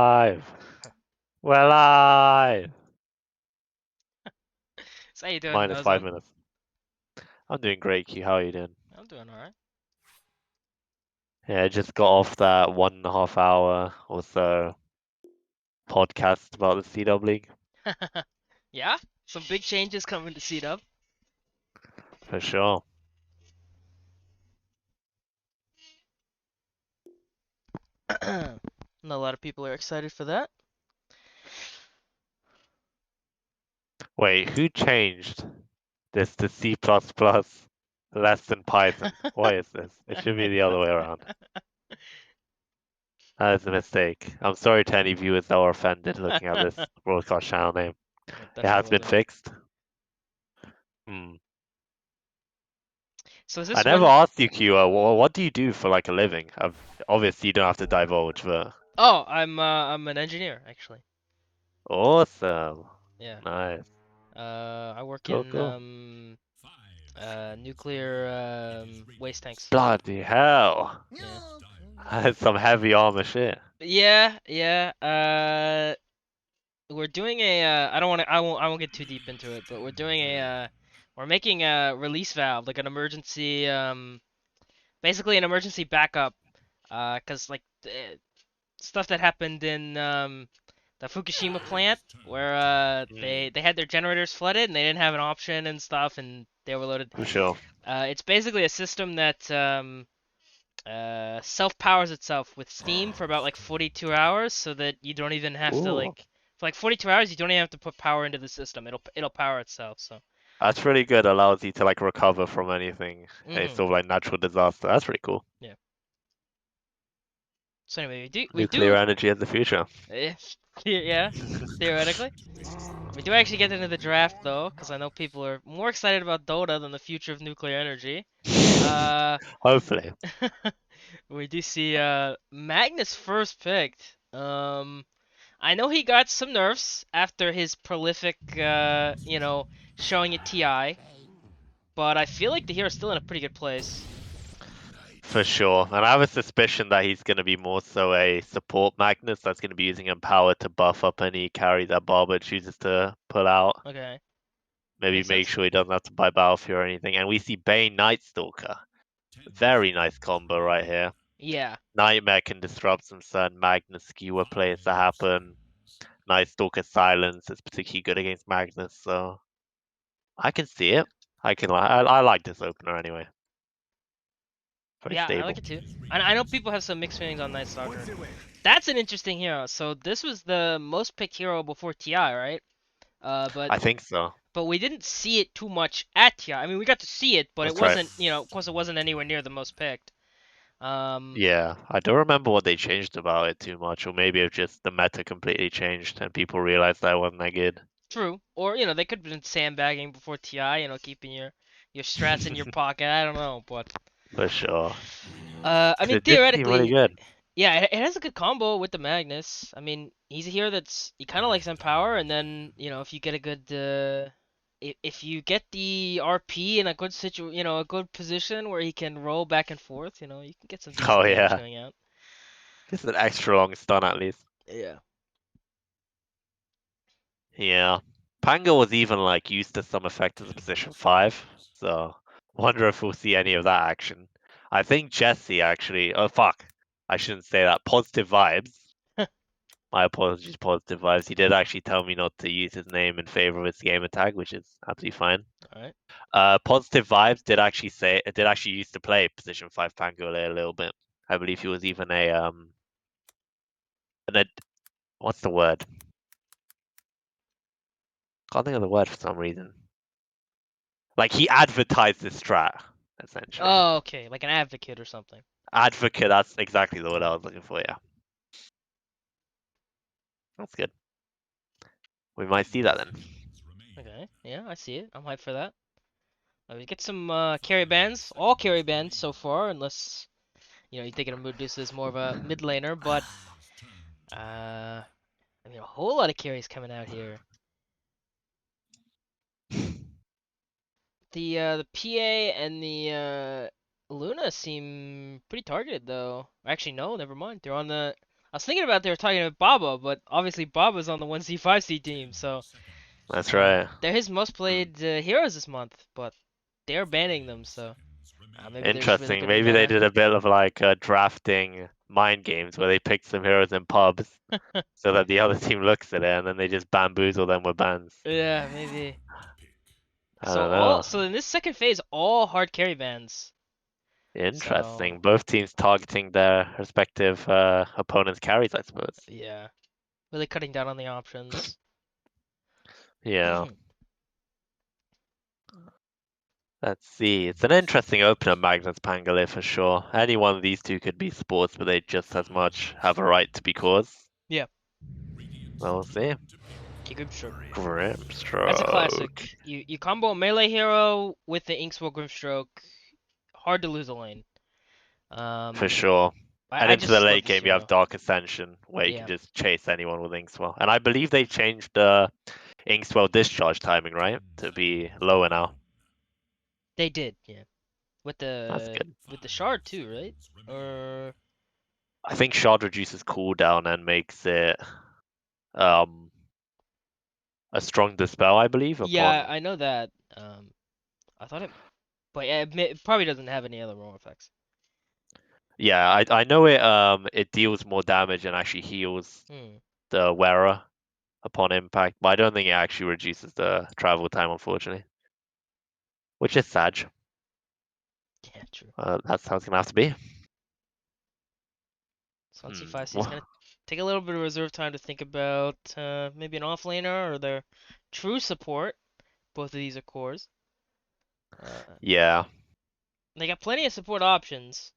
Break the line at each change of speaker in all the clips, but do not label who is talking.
Live. We're live.
So how you doing,
Minus five
Ozone?
minutes. I'm doing great, Q. How are you doing?
I'm doing alright.
Yeah, I just got off that 1.5 hour or so podcast about the C-Dub League.
Yeah, some big changes coming to C-Dub.
For sure.
A lot of people are excited for that.
Wait, who changed this to C++ less than Python? Why is this? It should be the other way around. That is a mistake. I'm sorry to any viewers that were offended looking at this broadcast channel name.
It
It
definitely
has
will
been
do.
fixed. Hmm.
So is
I
this
never
when?
asked you, Q. What do you do for like a living? Obviously, you don't have to divulge, but
Oh, I'm an engineer actually.
awesome.
Yeah.
Nice.
I work
Cool,
in
cool.
nuclear waste tanks.
Bloody hell.
Yeah.
That's some heavy armor shit.
Yeah, yeah. We're doing a. I don't want to. I won't get too deep into it, but we're doing a. We're making a release valve, like an emergency. Basically an emergency backup. 'Cause like stuff that happened in the Fukushima plant, where
Mm,
they had their generators flooded and they didn't have an option and stuff, and they were loaded.
for sure.
It's basically a system that self-powers itself with steam for about like 42 hours, so that you don't even have to
Ooh.
like for like 42 hours you don't even have to put power into the system. It'll power itself. So.
That's really good. Allows you to like recover from anything. It's
Mhm.
sort of like natural disaster. That's pretty cool.
Yeah. So anyway, we do
Nuclear energy in the future.
eh, yeah, theoretically. We do actually get into the draft though, because I know people are more excited about Dota than the future of nuclear energy. Uh,
Hopefully.
we do see Magnus first picked. I know he got some nerfs after his prolific, showing at TI, but I feel like the hero's still in a pretty good place.
For sure. And I have a suspicion that he's going to be more so a support Magnus that's going to be using Empower to buff up any carry that Barber chooses to pull out.
Okay,
Maybe
makes
make
sense.
sure he doesn't have to buy Battlefield or anything. And we see Bane Night Stalker. Very nice combo right here.
Yeah,
Nightmare can disrupt some certain Magnus skewer plays that happen. Night Stalker Silence is particularly good against Magnus, so I can see it. I like this opener anyway. Very
yeah, I like
stable.
it too. I know people have some mixed feelings on Night Stalker. That's an interesting hero. So this was the most picked hero before TI, right? But
I think so.
we didn't see it too much at TI. I mean, we got to see it, but it
That's right.
wasn't, of course, it wasn't anywhere near the most picked. Um,
Yeah, I don't remember what they changed about it too much, or maybe if just the meta completely changed and people realized that it wasn't that good.
True. Or they could have been sandbagging before TI, keeping your strats in your pocket. I don't know, but
For sure.
I
Because
mean
it did seem really
theoretically,
good.
yeah, it has a good combo with the Magnus. I mean, he's a hero that's he kind of likes Empower, and then if you get a good if you get the RP in a good a good position where he can roll back and forth, you can get some
Oh
decent damage
yeah.
going out.
Just an extra long stun at least.
Yeah.
Yeah. Panga was even like used to some effect as a position 5, so wonder if we'll see any of that action. I think Jesse actually oh fuck. I shouldn't say that. Positive vibes. My apologies, positive vibes. He did actually tell me not to use his name in favor of his gamer tag, which is absolutely fine.
All right.
Positive vibes did actually used to play position 5 Pangolin a little bit. I believe he was even an ad, what's the word? Can't think of the word for some reason. Like he advertised this strat, essentially.
Oh, okay, like an advocate or something.
Advocate, that's exactly the word I was looking for, yeah. That's good. We might see that then.
Okay. Yeah, I see it. I'm hyped for that. We get some carry bands, all carry bands so far, unless you're thinking of Medusa as more of a mid laner, but uh, I mean a whole lot of carries coming out here. The PA and the Luna seem pretty targeted though. Actually, no, never mind. They're on the. I was thinking about they were talking about Baba, but obviously Baba's on the 1C5C team, so
That's right.
they're his most
Hmm.
played heroes this month, but they're banning them, so maybe they're just really
Interesting.
good in
Maybe they
meta.
did a bit of like drafting mind games where they picked some heroes in pubs so that the other team looks at it and then they just bamboozle them with bans.
Yeah, maybe.
I don't know.
So in this second phase, all hard carry bans.
Interesting.
So
Both teams targeting their respective opponents' carries, I suppose.
yeah, really cutting down on the options.
Yeah. Let's see. It's an interesting opener, Magnus Pangolin for sure. Any one of these two could be sports, but they just as much have a right to be cause.
Yeah,
Well, we'll see.
Grimstroke. That's a classic.
Grimstroke.
You combo a melee hero with the Inkswell Grimstroke, hard to lose a lane.
For
Um,
sure. And
I
into the
just love
late
this
game, you have
hero.
Dark Ascension, where you can
Yeah,
just chase anyone with Inkswell. And I believe they changed the Inkswell discharge timing, right? To be lower now.
they did. Yeah,
That's good.
with the shard too, right? Or
I think Shard reduces cooldown and makes it um a strong dispel, I believe,
yeah,
upon.
I know that. I thought it, but yeah, it probably doesn't have any other roll effects.
Yeah, I know it deals more damage and actually heals
Hmm.
the wearer upon impact, but I don't think it actually reduces the travel time, unfortunately. Which is sad.
Yeah, true.
That's how it's gonna have to be.
Swansea
Hmm.
5C is gonna take a little bit of reserve time to think about maybe an offlaner or their true support. Both of these are cores. Uh,
Yeah.
they got plenty of support options.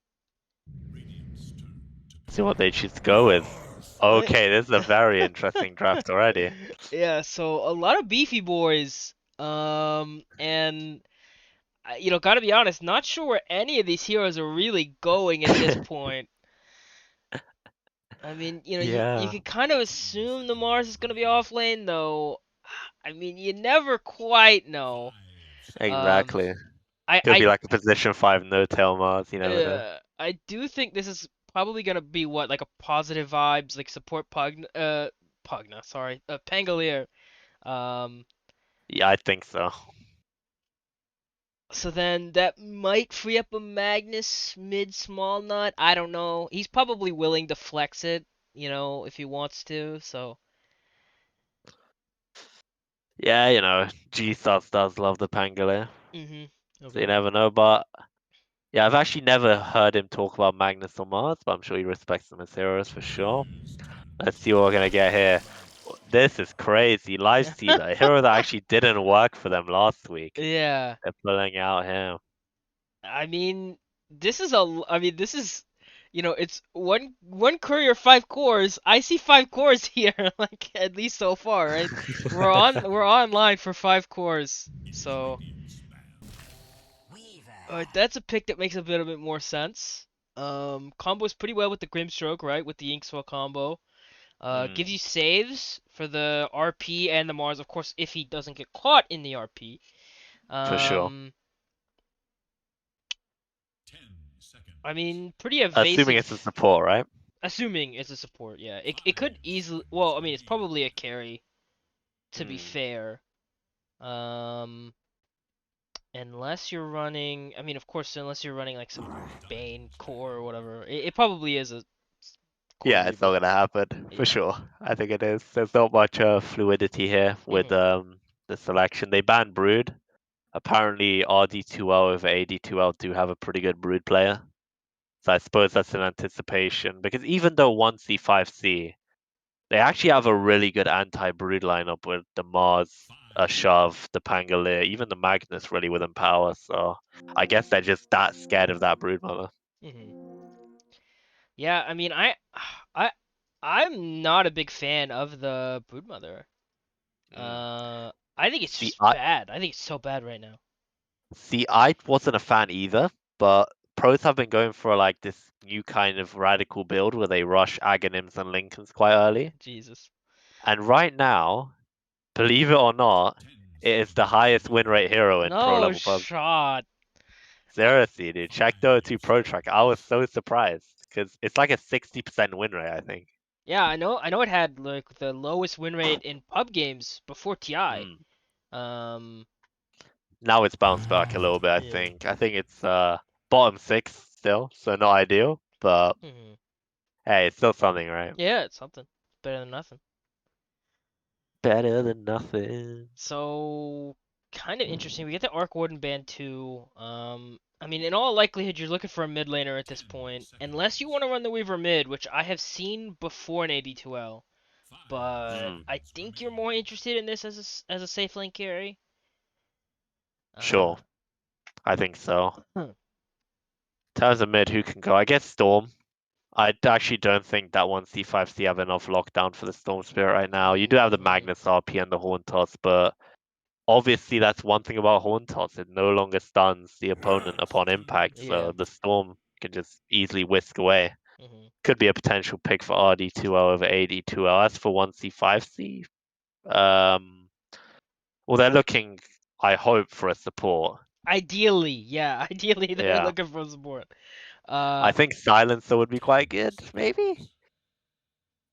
See what they choose to go with.
I-
Okay, this is a very interesting draft already.
yeah, so a lot of beefy boys. And gotta be honest, not sure where any of these heroes are really going at this point. I mean, you
Yeah,
can kind of assume the Mars is gonna be off lane, though. I mean, you never quite know. Um,
exactly.
I
Could be
I
like a position 5 no tail Mars, you never know.
I do think this is probably gonna be what, like a positive vibes, like support Pugna, sorry, Pangolier. Um,
Yeah, I think so.
so then that might free up a Magnus mid small nut. I don't know. He's probably willing to flex it, if he wants to. So.
Yeah, G-Stars does love the Pangolin,
Mhm.
so you
Agreed.
never know, but yeah, I've actually never heard him talk about Magnus or Mars, but I'm sure he respects them as heroes for sure. Let's see what we're gonna get here. This is crazy. Live Stealer, a hero that actually didn't work for them last week.
Yeah.
They're pulling out him.
I mean, this is, it's one courier, five cores. I see five cores here, like at least so far, right? We're online for five cores, so that's a pick that makes a bit more sense. Combos pretty well with the Grimstroke, right? With the Inkswell combo.
Hmm,
Gives you saves for the RP and the Mars, of course, if he doesn't get caught in the RP.
for sure.
Um, I mean, pretty
Assuming
evasive.
it's a support, right?
Assuming it's a support, yeah. It could easily. Well, I mean, it's probably a carry, to be
Hmm.
fair. Um, unless you're running. I mean, of course, unless you're running like some Bane core or whatever. It probably is a core
Yeah, it's not
rebuild.
gonna happen for
Yeah.
sure. I think it is. There's not much fluidity here with
Mhm.
the selection. They banned Brood. Apparently, RD2L over AD2L do have a pretty good Brood player. So I suppose that's an anticipation because even though 1C5C, they actually have a really good anti-Brood lineup with the Mars, Shove, the Pangolier, even the Magnus really with Empower. So I guess they're just that scared of that Brood mother.
Mhm. Yeah. I mean, I, I'm not a big fan of the Broodmother.
Mm.
I think it's
See,
just
I
bad. I think it's so bad right now.
See, I wasn't a fan either, but pros have been going for like this new kind of radical build where they rush Aghanims and Lincolns quite early.
Jesus.
And right now, believe it or not, it is the highest win rate hero in pro
No
level pubs.
shot.
Seriously, dude, check Dota 2 Pro Track. I was so surprised because it's like a 60% win rate, I think.
Yeah, I know it had like the lowest win rate in pub games before TI.
Mm.
Um,
Now it's bounced back a little bit, I
yeah.
think. I think it's bottom six still, so not ideal, but
Hmm.
hey, it's still something, right?
Yeah, it's something. Better than nothing.
Better than nothing.
So, kind of interesting. We get the Arc Warden band too. I mean, in all likelihood, you're looking for a mid laner at this point, unless you want to run the Weaver mid, which I have seen before in AD2L. But
Mm,
I think you're more interested in this as as a safe lane carry.
sure,
Uh,
I think so.
hmm.
In terms of mid, who can go? I guess Storm. Actually don't think that one C5C have enough lockdown for the Storm Spirit right now. You do have the
Mm,
Magnus RP and the Horn Toss, but obviously that's one thing about Horn Toss. It no longer stuns the opponent upon impact,
yeah.
so the Storm can just easily whisk away.
Hmm.
Could be a potential pick for RD2L over AD2L. As for 1C5C, well, they're looking, I hope, for a support.
Ideally, yeah. Ideally, they're
Yeah.
looking for support.
I think Silencer would be quite good, maybe?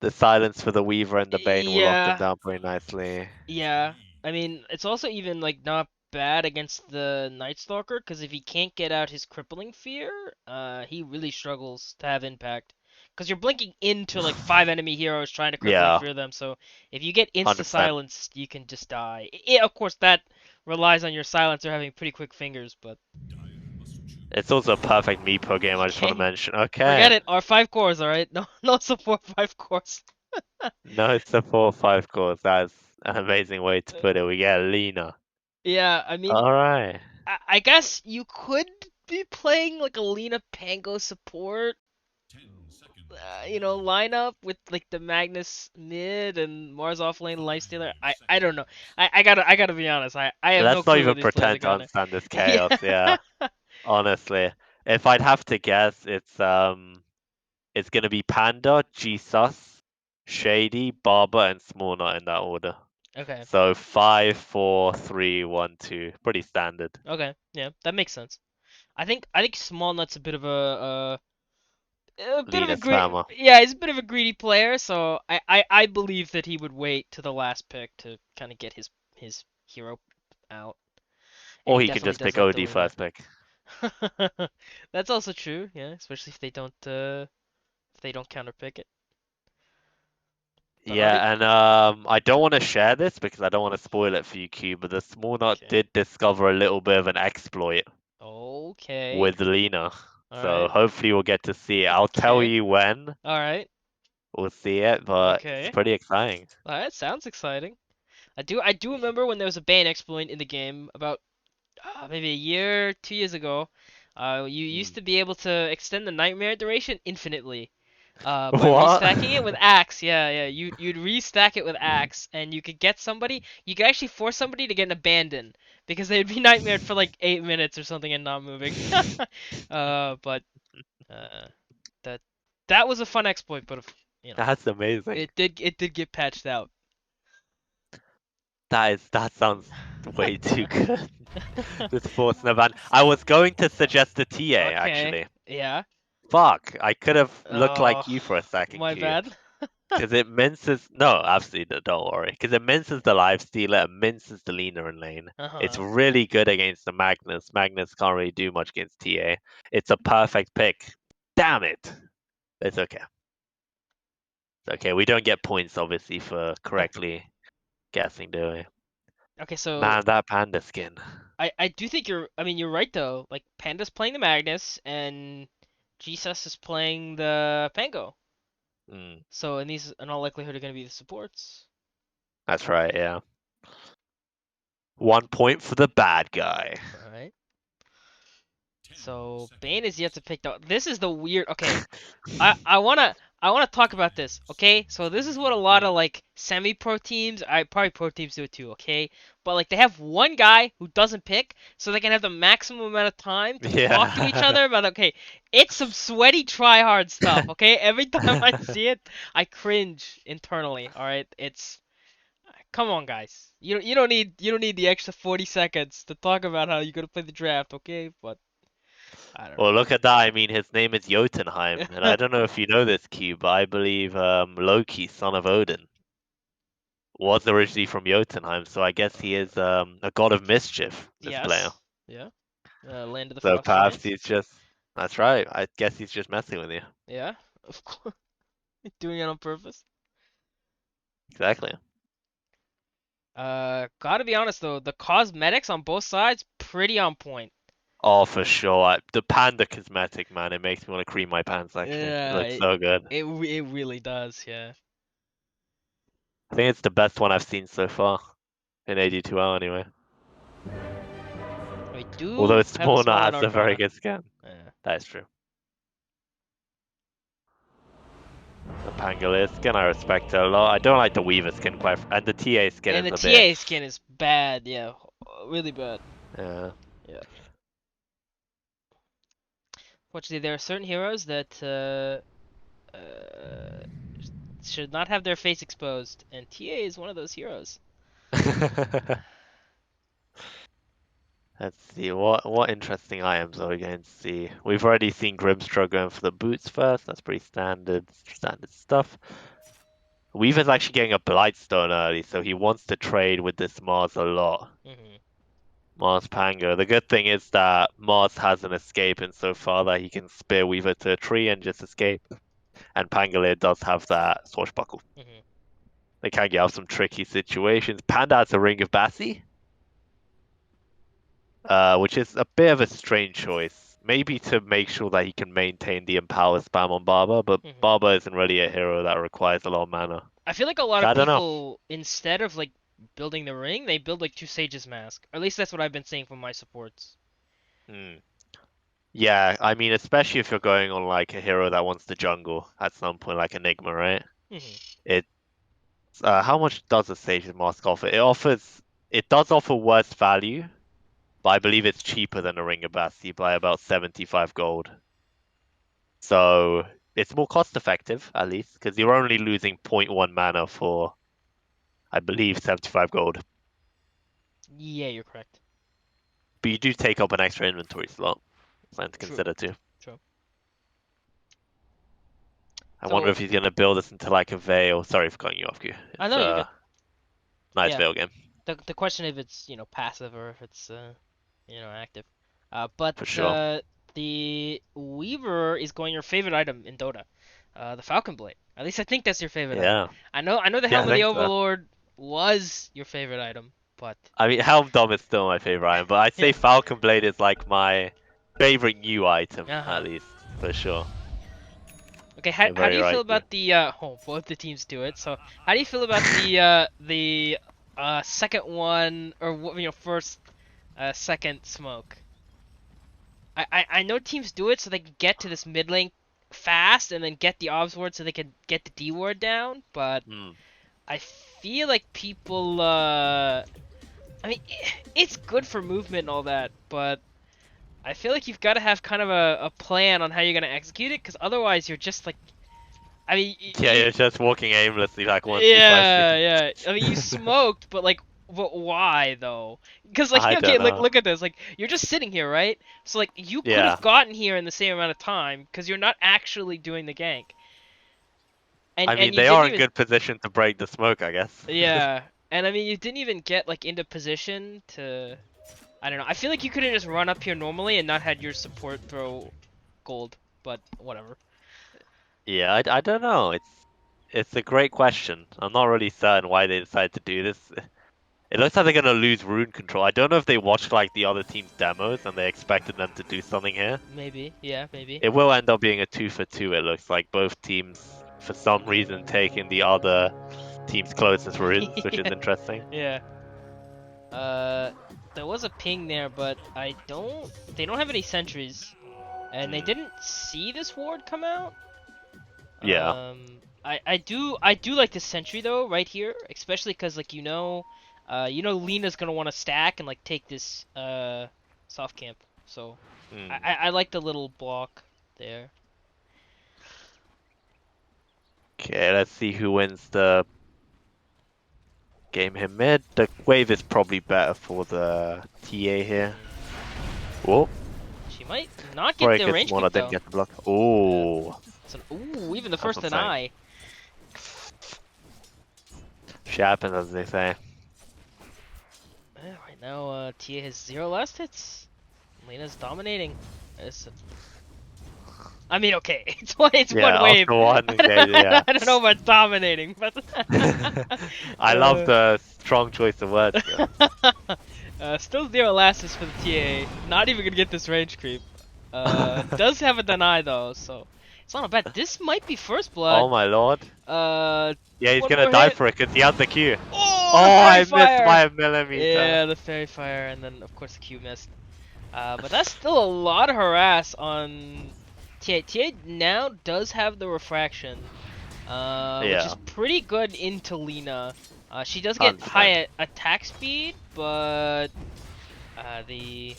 The Silence for the Weaver and the Bane will lock them
Yeah.
down pretty nicely.
Yeah, I mean, it's also even like not bad against the Night Stalker because if he can't get out his crippling fear, he really struggles to have impact. Because you're blinking into like five enemy heroes trying to crippling
Yeah,
fear them, so if you get insta
100%.
silenced, you can just die. Yeah, of course that relies on your silencer having pretty quick fingers, but
It's also a perfect Meepo game, I just want to
okay,
mention. Okay.
forget it. Our five cores, all right? No, no support five cores.
No support 5 cores. That's an amazing way to put it. We get Lena.
Yeah, I mean,
Alright.
I guess you could be playing like a Lena Pango support, lineup with like the Magnus mid and Mars off lane lifestealer. I don't know. I gotta be honest. I have no
Let's not
clue
even
what these players are
pretend to
gonna.
understand this
Yeah.
chaos, yeah. Honestly. If I'd have to guess, it's gonna be Panda, Jesus, Shady, Barber, and Smallnut in that order.
Okay.
So 5, 4, 3, 1, 2. Pretty standard.
Okay. Yeah, that makes sense. I think Small Nut's a bit of a
Lena
great
spammer.
yeah, he's a bit of a greedy player, so I believe that he would wait to the last pick to kind of get his hero out. And
Or
he
he can
definitely
just
does
pick
like the
OD
Lena.
first pick.
That's also true, yeah, especially if they don't counterpick it. But RD
Yeah, and I don't want to share this because I don't want to spoil it for you, Q, but the Small Nut
okay.
did discover a little bit of an exploit
Okay.
with Lena.
All
So
right.
hopefully we'll get to see it. I'll tell
Okay.
you when
All right.
we'll see it, but it's
Okay.
pretty exciting.
All right, sounds exciting. I do remember when there was a ban exploit in the game about maybe a year, 2 years ago. You used
Mm.
to be able to extend the nightmare duration infinitely. By
What?
restacking it with axe. Yeah, yeah. You'd restack it with axe, and you could get somebody. You could actually force somebody to get an abandon because they'd be nightmared for like 8 minutes or something and not moving. But uh, that that was a fun exploit, but if,
That's amazing.
it did get patched out.
That sounds way too good. This force Navan. I was going to suggest a TA
Okay.
actually.
Yeah.
Fuck, I could have looked
Oh,
like you for a second,
my
Q.
bad.
Because it minces. No, absolutely, don't worry. Because it minces the life stealer, it minces the leaner in lane. It's
Uh-huh.
really good against the Magnus. Magnus can't really do much against TA. It's a perfect pick. Damn it. It's okay. It's okay. We don't get points, obviously, for
Oh,
correctly guessing, do we?
okay, so
Man, that panda skin.
I do think you're right though. Like Panda's playing the Magnus and Jesus is playing the Pango.
Mm,
So and these in all likelihood are gonna be the supports.
that's right, yeah. 1 point for the bad guy.
Alright. So Bane is yet to pick out. This is the weird. Okay, I wanna talk about this. Okay, so this is what a lot of
Mm.
like semi-pro teams, I probably pro teams do it too. Okay, but like they have one guy who doesn't pick, so they can have the maximum amount of time to talk to each
Yeah.
other about. Okay, it's some sweaty try hard stuff. Okay, every time I see it, I cringe internally. All right, it's come on, guys. You don't need the extra 40 seconds to talk about how you're gonna play the draft. Okay, but. I don't
Well,
know.
look at that. I mean, his name is Jotunheim, and I don't know if you know this, Q, but I believe Loki, son of Odin, was originally from Jotunheim, so I guess he is a god of mischief, this player.
Yes. Yeah. Land of the
So
Frost
perhaps
Giants.
he's just. That's right. I guess he's just messing with you.
Yeah. Of course. Doing it on purpose.
Exactly.
Gotta be honest though, the cosmetics on both sides pretty on point.
Oh, for sure. The panda cosmetic, man, it makes me want to cream my pants, actually. It
Yeah,
looks so good.
it really does. Yeah.
I think it's the best one I've seen so far in AD2L, anyway.
We
Although
do
it's
have the
small
small
now, it's a very
Arcana.
good scan.
Yeah.
That is true. The Pangolier skin, I respect it a lot. I don't like the Weaver skin quite, and the TA skin
And
is
the
a bit.
TA skin is bad. Yeah, really bad.
Yeah.
Yeah. Fortunately, there are certain heroes that should not have their face exposed, and TA is one of those heroes.
Let's see what interesting items are we going to see. We've already seen Grimstroke going for the boots first. That's pretty standard stuff. Weaver's actually getting a Blightstone early, so he wants to trade with this Mars a lot.
Hmm.
Mars Pango. The good thing is that Mars has an escape insofar that he can spear Weaver to a tree and just escape. And Pangolier does have that swashbuckle.
Hmm.
They can get out some tricky situations. Panda has a Ring of Bassi, which is a bit of a strange choice. Maybe to make sure that he can maintain the Empower spam on Barber, but
Hmm.
Barber isn't really a hero that requires a lot of mana.
I feel like a lot
So
of
I don't know.
people, instead of like building the ring, they build like two Sage's Mask. Or at least that's what I've been seeing from my supports.
Hmm. Yeah, I mean, especially if you're going on like a hero that wants to jungle at some point, like Enigma, right?
Hmm.
It how much does a Sage's Mask offer? It does offer worse value, but I believe it's cheaper than a Ring of Basti by about 75 gold. So it's more cost effective, at least, because you're only losing zero point 0.1 mana for, I believe, 75 gold.
Yeah, you're correct.
But you do take up an extra inventory slot. Something to
True.
consider too.
True.
I wonder
So
if he's going to build this into like a Veil. Sorry for cutting you off, Q.
I
It's
know you're good.
a nice
Yeah.
Veil game,
The question if it's passive or if it's active. But
for sure.
the Weaver is going your favorite item in Dota, the Falcon Blade. At least I think that's your favorite item.
Yeah.
I know the
Yeah, I
Helm of the
think so.
Overlord was your favorite item, but
I mean, Helm Dom is still my favorite item, but I'd say
yeah.
Falcon Blade is like my favorite new item, at
Uh-huh.
least, for sure.
Okay, how
You're
how do
very
you feel
right, Q.
about the both the teams do it. So, how do you feel about the second one or first second smoke? I know teams do it so they can get to this mid lane fast and then get the obs ward so they can get the D ward down, but
Hmm.
I feel like people I mean it's good for movement and all that, but I feel like you've got to have kind of a plan on how you're gonna execute it, because otherwise you're just like, I mean,
Yeah, you're just walking aimlessly like once you press the.
yeah, yeah. I mean, you smoked, but like, but why though? Because like,
I
okay,
don't
look,
know.
look at this. Like, you're just sitting here, right? So like, you could
Yeah.
have gotten here in the same amount of time because you're not actually doing the gank, and
I mean,
you
they
didn't
are in
even,
good position to break the smoke, I guess.
yeah. And I mean, you didn't even get like into position to. I don't know. I feel like you could have just run up here normally and not had your support throw gold, but whatever.
Yeah, I don't know. It's a great question. I'm not really certain why they decided to do this. It looks like they're gonna lose rune control. I don't know if they watched like the other team's demos and they expected them to do something here.
Maybe, yeah, maybe.
It will end up being a 2 for 2. It looks like both teams, for some reason, taking the other team's closest runes, which is
Yeah,
interesting.
yeah. There was a ping there, but I don't. They don't have any sentries, and they
Hmm.
didn't see this ward come out.
Yeah.
I do like this sentry though, right here, especially because like Lena's gonna want to stack and like take this soft camp. So I,
Hmm.
I I like the little block there.
Okay, let's see who wins the game here mid. The wave is probably better for the TA here.
Mm,
Whoa.
she might not
Before
get
it
the
gets
range
smaller,
creep
then
though.
get the block. Ooh.
So, ooh, even the
That's
first
what I'm
deny.
Shit happens, as they say.
Yeah, right now, TA has 0 last hits. Lena's dominating. I mean, okay, it's one
Yeah,
wave.
after one engage, yeah.
I don't know about dominating, but
I love the strong choice of words.
still 0 last hits for the TA. Not even gonna get this range creep. Does have a deny though, so it's not bad. This might be first blood.
Oh my lord. Yeah, he's
One
gonna
more
die
hit.
for it because he has the Q.
Oh, the
Oh,
fairy
I missed
fire!
by a millimeter.
Yeah, the fairy fire, and then of course the Q missed. But that's still a lot of harass on TA. TA now does have the refraction, which is
Yeah,
pretty good into Lena. She does get
100%.
high attack speed, but the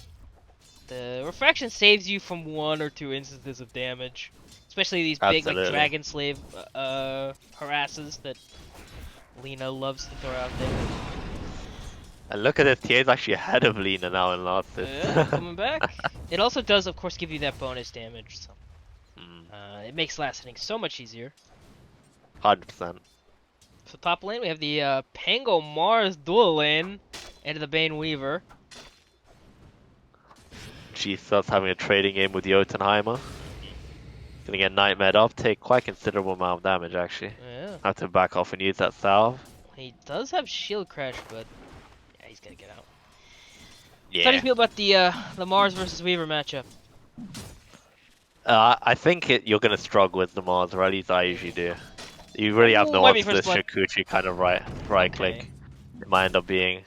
refraction saves you from 1 or 2 instances of damage, especially these big like
Absolutely.
dragon slave harasses that Lena loves to throw out there.
And look at this, TA's actually ahead of Lena now in last hit.
Yeah, coming back. It also does, of course, give you that bonus damage, so it makes last hitting so much easier.
100%.
So top lane, we have the Pango Mars dual lane into the Bane Weaver.
She starts having a trading game with Jotunheimer. Gonna get nightmared up, take quite considerable amount of damage actually.
Yeah,
Have to back off and use that salve.
he does have shield crash, but yeah, he's gonna get out.
Yeah.
How do you feel about the Mars versus Weaver matchup?
I think you're gonna struggle with the Mars, or at least I usually do. You really have no
Might be
answer to
first blood.
Shakuchi kind of right
Okay.
click. It might end up being.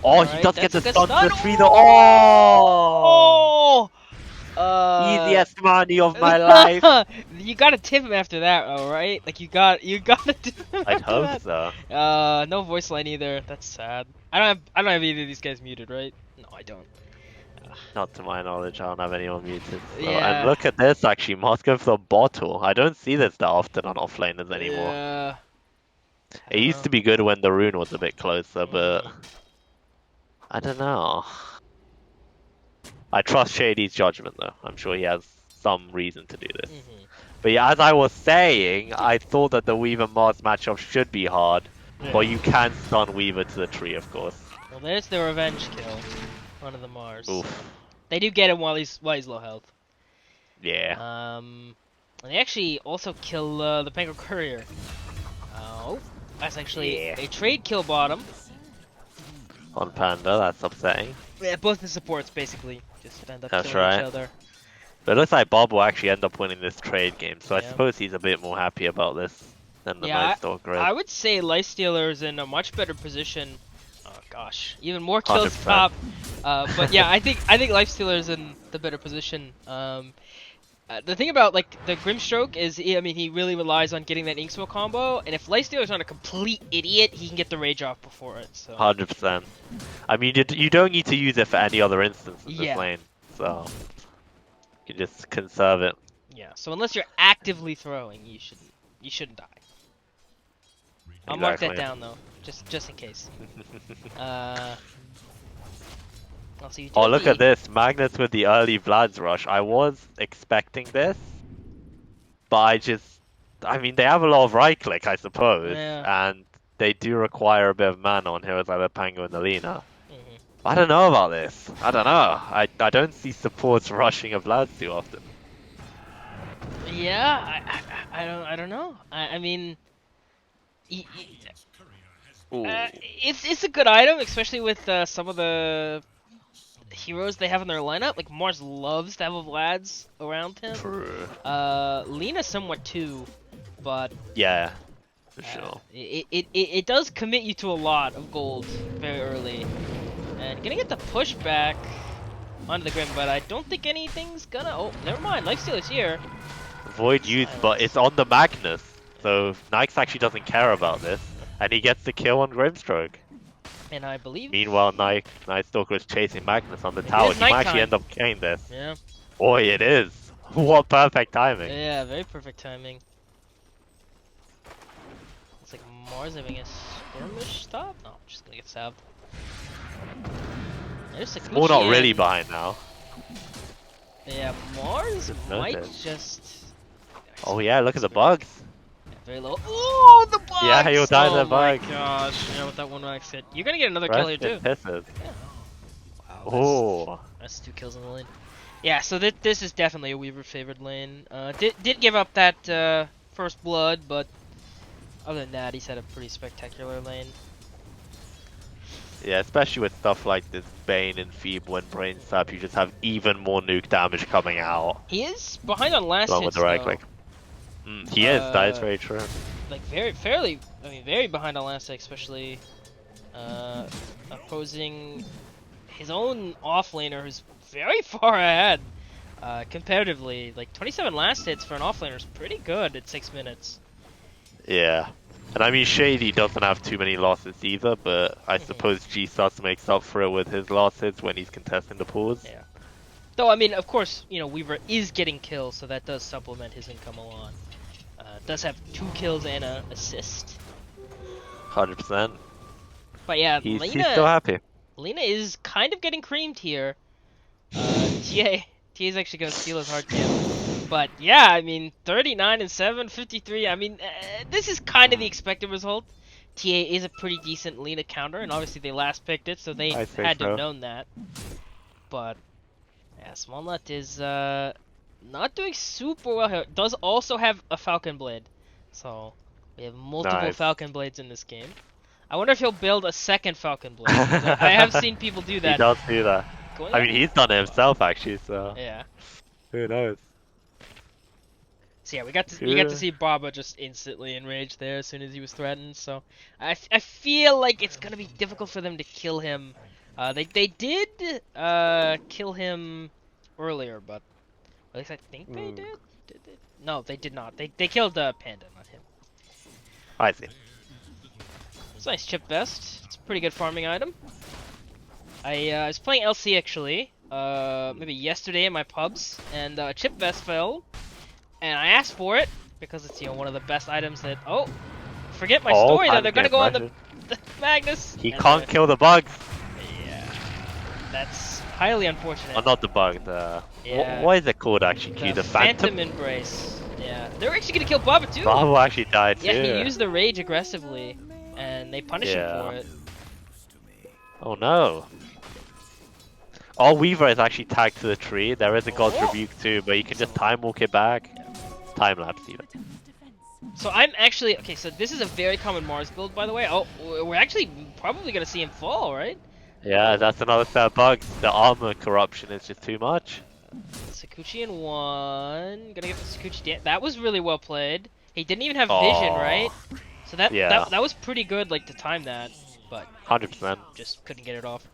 Oh, he
Alright,
does get
that's
the
a good
stun to
stun.
3 though. Oh!
Oh!
Easiest money of my life.
You gotta tip him after that, alright? Like you gotta tip him
I'd
after
hope
that.
so.
No voice line either. That's sad. I don't have either of these guys muted, right? No, I don't.
Not to my knowledge, I don't have anyone muted. So.
Yeah.
And look at this actually, Moss going for the bottle. I don't see this that often on offlaners anymore.
Yeah.
It used to be good when the rune was a bit closer, but
Mhm.
I don't know. I trust Shady's judgment though. I'm sure he has some reason to do this. But yeah, as I was saying, I thought that the Weaver Mars matchup should be hard, but you can stun Weaver to the tree, of course.
Well, there's the revenge kill onto the Mars.
Oof.
They do get him while he's low health.
Yeah.
And they actually also kill the Pango Courier. Oh, that's actually a trade kill bottom.
On Panda, that's upsetting.
Yeah, both the supports basically just end up
That's
killing
right.
each other.
But it looks like Bob will actually end up winning this trade game, so I
Yeah.
suppose he's a bit more happy about this than the Night Stalker is.
I would say Lifestealer is in a much better position. Oh gosh, even more kills
100%.
top. But yeah, I think Lifestealer is in the better position. The thing about like the Grimstroke is, he really relies on getting that Inkswell combo, and if Lifestealer's not a complete idiot, he can get the rage off before it. So
100%. I mean, you don't need to use it for any other instance in
Yeah.
this lane, so you can just conserve it.
yeah, so unless you're actively throwing, you shouldn't die. I'll mark that
Exactly.
down though, just in case. Also, you do
Oh,
have
look
the-
at this. Magnus with the early Vlad's Rush. I was expecting this, but I mean, they have a lot of right click, I suppose,
Yeah.
and they do require a bit of mana on heroes like the Pango and the Lina.
Mhm.
I don't know about this. I don't know. I don't see supports rushing a Vlad too often.
Yeah, I don't know. I mean,
Ooh.
it's a good item, especially with some of the heroes they have in their lineup. Like Mars loves to have a Vlad's around him.
True.
Lena somewhat too, but
Yeah, for sure.
it does commit you to a lot of gold very early, and gonna get the pushback onto the Grim, but I don't think anything's gonna. Oh, never mind. Lifestealer's here.
Void used, but it's on the Magnus, so Nyx actually doesn't care about this, and he gets the kill on Grimstroke.
And I believe.
Meanwhile, Night Stalker is chasing Magnus on the tower.
is
He might actually
nighttime.
end up killing this.
Yeah.
Boy, it is. What perfect timing.
Yeah, very perfect timing. It's like Mars having a skirmish stop. Oh, I'm just gonna get stabbed. There's a
Well, not really
Kuchian.
behind now.
Yeah, Mars
Just
might
noticed.
just.
Oh yeah, look at the
Very-
bugs.
Very low. Oh, the bugs!
Yeah, you'll die to
Oh
the
my
bugs.
gosh! You know, with that one max hit, you're gonna get another kill here
Rusted
too.
pisses.
Yeah. Wow,
Oh.
that's 2 kills in the lane. Yeah, so this is definitely a Weaver favored lane. Did give up that first blood, but other than that, he's had a pretty spectacular lane.
Yeah, especially with stuff like this Bane and Feeble and Brain Sap, you just have even more nuke damage coming out.
He is behind on last
Along with
hits
the right
though.
click. He is, that is
Uh,
very true.
Like very behind on last hit, especially opposing his own offlaner who's very far ahead. Competitively, like 27 last hits for an offlaner is pretty good at 6 minutes.
Yeah. And I mean, Shady doesn't have too many losses either, but I suppose G-Sus makes up for it with his losses when he's contesting the pools.
Yeah. Though, I mean, of course, you know, Weaver is getting kills, so that does supplement his income a lot. Does have 2 kills and an assist.
100%.
But yeah,
He's still happy.
Lena is kind of getting creamed here. TA's actually going to steal his hard camp. But yeah, I mean, 39 and 7, 53. I mean, this is kind of the expected result. TA is a pretty decent Lena counter, and obviously they last picked it, so they had to have known that. But yeah, Small Nut is not doing super well here. Does also have a Falcon Blade, so we have multiple Falcon Blades in this game. I wonder if he'll build a second Falcon Blade. I have seen people do that.
He does do that. I mean, he's done it himself actually, so
yeah.
Who knows?
So yeah, we got to see Baba just instantly enraged there as soon as he was threatened. So I feel like it's gonna be difficult for them to kill him. They did kill him earlier, but at least I think they did. Did they? No, they did not. They killed Panda, not him.
I see.
It's a nice chip vest. It's a pretty good farming item. I was playing LC actually, maybe yesterday in my pubs, and chip vest fell. And I asked for it because it's, you know, one of the best items that. Oh, forget my story. That they're gonna go on the Magnus.
He can't kill the bugs.
Yeah, that's highly unfortunate.
Oh, not the bug. The what is it called actually? Q, the
Phantom Embrace. Yeah, they're actually gonna kill Baba too.
Baba actually died too.
Yeah, he used the rage aggressively, and they punish him for it.
Oh no. All Weaver is actually tagged to the tree. There is a God's Rebuke too, but you can just time walk it back. Time lapse even.
So I'm actually okay. So this is a very common Mars build, by the way. Oh, we're actually probably gonna see him fall, right?
Yeah, that's another set of bugs. The armor corruption is just too much.
Sakuchi in 1. Gonna get the Sakuchi. That was really well played. He didn't even have vision, right? So that was pretty good, like to time that, but
100%.
just couldn't get it off.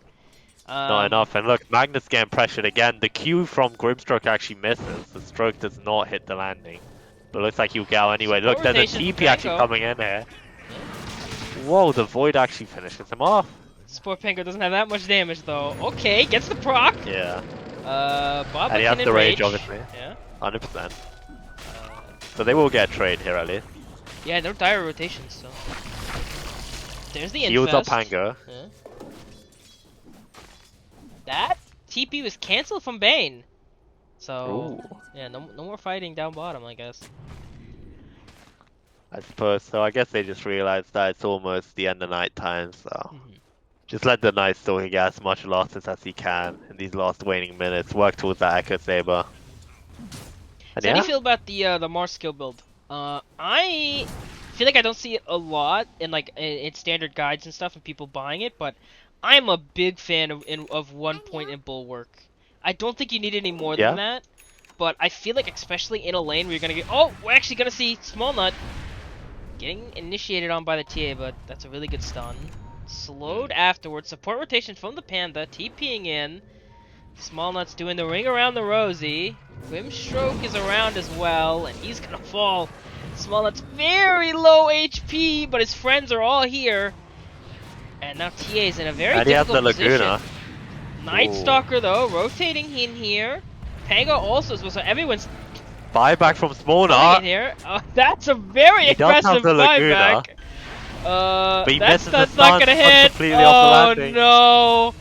Not enough. And look, Magnus getting pressured again. The Q from Grimstroke actually misses. The stroke does not hit the landing. But looks like he'll go anyway. Look, there's a TP actually coming in here. Whoa, the Void actually finishes him off.
Sport Pango doesn't have that much damage though. Okay, gets the proc.
Yeah.
Bob
and he has the rage, obviously.
Yeah.
100%. So they will get a trade here at least.
Yeah, no dire rotations, so. There's the infest.
Heals up Pango.
Yeah. That TP was cancelled from Bane. So, yeah, no more fighting down bottom, I guess.
I suppose so. I guess they just realized that it's almost the end of night time, so just let the Knight still get as much losses as he can in these last waning minutes. Work towards that Echo Saber.
So how do you feel about the Mars skill build? I feel like I don't see it a lot in in standard guides and stuff and people buying it, but I'm a big fan of 1 point in Bulwark. I don't think you need any more than that, but I feel like especially in a lane where you're gonna get we're actually gonna see Small Nut getting initiated on by the TA, but that's a really good stun. Slowed afterwards, support rotation from the Panda, TPing in. Small Nut's doing the ring around the Rosie. Grimstroke is around as well, and he's gonna fall. Small Nut's very low HP, but his friends are all here. And now TA's in a very difficult position. Night Stalker though, rotating in here. Pango also, so everyone's
buyback from Small Nut
here. That's a very aggressive buyback.
But
that's not gonna hit. Oh no.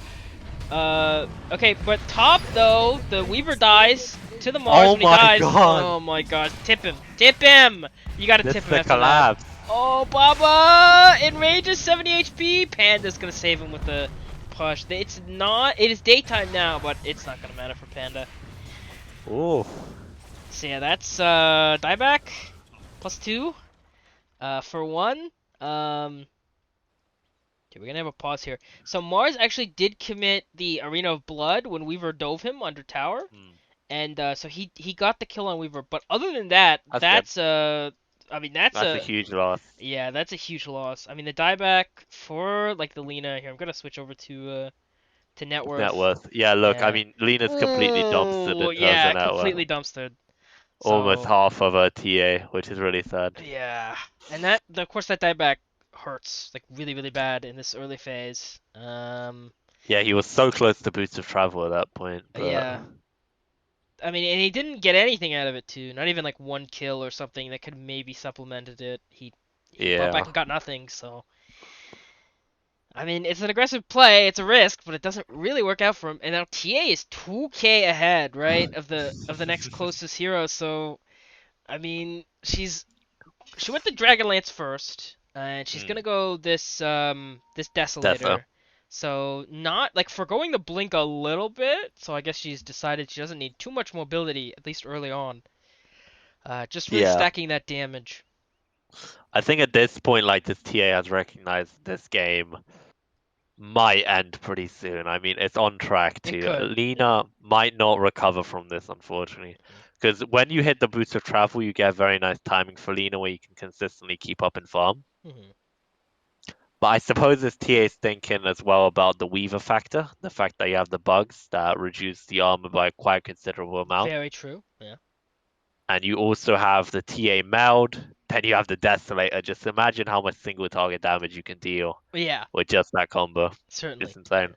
Okay, but top though, the Weaver dies. to the Mars
Oh
when he
my
dies.
god!
Oh my god, tip him. Tip him! You gotta
This
tip
is
him
the
after that.
collapse.
Oh, Baba! Enrages 70 HP! Panda's gonna save him with the push. It's not. It is daytime now, but it's not gonna matter for Panda.
Ooh.
So yeah, that's dieback +2 for 1. Okay, we're gonna have a pause here. So Mars actually did commit the Arena of Blood when Weaver dove him under tower, and so he got the kill on Weaver. But other than that,
That's
I mean
That's a huge loss.
yeah, that's a huge loss. I mean the dieback for like the Lena here. I'm gonna switch over to net
Net
worth.
worth. Yeah, look, I
Yeah.
mean, Lena's completely dumpstered
Oh
in terms of
yeah,
net worth.
completely dumpstered.
Almost
So
half of a TA, which is really sad.
yeah, and that of course that dieback hurts like really really bad in this early phase.
Yeah, he was so close to boost of travel at that point, but
Yeah. I mean, and he didn't get anything out of it too. Not even like one kill or something that could maybe supplemented it. He brought back
yeah.
and got nothing. So I mean, it's an aggressive play. It's a risk, but it doesn't really work out for him. And now TA is 2K ahead, right, of the next closest hero. So I mean, she went the Dragonlance first, and she's gonna go this
Deso.
Desolator. So not like forgoing the blink a little bit. So I guess she's decided she doesn't need too much mobility at least early on. Just really
Yeah.
stacking that damage.
I think at this point, like, this TA has recognized this game might end pretty soon. I mean, it's on track
It
to.
could.
Lena might not recover from this, unfortunately. Because when you hit the boost of travel, you get very nice timing for Lena where you can consistently keep up in farm.
Mm-hmm.
But I suppose this TA is thinking as well about the Weaver factor, the fact that you have the bugs that reduce the armor by quite a considerable amount.
Very true. Yeah.
And you also have the TA meld, then you have the Desolator. Just imagine how much single target damage you can deal
Yeah.
with just that combo.
Certainly.
It's insane.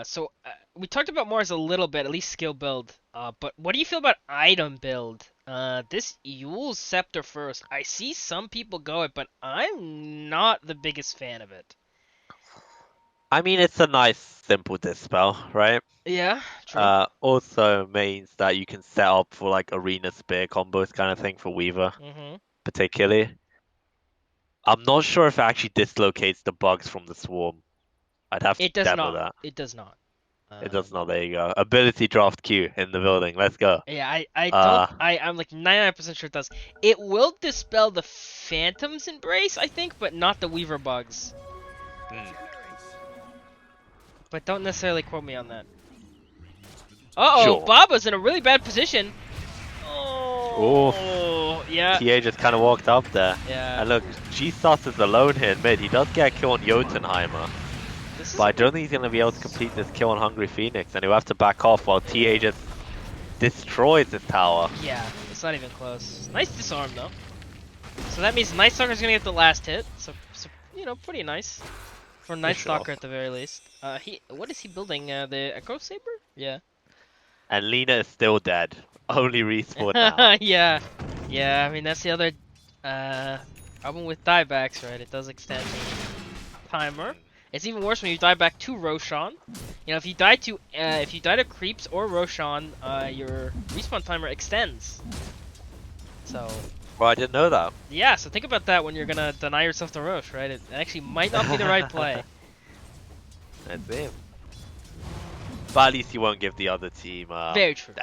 So we talked about Mars a little bit, at least skill build. But what do you feel about item build? This Yule's Scepter first. I see some people go it, but I'm not the biggest fan of it.
I mean, it's a nice, simple dispel, right?
Yeah, true.
Also means that you can set up for like arena spear combos kind of thing for Weaver,
Mm-hmm.
particularly. I'm not sure if it actually dislocates the bugs from the swarm. I'd have to
It does
demo
not.
that.
It does not.
It does not. There you go. Ability draft Q in the building. Let's go.
Yeah, I don't.
Uh,
I'm like 99% sure it does. It will dispel the Phantom's Embrace, I think, but not the Weaver bugs. But don't necessarily quote me on that. Uh-oh,
Sure.
Baba's in a really bad position. Oh, yeah.
TA just kind of walked up there.
Yeah.
And look, G-Sauce is alone here in mid. He does get a kill on Jotunheimer. But I don't think he's going to be able to complete this kill on Hungry Peenix. And he'll have to back off while TA just destroys this tower.
Yeah, it's not even close. Nice disarm, though. So that means Night Stalker's going to get the last hit. So, you know, pretty nice. For Night Stalker at the very least. What is he building? The Echo Saber? Yeah.
And Lena is still dead. Only respawned now.
Yeah. Yeah, I mean, that's the other problem with diebacks, right? It does extend the timer. It's even worse when you die back to Roshan. You know, if you die to creeps or Roshan, your respawn timer extends. So.
Well, I didn't know that.
Yeah, so think about that when you're gonna deny yourself to Rosh, right? It actually might not be the right play.
That's it. But at least you won't give the other team
Very true.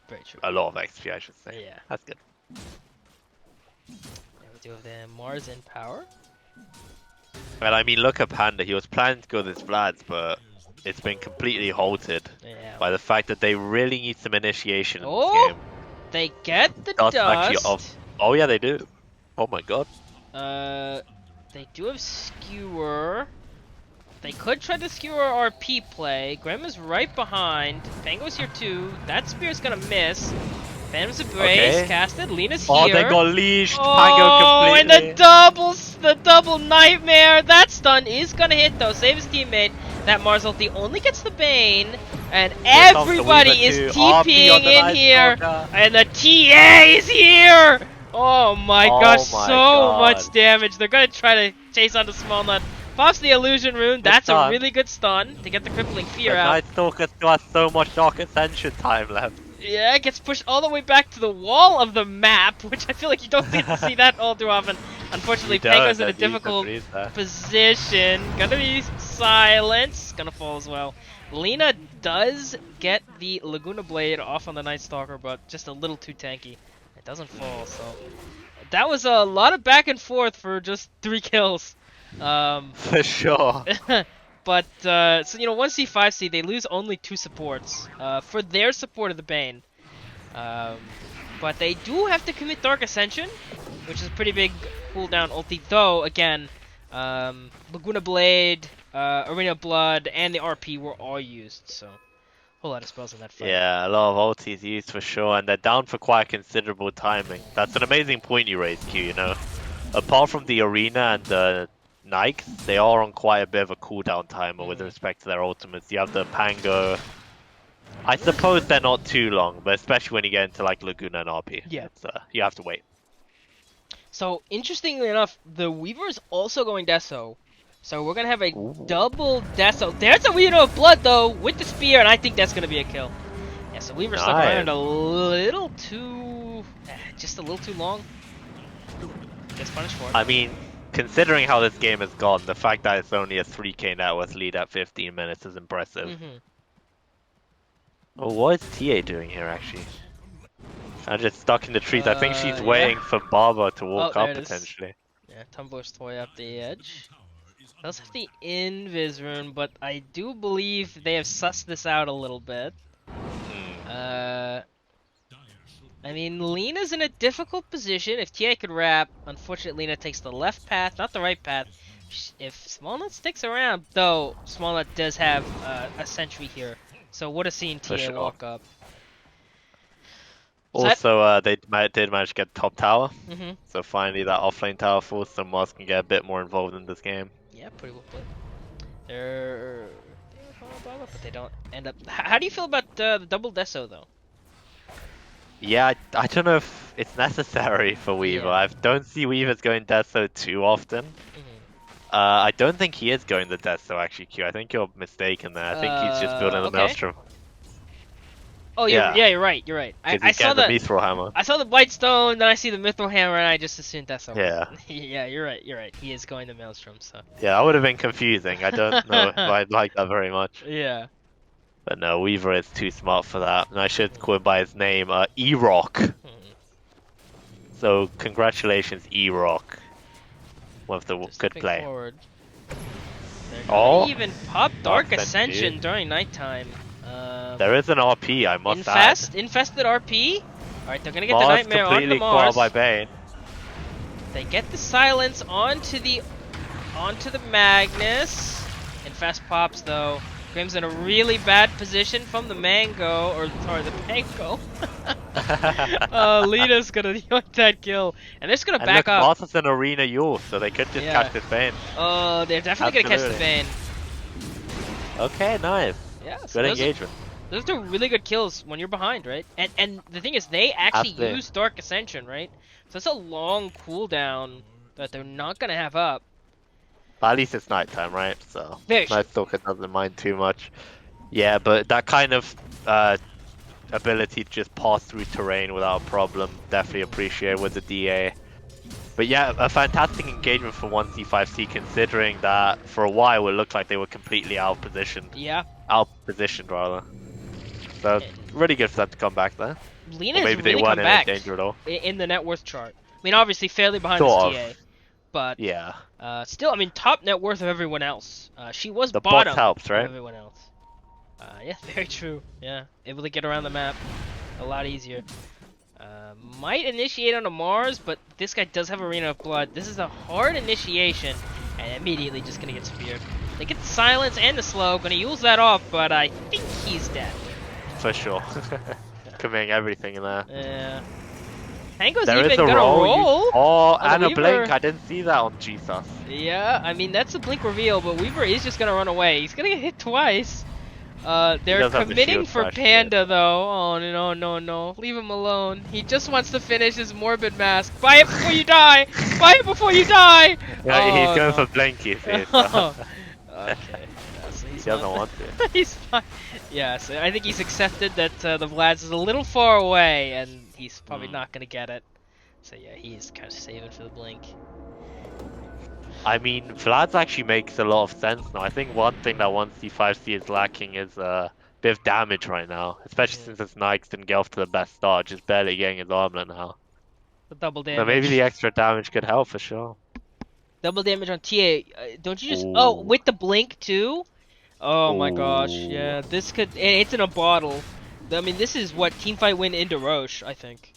Very true.
a lot of XP, I should say.
Yeah.
That's good.
And we do have the Mars in power.
But I mean, look at Panda. He was planning to go this Vlad's, but it's been completely halted by the fact that they really need some initiation in this game.
They get the
Dust
dust.
actually off. Oh yeah, they do. Oh my god.
They do have Skewer. They could try the Skewer RP play. Graham is right behind. Pango's here too. That Spear's gonna miss. Phantom's Embrace casted. Lena's here.
Oh, they got leashed.
Oh,
Pango completely.
and the double nightmare. That stun is gonna hit though. Save his teammate. That Mars ulti only gets the Bane. And everybody is TPing in here. And the TA is here. Oh my gosh, so much damage. They're gonna try to chase onto Small Nut. Pops the illusion rune.
Good
That's a
stun.
really good stun to get the crippling fear
The
out.
Night Stalker still has so much Dark Ascension time left.
Yeah, it gets pushed all the way back to the wall of the map, which I feel like you don't get to see that all too often. Unfortunately,
You don't,
Pango's in a
that's usually
difficult
pretty there.
position. Gonna be silence. Gonna fall as well. Lina does get the Laguna Blade off on the Night Stalker, but just a little too tanky. It doesn't fall, so that was a lot of back and forth for just 3 kills.
For sure.
But so you know, 1C 5C they lose only 2 supports for their support of the Bane. But they do have to commit Dark Ascension, which is a pretty big cooldown ulti. Though again, Laguna Blade, Arena of Blood, and the RP were all used, so a whole lot of spells in that fight.
Yeah, a lot of ultis used for sure, and they're down for quite considerable timing. That's an amazing point you raised, Q, you know. Apart from the Arena and the Nikes, they are on quite a bit of a cooldown timer with respect to their ultimates. You have the Pango. I suppose they're not too long, but especially when you get into like Laguna and RP.
Yeah.
You have to wait.
So interestingly enough, the Weaver is also going Deso. So we're gonna have a double Deso. There's a Weaver of Blood though with the spear, and I think that's gonna be a kill. Yeah, so Weaver stuck around a little too, just a little too long. Gets punished for it.
I mean, considering how this game has gone, the fact that it's only a 3k net worth lead at 15 minutes is impressive. Oh, what is TA doing here actually? I'm just stuck in the trees. I think she's waiting for Barber to walk up potentially.
Yeah, Tumbler's toy up the edge. Does have the invis rune, but I do believe they have sussed this out a little bit. I mean, Lina's in a difficult position. If TA could wrap, unfortunately Lina takes the left path, not the right path. If Smallnut sticks around, though, Smallnut does have a sentry here. So would have seen TA walk up.
Also, they did manage to get top tower. So finally that offlane tower falls, so Mars can get a bit more involved in this game.
Yeah, pretty well played. They're but they don't end up. How do you feel about the double Deso though?
Yeah, I don't know if it's necessary for Weaver.
Yeah.
I don't see Weavers going Deso too often. I don't think he is going the Deso actually, Q. I think you're mistaken there. I think he's just building the Maelstrom.
Oh, yeah, you're right. You're right. I saw the
Mithril Hammer.
I saw the Blightstone, then I see the Mithril Hammer, and I just assumed that's something.
Yeah.
Yeah, you're right. You're right. He is going to Maelstrom, so.
Yeah, that would have been confusing. I don't know if I'd like that very much.
Yeah.
But no, Weaver is too smart for that. And I should call him by his name, E-Rock. So congratulations, E-Rock. With the good play.
Forward. Even pop Dark Ascension during nighttime.
There is an RP, I must add.
Infested RP. Alright, they're gonna get
Mars
the Nightmare onto
completely
Mars.
by Bane.
They get the Silence onto the Magnus. Infest pops though. Grim's in a really bad position from the Mango, or sorry, the Pango. Lina's gonna yoink that kill, and they're just gonna back up.
Mars is an Arena Yule, so they could just catch this Bane.
Oh, they're definitely gonna catch the Bane.
Okay, nice.
Yeah, so
good engagement.
Those are really good kills when you're behind, right? And the thing is, they actually use Dark Ascension, right? So it's a long cooldown that they're not gonna have up.
But at least it's nighttime, right? So Night Stalker doesn't mind too much. Yeah, but that kind of ability to just pass through terrain without a problem, definitely appreciate with the DA. But yeah, a fantastic engagement for 1C5C, considering that for a while it looked like they were completely out-positioned.
Yeah.
Out-positioned, rather. So, really good for them to come back there.
Lina
maybe they weren't in any danger at all.
In the net worth chart. I mean, obviously fairly behind
Sort
this TA. But
yeah.
Still, I mean, top net worth of everyone else. She was
the
bottom
bots helps, right?
of everyone else. Yeah, very true. Yeah, able to get around the map a lot easier. Might initiate on a Mars, but this guy does have Arena of Blood. This is a hard initiation, and immediately just gonna get speared. They get the silence and the slow, gonna use that off, but I think he's dead.
For sure. Committing everything in there.
Yeah. Pango's
there
even
is a
gonna roll.
Oh, and a blink. I didn't see that on Jesus.
Yeah, I mean, that's a blink reveal, but Weaver is just gonna run away. He's gonna get hit twice. They're
does have the
committing
shield
for
flash,
Panda though. Oh no no no! Leave him alone. He just wants to finish his morbid mask. Buy it before you die. Buy it before you die.
Yeah, he's
Oh
going
no.
for Blinky, see, so
Okay. Yeah, so
he
he's
doesn't
not.
want to.
He's fine. Yeah, so I think he's accepted that the Vlad's is a little far away, and he's probably not gonna get it. So yeah, he's kind of saving for the blink.
I mean, Vlad's actually makes a lot of sense now. I think one thing that 1C5C is lacking is a bit of damage right now, especially since his Nikes didn't get off to the best start, just barely getting his armlet now.
The double
So maybe
damage.
the extra damage could help for sure.
Double damage on TA. Don't you just? Oh,
Ooh.
with the blink too. Oh my gosh,
Ooh.
yeah. This could. It's in a bottle. I mean, this is what teamfight win into Roche, I think.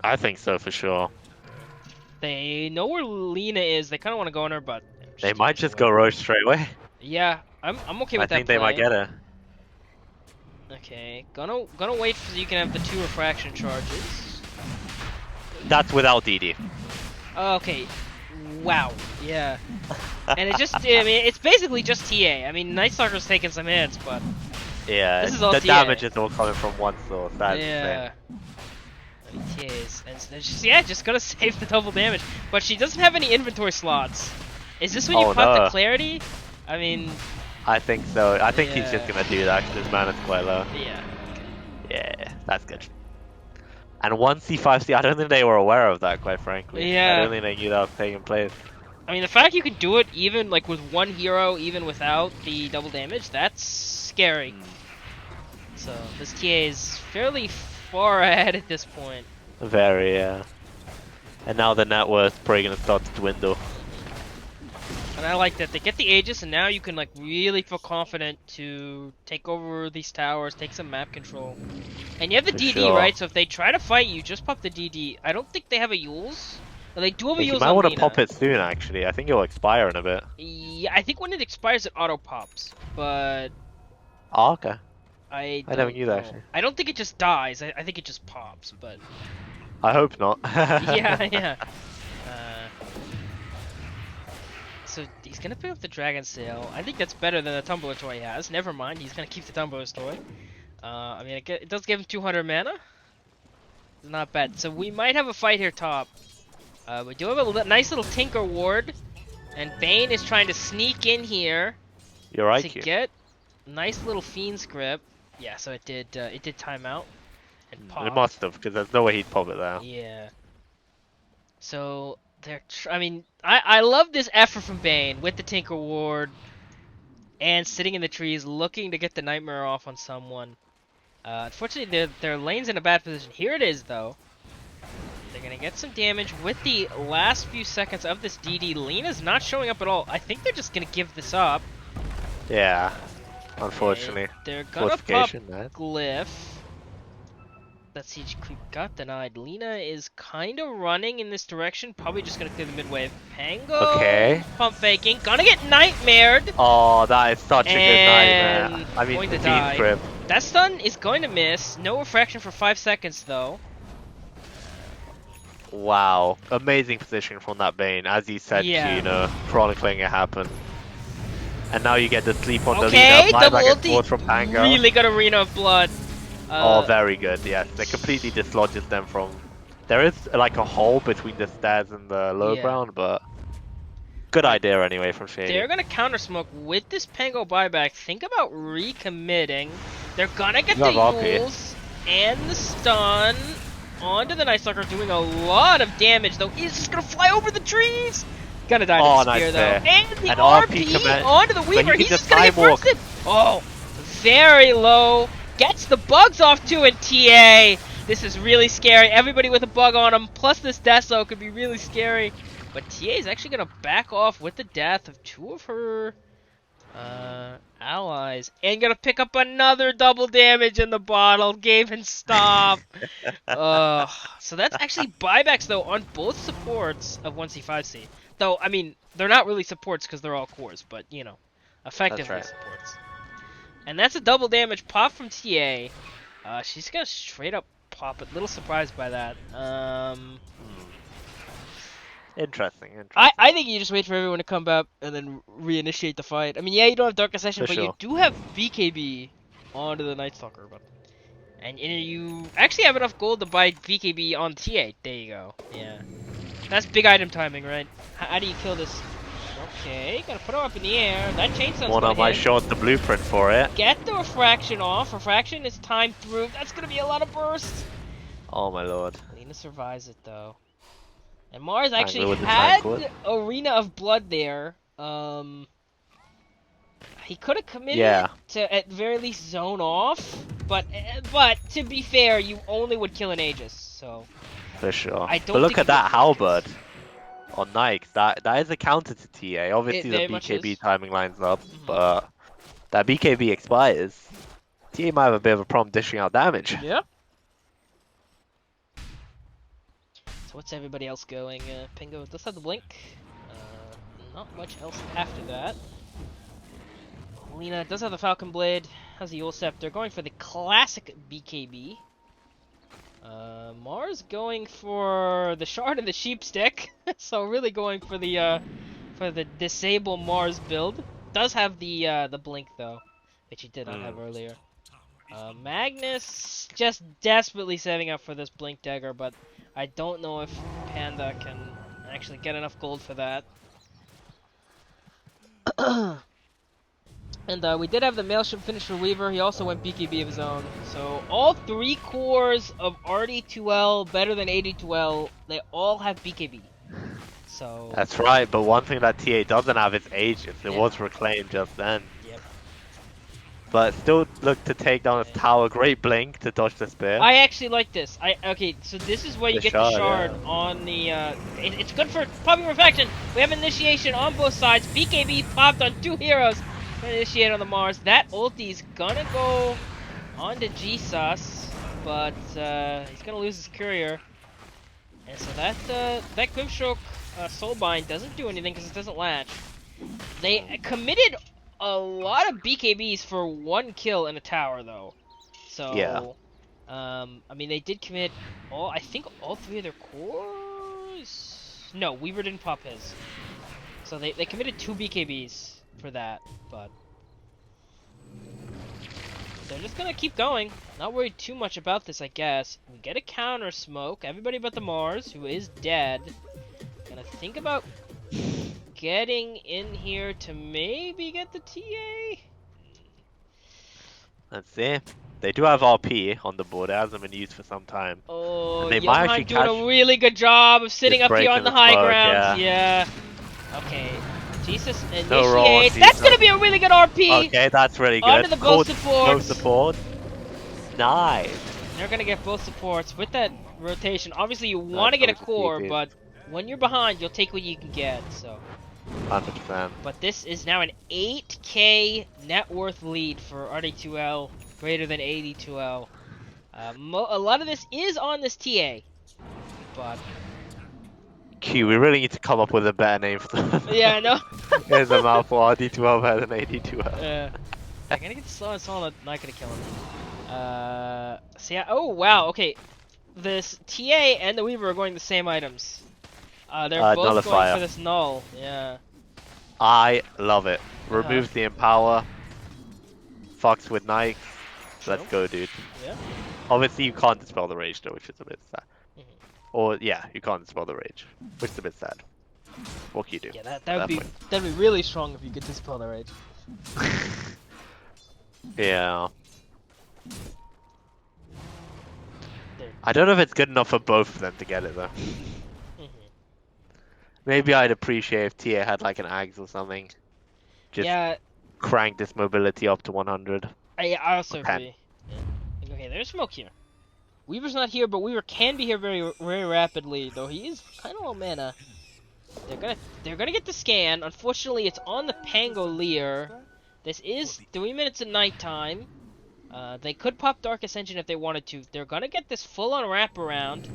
I think so for sure.
They know where Lena is. They kind of want to go on her, but
They might just go Roche straight away.
Yeah, I'm okay
I
with that
think they might
play.
get it.
Okay, gonna wait so you can have the 2 refraction charges.
That's without DD.
Okay, wow, yeah. And it just, I mean, it's basically just TA. I mean, Night Stalker's taking some hits, but
Yeah,
this is all
the
TA.
damage is all coming from one source. That's
yeah.
insane.
I mean, TA's, and she's, yeah, just gonna save the double damage. But she doesn't have any inventory slots. Is this when you pop the clarity? I mean...
I think so. I think he's just gonna do that because his mana's quite low.
Yeah.
Yeah, that's good. And 1C5C, I don't think they were aware of that, quite frankly.
Yeah.
I don't think they knew that was taking place.
I mean, the fact you could do it even like with one hero, even without the double damage, that's scary. So this TA is fairly far ahead at this point.
Very, yeah. And now the net worth probably gonna start to dwindle.
And I like that they get the Aegis, and now you can like really feel confident to take over these towers, take some map control. And you have the
For
DD,
sure.
right? So if they try to fight you, just pop the DD. I don't think they have a Yules. Well, they do have a
You
Yules
might
on
want to
Lina.
pop it soon, actually. I think it'll expire in a bit.
Yeah, I think when it expires, it auto pops. But
Oh, okay.
I
never knew that,
know.
actually.
I don't think it just dies. I think it just pops. But
I hope not.
yeah, yeah. So he's gonna pick up the Dragon Sail. I think that's better than the Tumbler toy he has. Never mind, he's gonna keep the Tumbler's toy. I mean, it does give him 200 mana. It's not bad. So we might have a fight here top. We do have a nice little Tinker Ward, and Bane is trying to sneak in here
You're right,
to
Q.
get a nice little Fiend script. Yeah, so it did time out and pop.
It must have, because there's no way he'd pop it there.
Yeah. So I mean, I love this effort from Bane with the Tinker Ward and sitting in the trees looking to get the Nightmare off on someone. Unfortunately, their lane's in a bad position. Here it is, though. They're going to get some damage with the last few seconds of this DD. Lena's not showing up at all. I think they're just going to give this up.
Yeah, unfortunately.
They're going to pop
Fortification, man.
Glyph. That siege creep got denied. Lena is kind of running in this direction. Probably just going to clear the mid wave. Pango.
Okay.
Pump faking. Gonna get nightmared.
Oh, that is such a good
And
nightmare. I mean,
going to
the
die.
Fiend Crib.
That stun is going to miss. No refraction for 5 seconds, though.
Wow. Amazing position from that Bane. As you said,
Yeah.
you know, chronicling it happened. And now you get the sleep on
Okay,
the Lina.
double
Buyback and
ulti.
forth from Pango.
Really good Arena of Blood.
Oh, very good, yes. It completely dislodges them from... There is like a hole between the stairs and the low
Yeah.
ground, but... Good idea anyway from Shady.
They're gonna counter smoke with this Pango buyback. Think about recommitting. They're gonna get the
You have RP.
Yules and the stun onto the Night Stalker, doing a lot of damage, though. He's just gonna fly over the trees. Gonna die to
Oh,
the spear,
nice
though.
there.
And the
An
RP,
RP command-
onto the
but
Weaver.
you
He's
can
just gonna get
just time walk.
bursted. Oh, very low. Gets the bugs off too, and TA. This is really scary. Everybody with a bug on him, plus this Deso could be really scary. But TA is actually gonna back off with the death of 2 of her allies, and gonna pick up another double damage in the bottle. Game and stop. So that's actually buybacks though on both supports of 1C5C. Though I mean they're not really supports because they're all cores, but you know, effectively
That's right.
supports. And that's a double damage pop from TA. She's gonna straight up pop it. Little surprised by that.
Interesting.
I think you just wait for everyone to come up and then reinitiate the fight. I mean, yeah, you don't have Dark Ascension,
For
but you
sure.
do have BKB onto the Night Stalker, but and you actually have enough gold to buy BKB on TA. There you go. Yeah, that's big item timing, right? How do you kill this? Okay, gotta put her up in the air. That chainsaw's
One
gonna
of my
hit.
shows the blueprint for it.
Get the refraction off. Refraction is timed through. That's gonna be a lot of burst.
Oh my lord.
Lena survives it though. And Mars
Angler
actually
with the
had
tranquil.
Arena of Blood there. He could have committed
Yeah.
it to at very least zone off, but to be fair, you only would kill an Aegis, so
For sure.
I don't
But look
think
at
you
that
get
halberd on Nikes. That is a counter to TA. Obviously the
very much
BKB
is.
timing lines up,
Mhm.
but that BKB expires. TA might have a bit of a problem dishing out damage.
Yeah. So what's everybody else going? Pingo does have the blink. Not much else after that. Lena does have the Falcon Blade, has the Yule Scepter, going for the classic BKB. Mars going for the Shard and the Sheep Stick, so really going for the disable Mars build. Does have the blink though, which he did not have earlier. Magnus just desperately setting up for this blink dagger, but I don't know if Panda can actually get enough gold for that. And we did have the Maelstrom finish for Weaver. He also went BKB of his own. So all 3 cores of AD2L, better than AD2L, they all have BKB. So
That's right, but one thing that TA doesn't have is Aegis. It
Yeah.
was reclaimed just then.
Yep.
But still look to take down his tower. Great blink to dodge the spear.
I actually like this. Okay, so this is where you
The
get the
shard,
shard on the. It's good for popping reflection. We have initiation on both sides. BKB popped on 2 heroes. Initiate on the Mars. That ulti's gonna go onto Jesus, but he's gonna lose his courier. And so that Grimstroke Soulbind doesn't do anything because it doesn't latch. They committed a lot of BKBs for 1 kill in a tower though. So
Yeah.
I mean they did commit I think all 3 of their cores. No, Weaver didn't pop his. So they committed 2 BKBs for that, but they're just gonna keep going. Not worried too much about this, I guess. We get a counter smoke. Everybody but the Mars, who is dead. Gonna think about getting in here to maybe get the TA.
Let's see. They do have RP on the board. It hasn't been used for some time.
Oh,
And they might
Jotunheim
actually
doing
catch
a really good job of sitting
this
up here
break
on
in
the
the
high
smoke,
ground. Yeah. Okay. Jesus
No roll on
initiates. That's
Jesus.
gonna be a really good RP.
Okay, that's really good.
Onto the both supports.
Both support. Nice.
They're gonna get both supports with that rotation. Obviously, you want to get a
always a
core,
key,
but when you're behind, you'll take what you can get. So,
100%.
but this is now an 8K net worth lead for RD2L, greater than AD2L. A lot of this is on this TA, but
Q, we really need to come up with a better name for them.
yeah, I know.
Here's a mouthful. RD2L better than AD2L.
I'm gonna get the slow and solid. Not gonna kill him. So yeah. Oh wow. Okay. This TA and the Weaver are going the same items. They're both
Nullifier.
going for this null. Yeah.
I love it. Removes the empower. Fucks with Nike. Let's go, dude.
Yeah.
Obviously, you can't dispel the rage, though, which is a bit sad.
Mhm.
Or, yeah, you can't dispel the rage, which is a bit sad. What can you do?
Yeah. That'd be really strong if you could dispel the rage.
Yeah.
There.
I don't know if it's good enough for both of them to get it, though.
Mhm.
Maybe I'd appreciate if TA had, like, an Ags or something. Just
Yeah.
crank this mobility up to 100.
I also
Okay.
agree. Yeah. Okay. There's smoke here. Weaver's not here, but Weaver can be here very rapidly, though he is kind of low mana. They're gonna get the scan. Unfortunately, it's on the Pangolier. This is 3 minutes of nighttime. They could pop Dark Ascension if they wanted to. They're gonna get this full-on wraparound.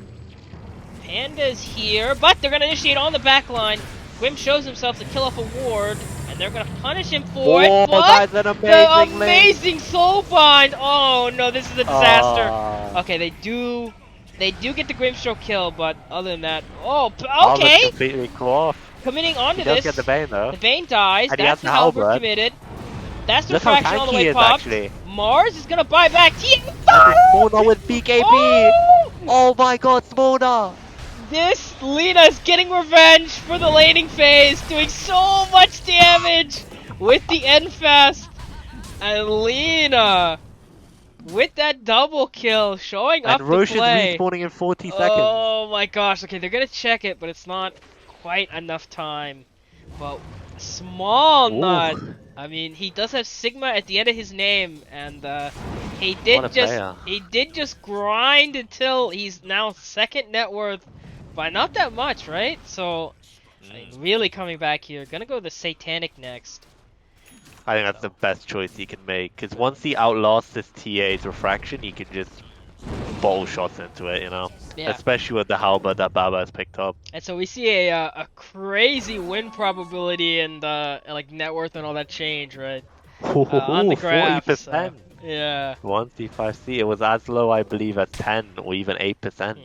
Panda's here, but they're gonna initiate on the back line. Gwym shows himself to kill off a ward, and they're gonna punish him for it.
Oh,
But
that's an
the
amazing link.
amazing soul bind! Oh no, this is a disaster.
Ah.
Okay, they do They do get the Grimstroke kill, but other than that,
Halberd's
okay.
completely cool off.
Committing
He
onto
does
this.
get the Bane though.
The Bane dies.
And he
That's
has
the
the
Halberd
Halberd.
committed. That's the
Look how
fraction all the
tanky
way
he is,
popped.
actually.
Mars is gonna buy back.
And Smolder with BKB!
Oh!
Oh my god, Smolder!
This Lina is getting revenge for the laning phase, doing so much damage with the end fast. And Lina with that double kill, showing
And
up
Roche
to
is
play.
respawning in 40 seconds.
Oh my gosh, okay, they're gonna check it, but it's not quite enough time. But small nut.
Ooh.
I mean, he does have Sigma at the end of his name, and he
What a
did just grind until he's now second net worth by not that much, right? So, I mean, really coming back here. Gonna go the Satanic next.
I think that's the best choice he can make, because once he outlasts this TA's refraction, he can just bottle shots into it, you know?
Yeah.
Especially with the halberd that Baba has picked up.
And so we see a crazy win probability and like net worth and all that change, right? On the graph.
40%.
So, yeah.
1C5C, it was as low, I believe, as 10 or even 8%.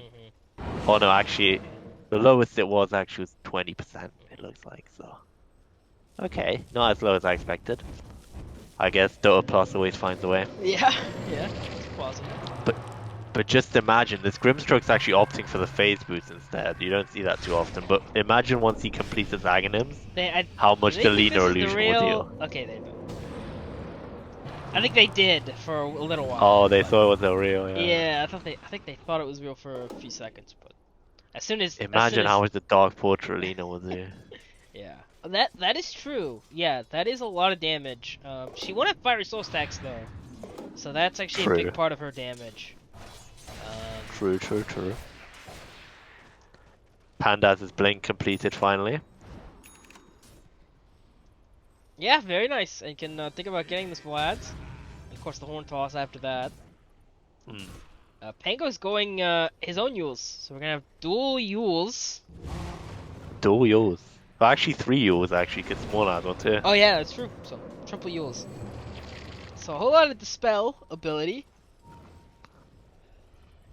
Oh no, actually, the lowest it was actually was 20%, it looks like, so. Okay, not as low as I expected. I guess Dota Plus always finds a way.
Yeah, yeah, it's possible.
But just imagine, this Grimstroke's actually opting for the phase boost instead. You don't see that too often, but imagine once he completes his Aghanims, how much the Lina illusion will deal.
Okay, they do. I think they did for a little while.
Oh, they thought it was a real, yeah.
Yeah, I think they thought it was real for a few seconds, but as soon as
Imagine how much the Dark Portrait Lina will do.
Yeah, that is true. Yeah, that is a lot of damage. She won't have fire soul stacks though, so that's actually a big part of her damage.
True. Panda has his blink completed finally.
Yeah, very nice. And can think about getting this Vlad's. Of course, the horn toss after that. Pango's going his own Yules, so we're gonna have dual Yules.
Dual Yules. Well, actually 3 Yules actually, because Small has one too.
Oh yeah, that's true. So triple Yules. So a whole lot of dispel ability.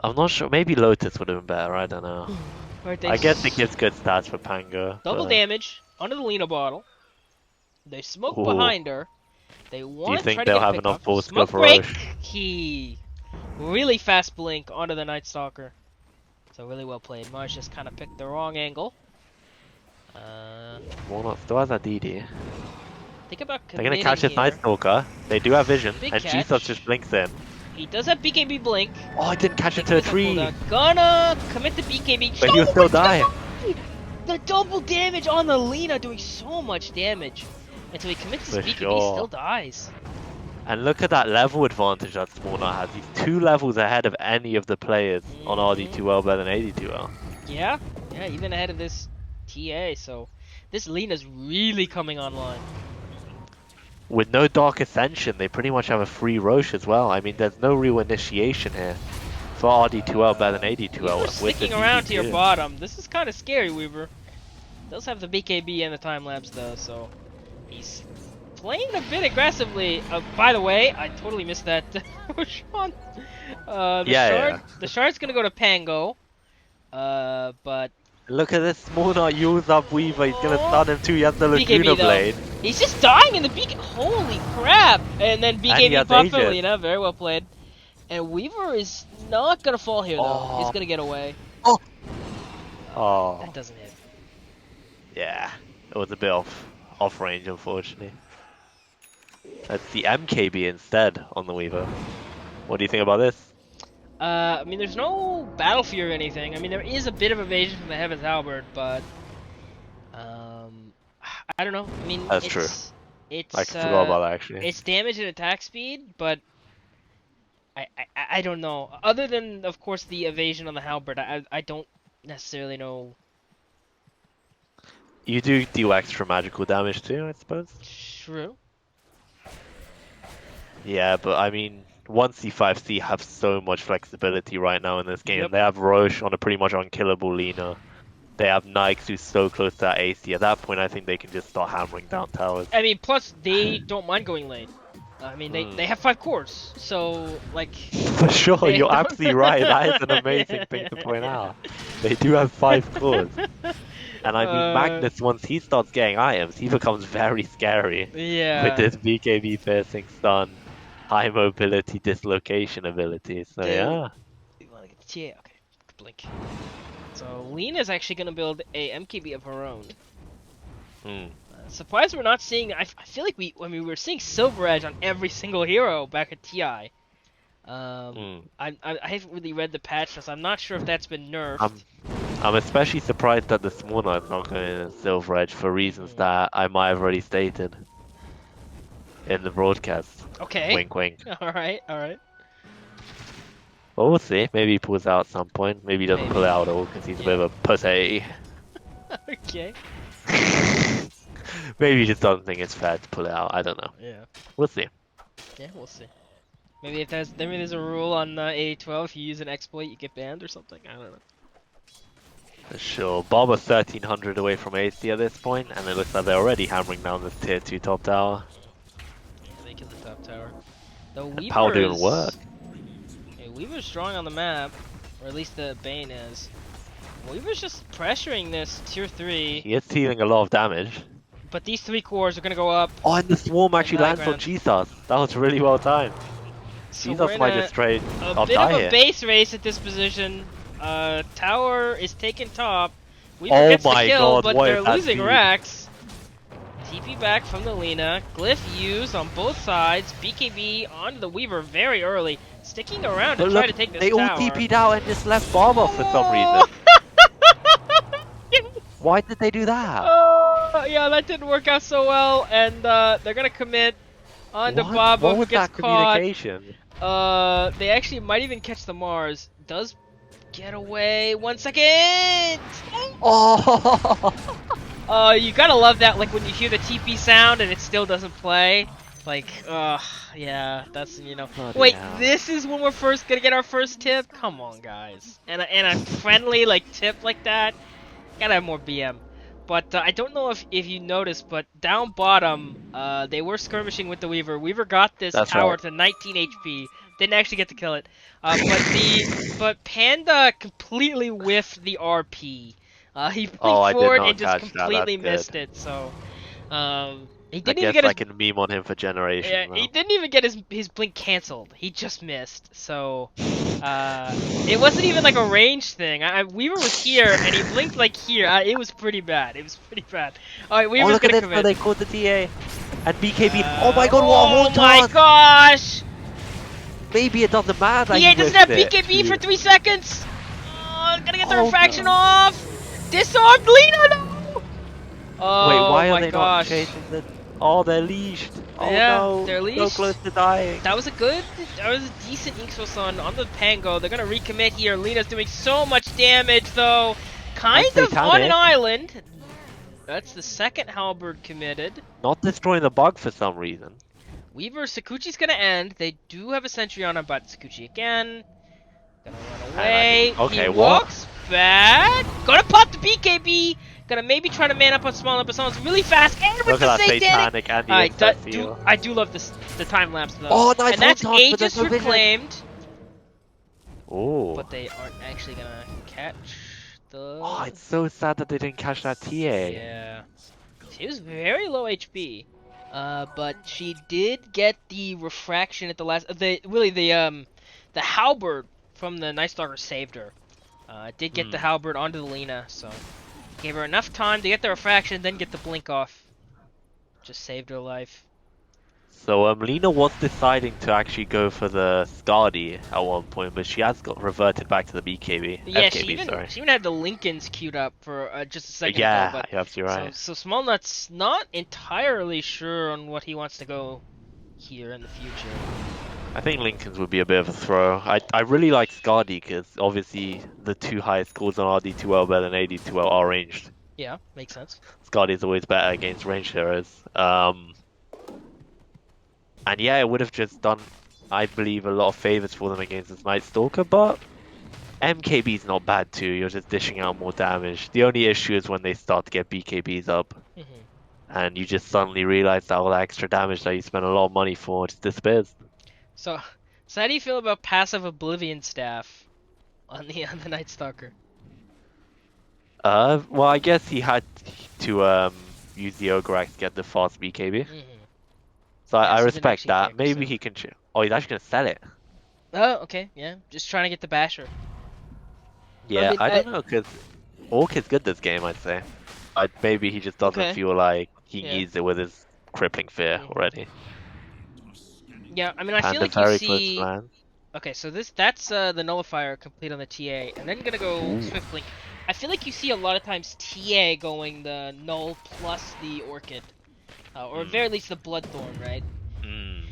I'm not sure. Maybe Lotus would have been better. I don't know.
Right,
I guess it gives good stats for Pango.
Double damage onto the Lina bottle. They smoke behind her. They want.
Do you
to
think
try
they'll
to get
have enough full skill
smoke
for
break.
Roche?
He really fast blink onto the Night Stalker. So really well played. Mars just kind of picked the wrong angle.
Walnut still has a DD.
Think about.
They're gonna catch this Night Stalker. They do have vision,
Big
and
catch.
Jesus just blinks in.
He does have BKB blink.
Oh, I didn't catch it to a tree.
Gonna commit the BKB.
But he'll still die.
The double damage on the Lina doing so much damage. Until he commits his
For
BKB,
sure.
still dies.
And look at that level advantage that Smallnut has. He's 2 levels ahead of any of the players on RD2L better than AD2L.
Yeah, even ahead of this TA, so this Lina's really coming online.
With no Dark Ascension, they pretty much have a free Roche as well. I mean, there's no real initiation here for RD2L better than AD2L.
Weaver sticking around to your bottom. This is kind of scary, Weaver. Does have the BKB and the time lapse though, so he's playing a bit aggressively. By the way, I totally missed that. Sean. The shard's gonna go to Pango. But
look at this Smallnut use up Weaver. He's gonna stun him too. He has the Laguna
BKB,
Blade.
He's just dying in the BKB. Holy crap! And then BKB pop for Lina. Very well played. And Weaver is not gonna fall here though. He's gonna get away.
Oh.
That doesn't hit.
Yeah, it was a bit off range, unfortunately. That's the MKB instead on the Weaver. What do you think about this?
I mean, there's no Battle Fury or anything. I mean, there is a bit of evasion from the Heaven's Halberd, but I don't know. I mean,
that's true. I forgot about that actually.
It's damage and attack speed, but I don't know. Other than, of course, the evasion on the Halberd, I don't necessarily know.
You do deal extra magical damage too, I suppose?
True.
Yeah, but I mean, 1C5C have so much flexibility right now in this game.
Yep.
They have Roche on a pretty much unkillable Lina. They have Nikes who's so close to that AC. At that point, I think they can just start hammering down towers.
I mean, plus, they don't mind going late. I mean, they have 5 cores, so like.
For sure,
They
you're
don't-
absolutely right. That is an amazing thing to point out. They do have 5 cores. And I mean, Magnus, once he starts getting items, he becomes very scary. With
Yeah.
this BKB piercing stun, high mobility dislocation ability. So yeah.
You wanna get the TA? Okay, blink. So Lena's actually gonna build a MKB of her own.
Hmm.
Surprised we're not seeing. I feel like we were seeing Silver Edge on every single hero back at TI. I haven't really read the patch, so I'm not sure if that's been nerfed.
I'm especially surprised that the Small Knight's not going to Silver Edge for reasons that I might have already stated in the broadcast.
Okay.
Wink, wink.
All right. All right.
Well, we'll see. Maybe he pulls out at some point. Maybe he doesn't pull it out at all because he's a bit of a pussy.
Okay.
Maybe he just doesn't think it's fair to pull it out. I don't know.
Yeah.
We'll see.
Yeah, we'll see. Maybe there's a rule on AD2L, if you use an exploit you get banned or something. I don't know.
For sure. Bob are 1300 away from AC at this point, and it looks like they're already hammering down this tier 2 top tower.
Yeah, they killed the top tower. The
And Pal doing work.
Hey, Weaver's strong on the map, or at least the Bane is. Weaver's just pressuring this tier 3.
He is dealing a lot of damage.
But these 3 cores are gonna go up.
Oh, and the swarm actually lands on Jesus. That was really well timed.
So
Jesus might just straight
a
up
bit
die
of a
here.
base race at this position. Tower is taking top. Weaver
Oh
gets the
my
kill,
God,
but
what
they're
is that
losing
speed?
Rex. TP back from the Lina. Glyph used on both sides. BKB onto the Weaver very early. Sticking around to
But
try
look,
to take this
they all
tower.
TP'd out and just left Bob off for some reason. Why did they do that?
Yeah, that didn't work out so well, and they're gonna commit onto Bob.
What was
gets
that
caught.
communication?
They actually might even catch the Mars. Does get away. 1 second.
Oh!
You gotta love that. Like when you hear the TP sound and it still doesn't play. Like, yeah, that's
Bloody
Wait,
hell.
this is when we're first gonna get our first tip. Come on, guys. And a friendly like tip like that. Gotta have more BM. But I don't know if you noticed, but down bottom, they were skirmishing with the Weaver. Weaver got this
That's
tower
right.
to 19 HP. Didn't actually get to kill it. But Panda completely whiffed the RP. He blinked
I did
forward
not
and just
catch that.
completely
That's
missed
good.
it. So, he
I
didn't even
guess
get
I
his
can meme on him for generations
yeah, he
now.
didn't even get his blink canceled. He just missed. So, it wasn't even like a range thing. Weaver was here and he blinked like here. It was pretty bad. It was pretty bad. All right, Weaver's
look at
gonna
this,
commit.
They caught the TA. And BKB. Oh my god, what a whole
Oh my
toss!
gosh!
Maybe it doesn't matter that
EA
he
doesn't have
whiffed it.
BKB for 3 seconds. Oh, gotta get the
Oh,
refraction
no.
off. Disarmed Lina. No. Oh
Wait, why are
my
they
gosh.
not chasing the... Oh, they're leashed. Oh
Yeah,
no,
they're
so
leashed.
close to dying.
That was a decent Inksos on the Pango. They're gonna recommit here. Lina's doing so much damage though. Kind
And
of on an
Satanic.
island. That's the second Halberd committed.
Not destroying the bug for some reason.
Weaver, Sakuchi's gonna end. They do have a sentry on him, but Sakuchi again. Gonna run away.
Okay,
he
what?
walks back. Gonna pop the BKB. Gonna maybe try to man up on small but someone's really fast. And with
Look
the
at that
Satanic.
Satanic and the
Alright,
insect seal.
I do love the time lapse though.
Oh, nice
and that's
one touch, but there's
Aegis
no vision.
reclaimed.
Oh.
But they aren't actually gonna catch the.
Oh, it's so sad that they didn't catch that TA.
Yeah. She was very low HP. But she did get the refraction at the last. The halberd from the Night Stalker saved her. Did get the halberd onto the Lina, so gave her enough time to get the refraction, then get the blink off. Just saved her life.
So Lina was deciding to actually go for the Skadi at one point, but she has got reverted back to the BKB.
Yeah,
FKB,
she even had the Lincolns queued up for just a second
yeah,
ago. But
you're absolutely right.
So Smallnut's not entirely sure on what he wants to go here in the future.
I think Lincoln's would be a bit of a throw. I really like Skadi because obviously the 2 highest scores on RD2L better than AD2L are ranged.
Yeah, makes sense.
Skadi is always better against ranged heroes. And yeah, it would have just done, I believe, a lot of favors for them against this Night Stalker, but MKB's not bad too. You're just dishing out more damage. The only issue is when they start to get BKBs up. and you just suddenly realize that all that extra damage that you spent a lot of money for just disappears.
So, so how do you feel about passive Oblivion staff on the Night Stalker?
Well, I guess he had to use the Ogre to get the fast BKB.
Mm-hmm.
So
Yeah,
I
so he didn't
respect
actually
that.
pick.
Maybe
So.
he can. Oh, he's actually gonna sell it.
Oh, okay. Yeah, just trying to get the basher. I
Yeah,
mean,
I don't know, cause Orc is good this game, I'd say. Maybe he just doesn't
okay.
feel like he
Yeah.
needs it with his crippling fear
Mm-hmm.
already.
Yeah, I mean, I feel
Panda
like you
very close to
see.
land.
Okay, so that's the nullifier complete on the TA, and then gonna go
Ooh.
Swift Blink. I feel like you see a lot of times TA going the null plus the Orchid, or at very
Mm.
least the Bloodthorn, right?
Mm.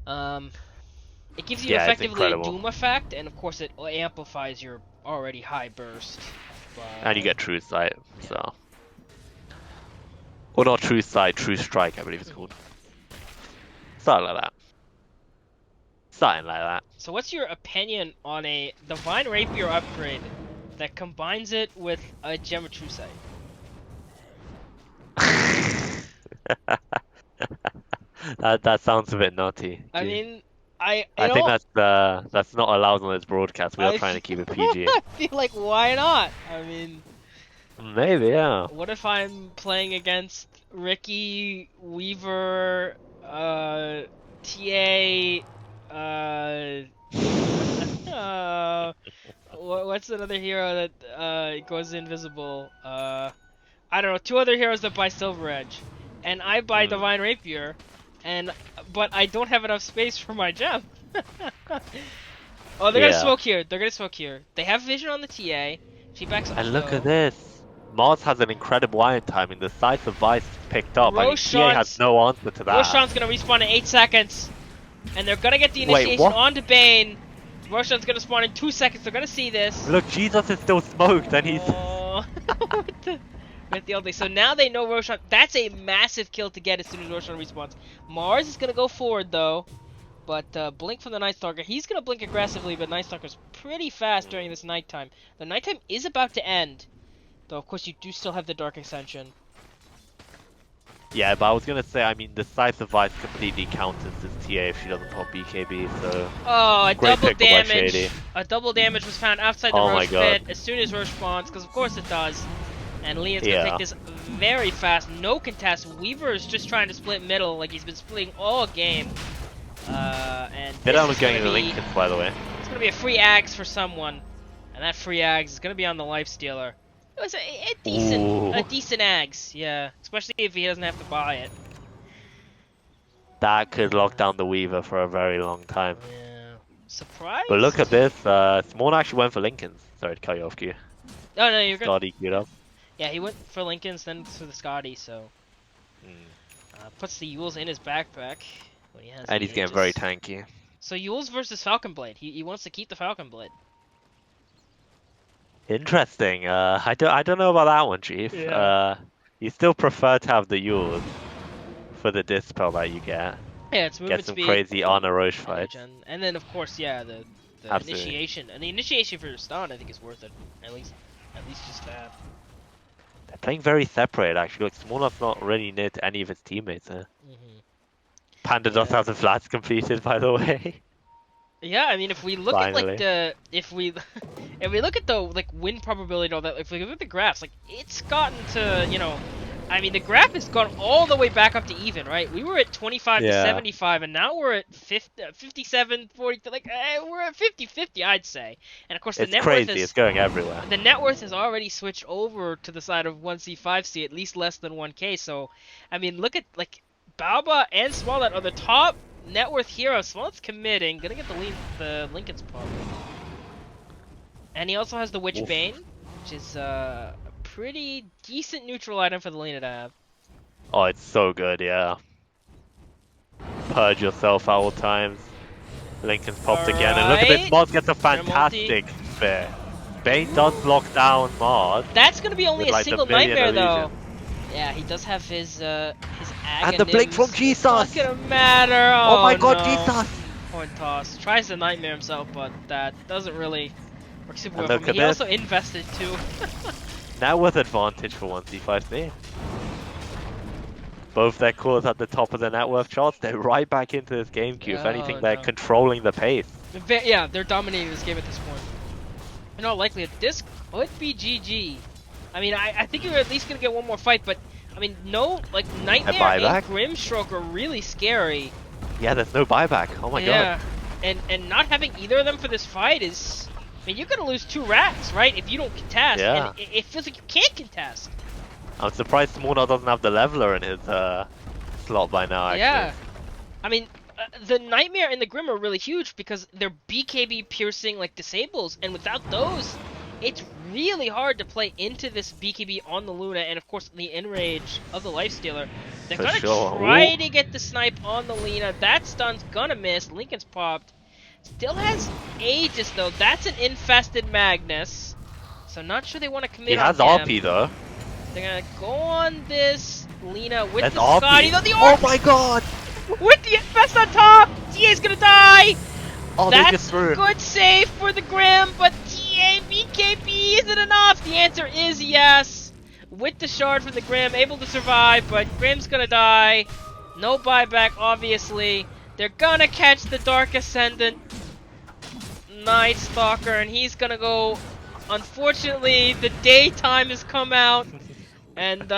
Um, it gives you
Yeah, it's
effectively a
incredible.
Doom effect, and of course it amplifies your already high burst.
And you
But
get True Sight,
yeah.
so. Well, not True Sight, True Strike, I believe it's
Mhm.
called. Something like that. Something like that.
So what's your opinion on a Divine Rapier upgrade that combines it with a Gem of True Sight?
That sounds a bit naughty,
I
G.
mean, I you
I think
know
that's not allowed on this broadcast. We are trying to keep it PG.
I feel like why not? I mean,
Maybe, yeah.
what if I'm playing against Ricky, Weaver, TA, uh, what's another hero that goes invisible? I don't know, two other heroes that buy Silver Edge, and I buy
Mm.
Divine Rapier, and but I don't have enough space for my gem. Oh, they're gonna
Yeah.
smoke here. They're gonna smoke here. They have vision on the TA. She backs
And
off
look at
though.
this. Mars has an incredible iron timing. The size of Vice picked up. I mean, TA has
Roshan's
no answer to that.
Roshan's gonna respawn in 8 seconds, and they're gonna get the
Wait,
initiation
what?
onto Bane. Roshan's gonna spawn in 2 seconds. They're gonna see this.
Look, Jesus is still smoked, and he's.
Oh, with the ulti. So now they know Roshan. That's a massive kill to get as soon as Roshan respawns. Mars is gonna go forward though. But Blink from the Night Stalker, he's going to blink aggressively, but Night Stalker's pretty fast during this nighttime. The nighttime is about to end, though of course you do still have the Dark Ascension.
Yeah, but I was gonna say, I mean, the size of Vice completely counters this TA if she doesn't pop BKB, so.
Oh, a
Great
double
pick by
damage!
Shady.
A double damage was found outside the
Oh my
Roche
god.
pit as soon as Roche spawns, because of course it does. And Leon's going to
Yeah.
take this very fast, no contest. Weaver is just trying to split middle like he's been splitting all game. And
Hit
this
on
is
getting
gonna
the
be,
Lincolns, by the way.
it's gonna be a free Ags for someone, and that free Ags is gonna be on the Lifestealer. It was a
Ooh.
decent Ags, yeah, especially if he doesn't have to buy it.
That could lock down the Weaver for a very long time.
Yeah, surprised?
But look at this, Small actually went for Lincolns. Sorry to cut you off, Q.
Oh no, you're good.
Scotty queued up.
Yeah, he went for Lincoln's, then for the Scotty, so
Mm.
puts the Yules in his backpack when he has.
And
the
he's getting
Aegis.
very tanky.
So Yules versus Falcon Blade. He wants to keep the Falcon Blade.
Interesting. I don't know about that one, Chief.
Yeah.
You still prefer to have the Yules for the dispel that you get.
Yeah, it's movement
Get some
speed.
crazy Honor Roche fights.
And then of course, yeah, the
Absolutely.
initiation. And the initiation for your stun I think is worth it. At least just that.
They're playing very separate, actually. Like, Smolnov's not really near to any of his teammates there. Panda does
Yeah.
have the flats completed, by the way.
Yeah, I mean if we look at
Finally.
like the if we look at the like win probability and all that, if we look at the graphs, like it's gotten to, you know, I mean the graph has gone all the way back up to even, right? We were at 25 to
Yeah.
75 and now we're at 57 40 like we're at 50-50 I'd say. And of course the
It's
net
crazy,
worth is
it's going everywhere.
the net worth has already switched over to the side of 1C 5C, at least less than 1K. So I mean look at like Balba and Smollett are the top net worth hero. Smollett's committing, gonna get the Lincoln's pump. And he also has the Witch
Oof.
Bane, which is a pretty decent neutral item for the Lena to have.
Oh, it's so good, yeah. Purge yourself at all times. Lincoln's popped again, and look at this,
Alright.
Mars gets a
Gonna multi.
fantastic spare. Bane does lock down Mars.
That's gonna be only
With,
a
like, the
single
million
nightmare though.
illusion.
Yeah, he does have his
And the blink from
Aghanims.
Jesus!
Not gonna matter.
Oh my god,
no.
Jesus!
Point toss. Tries to nightmare himself, but that doesn't really work super well
And
for
look
him.
at
He
this.
also invested too.
Now with advantage for 1C5C. both their cores at the top of the net worth charts. They're right back into this game queue. If
Oh
anything, they're
no.
controlling the pace.
Yeah, they're dominating this game at this point. In all likelihood, this could be GG. I mean, I think you're at least gonna get one more fight, but I mean, no, like Nightmare and
buyback?
Grimstroke are really scary.
Yeah, there's no buyback. Oh my god.
Yeah, and not having either of them for this fight is, I mean, you're gonna lose 2 racks, right? If you don't contest,
Yeah.
and it feels like you can't contest.
I'm surprised Smallnut doesn't have the leveler in his slot by now, actually.
Yeah, I mean, the Nightmare and the Grim are really huge because they're BKB piercing like disables, and without those, it's really hard to play into this BKB on the Luna, and of course the Enrage of the Lifestealer. They're
For
gonna
sure.
try
Ooh.
to get the snipe on the Luna. That stun's gonna miss. Lincoln's popped. Still has Aegis though. That's an infested Magnus. So not sure they want to commit
He
on
has
him.
RP though.
They're gonna go on this Lena with
That's
the
RP.
Scotty. Though the
Oh
Orc
my god!
with the infest on top. TA's gonna die.
Oh, they
That's
just threw.
good save for the Grim, but TA BKB isn't enough. The answer is yes. With the shard for the Grim, able to survive, but Grim's gonna die. No buyback, obviously. They're gonna catch the Dark Ascendant Night Stalker, and he's gonna go. Unfortunately, the daytime has come out, and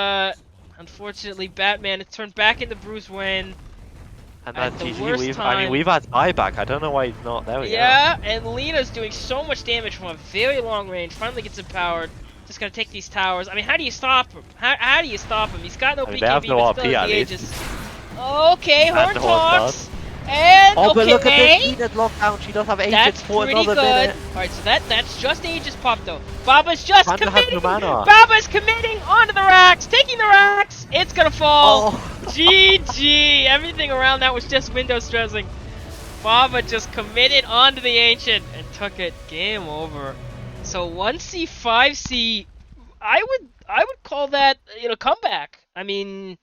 unfortunately, Batman has turned back into Bruce Wayne.
And
At
that's
the
GG.
worst
I mean,
time.
we've had buyback. I don't know why he's not. There we go.
Yeah, and Lena's doing so much damage from a very long range. Finally gets empowered. Just gonna take these towers. I mean, how do you stop him? How do you stop him? He's got no
I mean,
BKB,
they have no
but still
RP
has
at
the
least.
Aegis. Okay,
And
Horn
the Horn
talks. And
Oh, but look at
okay,
this Enid lockdown. She does have Aegis
that's
for
pretty
another
good.
minute.
Alright, so that's just Aegis pop though. Baba's just
Panda has
committing.
no mana.
Baba's committing onto the racks, taking the racks. It's gonna fall.
Oh.
GG. Everything around that was just window stressing. Baba just committed onto the Ancient and took it. Game over. So 1C, 5C, I would call that, comeback. I mean,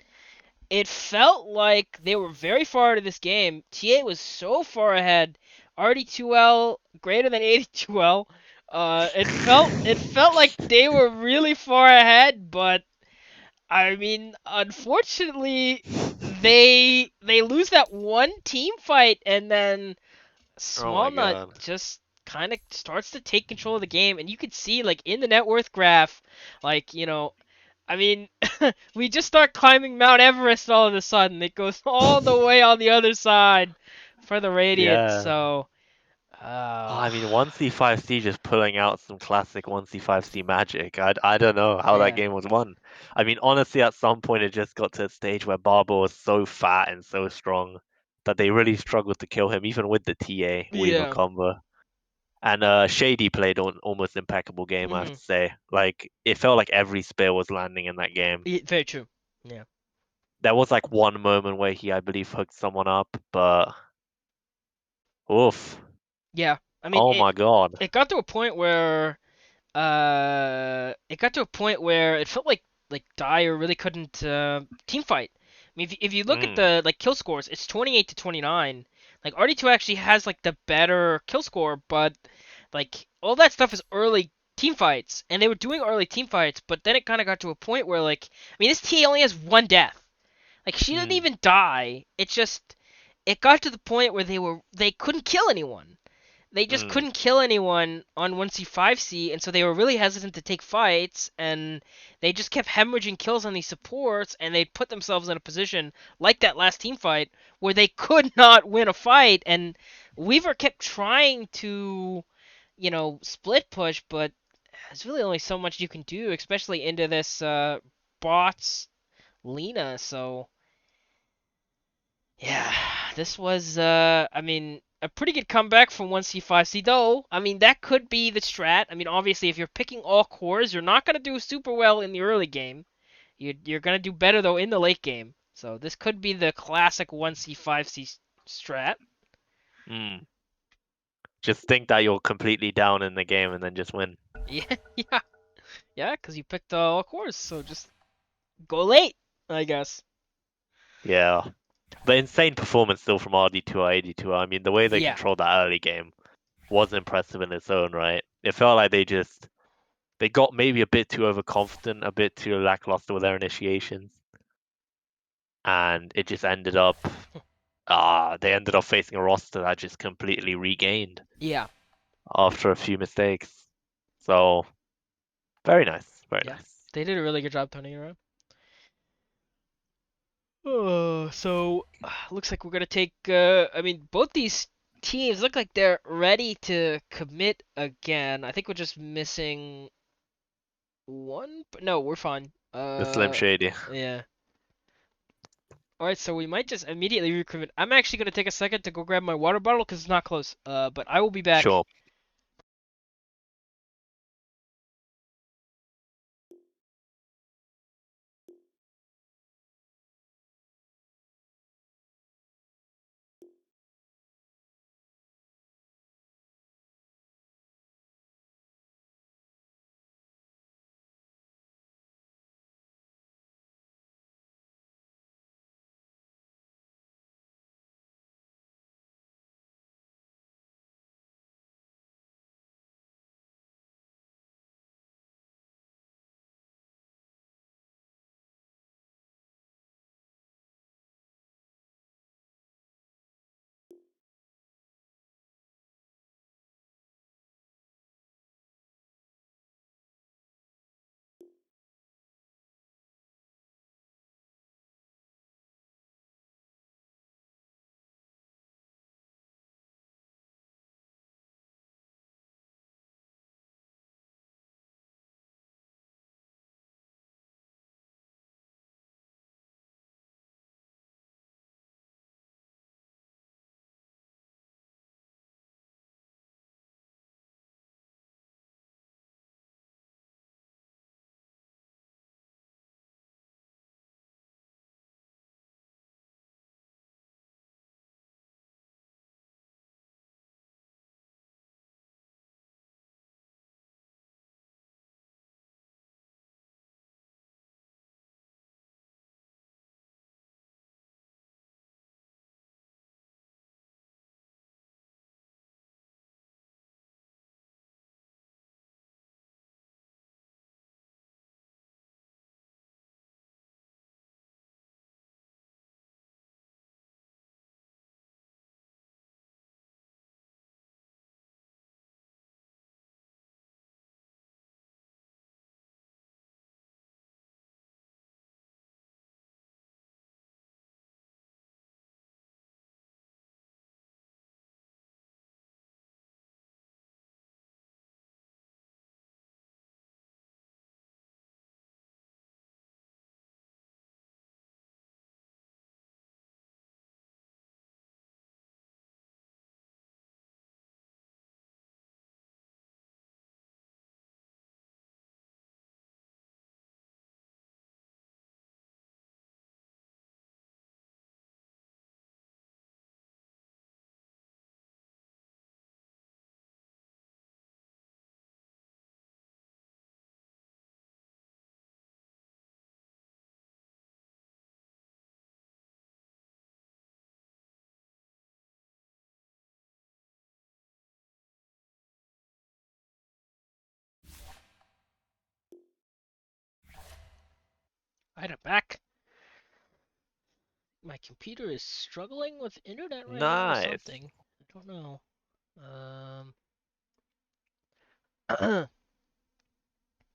it felt like they were very far into this game. TA was so far ahead. RD2L greater than AD2L. It felt like they were really far ahead, but I mean, unfortunately, they lose that one team fight, and then
Oh my
Smallnut
god.
just kind of starts to take control of the game, and you could see like in the net worth graph, like I mean, we just start climbing Mount Everest all of a sudden. It goes all the way on the other side for the Radiant.
Yeah.
So,
Oh, I mean, 1C5C just pulling out some classic 1C5C magic. I don't know how that
yeah,
game was won. I mean, honestly, at some point it just got to a stage where Barber was so fat and so strong that they really struggled to kill him, even with the TA Weaver
yeah,
combo. And Shady played an almost impeccable game, I have
hmm
to say. Like, it felt like every spear was landing in that game.
very true. Yeah,
There was like one moment where he, I believe, hooked someone up, but oof.
yeah. I mean,
Oh
it
my god.
it got to a point where it felt like Dyer really couldn't team fight. I mean, if you look at
Mm,
the like kill scores, it's 28 to 29. Like RD2 actually has like the better kill score, but like all that stuff is early team fights, and they were doing early team fights, but then it kind of got to a point where like, I mean, this TA only has one death. Like she didn't
mm,
even die. It got to the point where they couldn't kill anyone. They just
mm.
couldn't kill anyone on 1C, 5C, and so they were really hesitant to take fights, and they just kept hemorrhaging kills on these supports, and they put themselves in a position, like that last team fight, where they could not win a fight, and Weaver kept trying to, split push, but there's really only so much you can do, especially into this bots Lena, so yeah, this was, I mean, a pretty good comeback from 1C5C, though. I mean, that could be the strat. I mean, obviously, if you're picking all cores, you're not going to do super well in the early game. You're going to do better, though, in the late game. So this could be the classic 1C5C strat.
Mm. Just think that you're completely down in the game and then just win.
Yeah, yeah, yeah, because you picked all cores, so just go late, I guess.
Yeah. But insane performance still from RD2 or AD2. I mean, the way they
Yeah,
controlled that early game was impressive in its own right. It felt like they got maybe a bit too overconfident, a bit too lackluster with their initiations. and it just ended up they ended up facing a roster that just completely regained
Yeah.
after a few mistakes. So very nice, very
Yeah.
nice.
They did a really good job turning it around. Oh, so looks like we're gonna take. I mean, both these teams look like they're ready to commit again. I think we're just missing one. No, we're fine.
The Slim Shady.
Yeah. All right, so we might just immediately recommit. I'm actually gonna take a second to go grab my water bottle because it's not close. But I will be back.
Sure.
Alright, I'm back. My computer is struggling with internet right now or
Nice.
something. I don't know.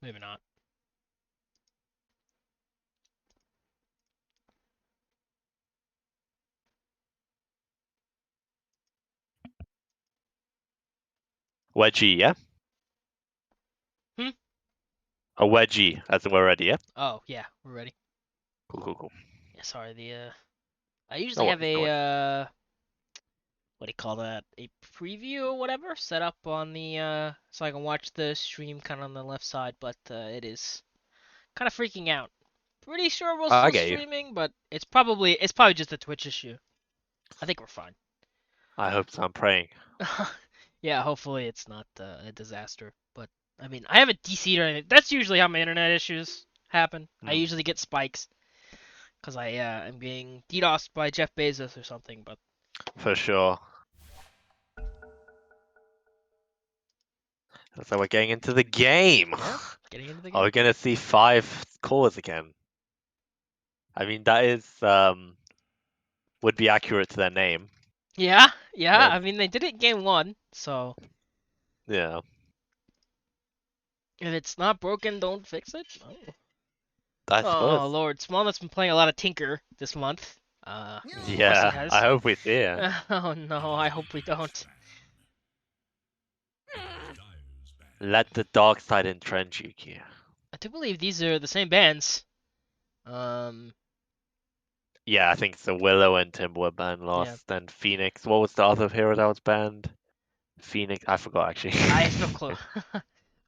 Maybe not.
Wedgie, yeah?
Hmm?
A wedgie, as in we're ready, yeah?
Oh, yeah, we're ready.
Cool, cool, cool.
Yeah, sorry, I usually
No
have
worries, no
a,
worries.
what do you call that? A preview or whatever set up on the, so I can watch the stream kind of on the left side, but, it is kind of freaking out. Pretty sure we're
I
still
get you.
streaming, but it's probably just a Twitch issue. I think we're fine.
I hope so, I'm praying.
Yeah, hopefully it's not a disaster. But I mean, I haven't DC'd or anything. That's usually how my internet issues happen. I
Mm,
usually get spikes because I'm being DDoSed by Jeff Bezos or something. But
for sure. So we're getting into the game.
yeah, getting into the
Are
game.
we gonna see 5 cores again? I mean, that is would be accurate to their name.
Yeah, yeah.
But,
I mean, they did it in game one, so
yeah,
if it's not broken, don't fix it. Oh,
I
oh
suppose.
Lord, Smallnut's been playing a lot of Tinker this month. Of course he
Yeah, I
has.
hope we see it.
Oh no, I hope we don't.
Let the dark side entrench you, Q.
I do believe these are the same bands. Um,
Yeah, I think so. Willow and Timber were banned
yeah.
last. Then Phoenix. What was the other hero that was banned? Phoenix. I forgot actually.
I have no clue.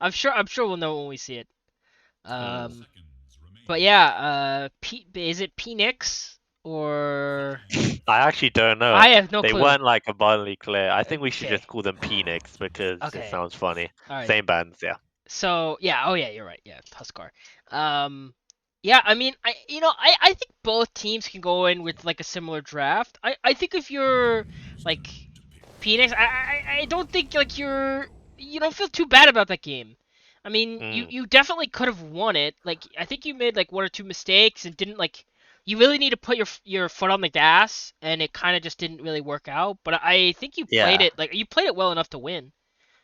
I'm sure we'll know when we see it.
Hmm.
But yeah, is it Peenix or
I actually don't know.
I have no
They
clue.
weren't like abundantly clear. I think we should
Okay.
just call them Peenix because it
Okay.
sounds funny.
All right.
Same bands, yeah.
So yeah, oh yeah, you're right. Yeah, Huskar. Um, yeah, I mean, I think both teams can go in with like a similar draft. I think if you're like Phoenix, I don't think like you don't feel too bad about that game. I mean, you
Mm.
you definitely could have won it. Like I think you made like one or two mistakes and didn't like. You really need to put your foot on the gas, and it kind of just didn't really work out. But I think
Yeah.
you played it well enough to win.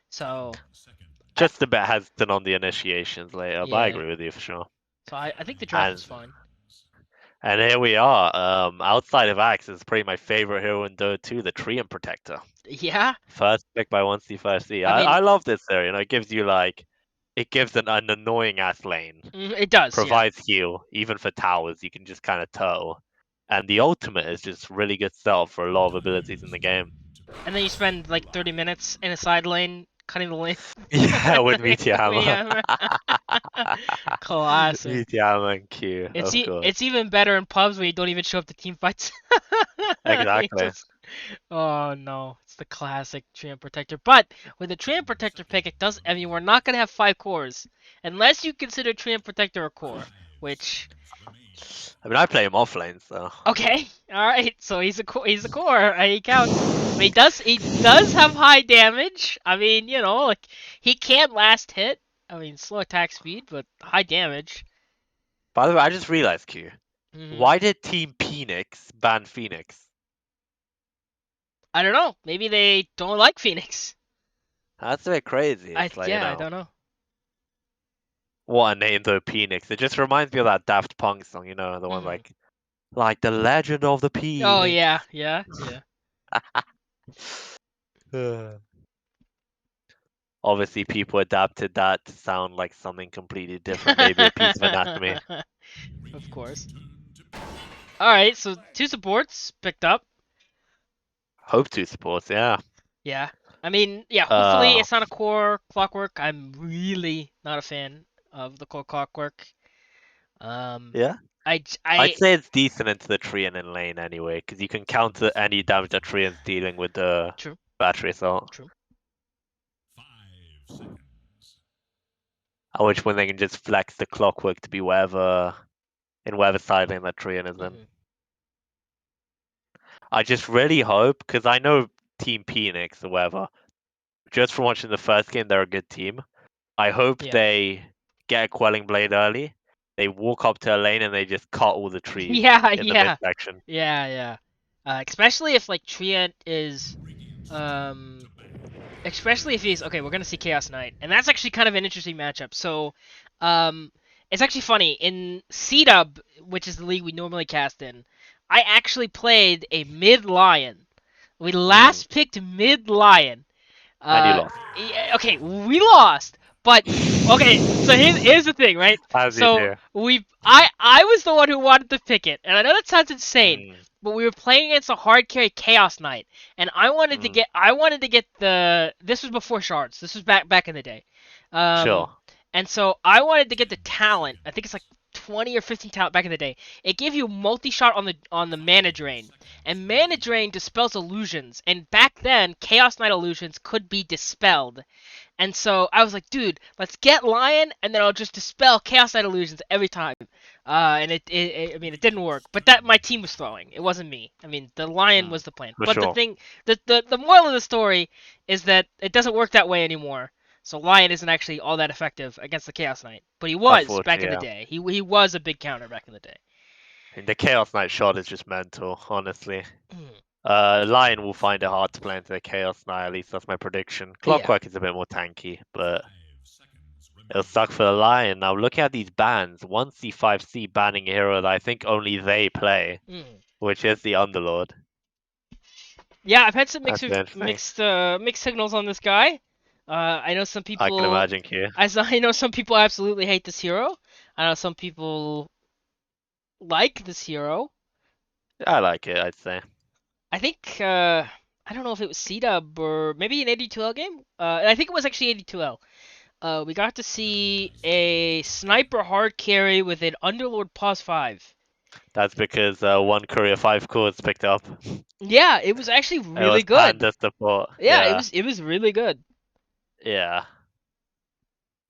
So I,
Just a bit hesitant on the initiations later, but I
yeah.
agree with you for sure.
So I think the draft was
And
fine.
and here we are. Outside of Axe is probably my favorite hero in Dota 2, the Treant Protector.
Yeah,
First pick by 1C5C.
I
I
mean,
love this area, it gives you like it gives an annoying ass lane.
it does, yeah.
Provides heal, even for towers, you can just kind of turtle. And the ultimate is just really good stuff for a lot of abilities in the game.
And then you spend like 30 minutes in a side lane cutting the lane.
Yeah, with Meteor Hammer.
Yeah. Classic.
Meteor Hammer and Q,
It's
of course.
it's even better in pubs where you don't even show up to team fights. You
Exactly.
just oh no, it's the classic Treant Protector. But with the Treant Protector pick, it does. I mean, we're not gonna have 5 cores unless you consider Treant Protector a core, which
I mean, I play him offlane, so.
okay, all right. So he's a core. He counts. I mean, he does have high damage. I mean, like he can last hit. I mean, slow attack speed, but high damage.
By the way, I just realized, Q.
hmm
Why did Team Peenix ban Phoenix?
I don't know. Maybe they don't like Phoenix.
That's a bit crazy.
I
It's like,
yeah, I don't know.
what a name though, Peenix. It just reminds me of that Daft Punk song, the one
hmm
like the legend of the
Oh
Peenix.
yeah, yeah, yeah.
Obviously, people adapted that to sound like something completely different, maybe a piece of anatomy.
Of course. All right, so 2 supports picked up.
Hope to support, yeah.
Yeah. I mean, yeah, hopefully
Uh,
it's not a core clockwork. I'm really not a fan of the core clockwork. Um,
yeah. I'd
I
say it's decent into the Treant in lane anyway, because you can counter any damage that Treant's dealing with the
true,
battery assault.
true.
At which point they can just flex the clockwork to be in whatever side lane that Treant is in.
hmm
I just really hope, because I know Team Phoenix or whatever, just from watching the first game, they're a good team. I hope
Yeah.
they get a Quelling Blade early. They walk up to a lane and they just cut all the trees
Yeah,
in the
yeah,
midsection.
yeah, yeah. Especially if like Treant is, um, especially if he's okay. We're gonna see Chaos Knight, and that's actually kind of an interesting matchup. So, um, it's actually funny in C-Dub, which is the league we normally cast in. I actually played a mid Lion. We
Mm.
last picked mid Lion.
And you lost.
Okay, we lost, but okay. So here's the thing, right?
As you
So
do.
I was the one who wanted to pick it, and I know that sounds insane,
Mm.
but we were playing against a hard carry Chaos Knight, and
Mm.
I wanted to get the. This was before shards. This was back in the day, um,
Sure.
and so I wanted to get the talent. I think it's like 20 or 15 talent back in the day. It gave you multi-shot on the mana drain, and mana drain dispels illusions. And back then, Chaos Knight illusions could be dispelled. And so I was like, dude, let's get Lion, and then I'll just dispel Chaos Knight illusions every time. And I mean, it didn't work. But that my team was throwing. It wasn't me. I mean, the Lion
Mm.
was the plan.
For
But the
sure.
thing, the moral of the story is that it doesn't work that way anymore. So Lion isn't actually all that effective against the Chaos Knight, but he was back
Unfortunately,
in the
yeah.
day. He was a big counter back in the day.
And the Chaos Knight shot is just mental, honestly.
Hmm.
Lion will find it hard to play into the Chaos Knight, at least that's my prediction.
Yeah.
Clockwork is a bit more tanky, but it'll suck for the Lion. Now, looking at these bans, 1C, 5C banning a hero that I think only they play,
Hmm.
which is the Underlord.
Yeah, I've had some
That's interesting.
mixed signals on this guy. I know some
I can
people,
imagine, Q.
I know some people absolutely hate this hero. I know some people like this hero.
I like it, I'd say.
I think I don't know if it was C-Dub or maybe an AD2L game. I think it was actually AD2L. We got to see a sniper hard carry with an Underlord pause 5.
That's because one Courier 5 cores picked up.
Yeah, it was actually
It
really
was
good.
Panda support.
Yeah,
Yeah,
it was really good.
yeah.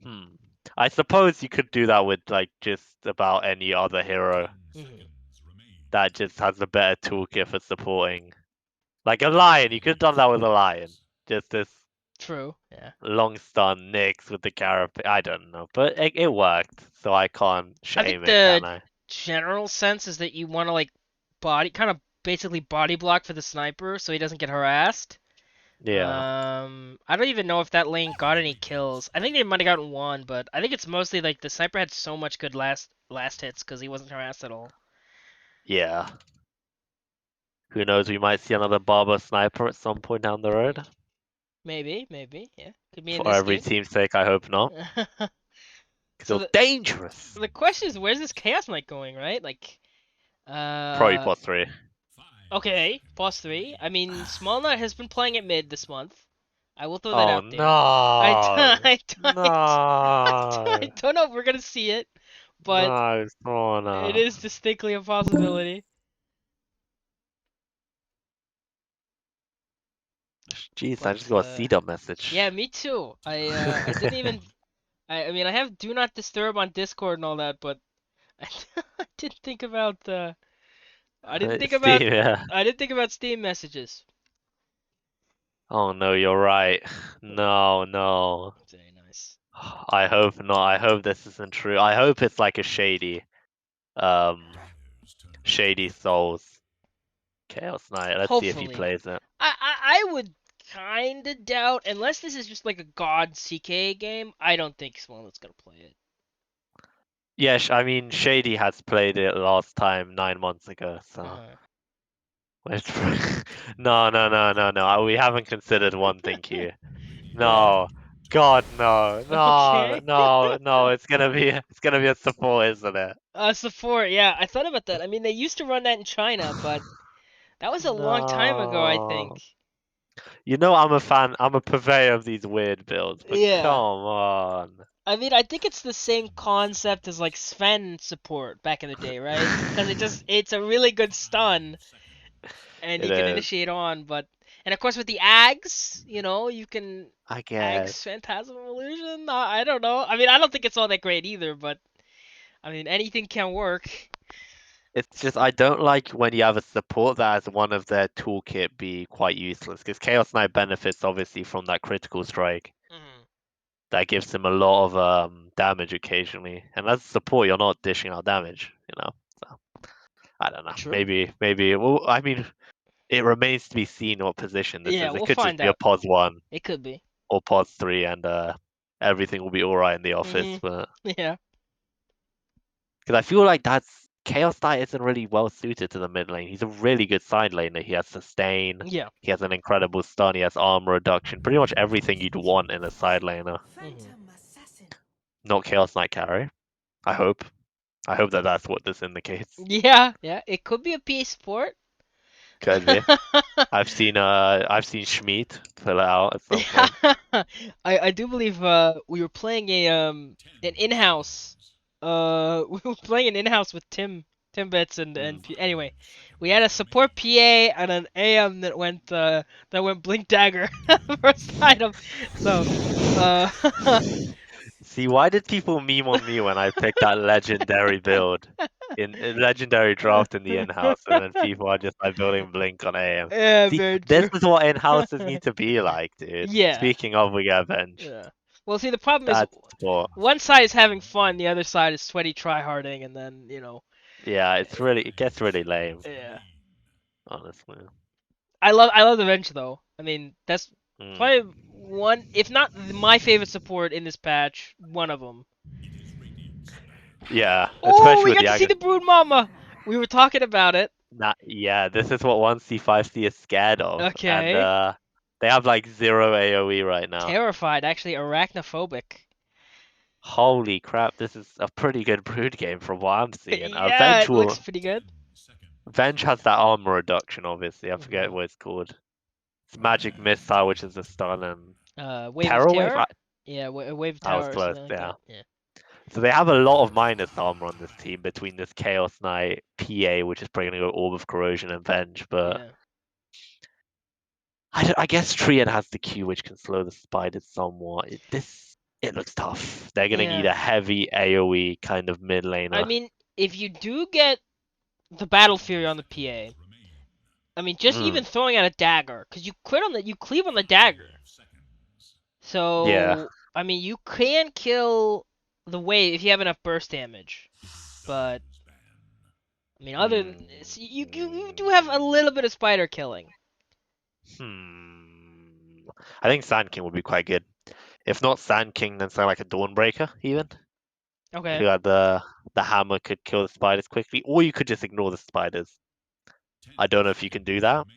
Hmm. I suppose you could do that with like just about any other hero
Hmm.
that just has a better toolkit for supporting. Like a lion, you could have done that with a lion. Just this
True. Yeah.
long stun Nyx with the carapace. I don't know, but it worked, so I can't
I think
shame it,
the
can I?
general sense is that you want to like kind of basically body block for the sniper so he doesn't get harassed.
Yeah,
I don't even know if that lane got any kills. I think they might have gotten one, but I think it's mostly like the sniper had so much good last hits because he wasn't harassed at all.
yeah. Who knows? We might see another Barber sniper at some point down the road.
Maybe, yeah, could be in
For
this
every
game.
team's sake, I hope not. Because
So
it was dangerous.
the question is, where's this Chaos Knight going, right? Like,
Probably
uh,
plus 3.
okay, plus 3. I mean, Small Nut has been playing it mid this month. I will throw that
Oh
out there. I, d-
no!
I
No!
don't know if we're gonna see it, but
No,
it
Sona.
is distinctly a possibility.
Jeez, I just
But
got a C-dub message.
yeah, me too. I didn't even. I mean, I have Do Not Disturb on Discord and all that, but I, I didn't think about I didn't think about
Steam, yeah.
I didn't think about Steam messages.
Oh no, you're right. No, no.
Very nice.
I hope not. I hope this isn't true. I hope it's like a um, shady Souls Chaos Knight. Let's see if he
Hopefully,
plays it.
I would kind of doubt unless this is just like a God CK game. I don't think Smollett's gonna play it.
Yeah, I mean, Shady has played it last time 9 months ago, so.
Uh-huh.
No, no, no, no, no. We haven't considered one thing here.
Yeah.
No. God, no, no,
Okay.
no, no. It's gonna be a support, isn't it?
Support. Yeah, I thought about that. I mean, they used to run that in China, but that was a long time ago, I think.
No. You know I'm a fan. I'm a purveyor of these weird builds, but come
Yeah.
on.
I mean, I think it's the same concept as like Sven support back in the day, right? Because it's a really good stun and
It
you can
is.
initiate on, but and of course with the Ags, you can
I
Ags
guess.
Phantasm Illusion. I don't know. I mean, I don't think it's all that great either, but I mean, anything can work.
It's just I don't like when you have a support that has one of their toolkit be quite useless, because Chaos Knight benefits obviously from that critical strike.
Hmm.
That gives him a lot of damage occasionally, and as a support, you're not dishing out damage, you know. So I don't know.
True.
Maybe. Well, I mean, it remains to be seen what position this
Yeah,
is. It
we'll
could just
find
be a
out.
pos 1
It could be.
or pos 3, and everything will be all right in the office.
Hmm.
But
Yeah.
because I feel like that's Chaos Knight isn't really well suited to the mid lane. He's a really good side laner. He has sustain.
Yeah.
He has an incredible stun. He has armor reduction. Pretty much everything you'd want in a side laner.
Hmm.
Not Chaos Knight carry. I hope. I hope that that's what this indicates.
Yeah. Yeah. It could be a PA support.
Could be. I've seen Schmidt pull it out at some point.
Yeah, I do believe we were playing an in-house we were playing an in-house with Tim Bits
Mm.
anyway, we had a support PA and an AM that went Blink Dagger first item. So uh
See, why did people meme on me when I picked that legendary build in legendary draft in the in-house, and then people are just like building Blink on AM?
yeah,
See,
very
this
true.
is what in-houses need to be like, dude.
Yeah.
Speaking of, we got benched.
Yeah. Well, see, the problem is
That's sport.
one side is having fun, the other side is sweaty tryharding, and then
Yeah, it gets really lame,
Yeah.
honestly.
I love the bench though. I mean, that's
Mm.
probably one, if not my favorite support in this patch, one of them.
Yeah,
Oh,
especially
we
with
got
the
to see
Aghanim.
the Brood Mama. We were talking about it.
Yeah, this is what 1C5C is scared of, and
Okay.
they have like zero AoE right now.
Terrified, actually arachnophobic.
Holy crap, this is a pretty good brood game from what I'm seeing.
Yeah, it looks pretty good.
Venge has that armor reduction, obviously. I forget
hmm
what it's called. It's Magic Missile, which is a stun, and
Wave of
Terror Wave.
Terror. Yeah, Wave of
I was
Terror or
close,
something like
yeah.
that. Yeah.
So they have a lot of minus armor on this team between this Chaos Knight, PA, which is probably gonna go Orb of Corrosion and Venge, but
Yeah.
I guess Triad has the Q, which can slow the spiders somewhat. It looks tough. They're gonna need
Yeah.
a heavy AoE kind of mid
I
laner.
mean, if you do get the Battle Fury on the PA, I mean, just
Mm,
even throwing out a dagger, because you cleave on the dagger.
yeah.
So, I mean, you can kill the wave if you have enough burst damage. But, I mean, other than
Mm,
you do have a little bit of spider killing.
I think Sand King would be quite good. If not Sand King, then something like a Dawnbreaker, even.
Okay.
Who had the hammer could kill the spiders quickly, or you could just ignore the spiders. I don't know if you can do that,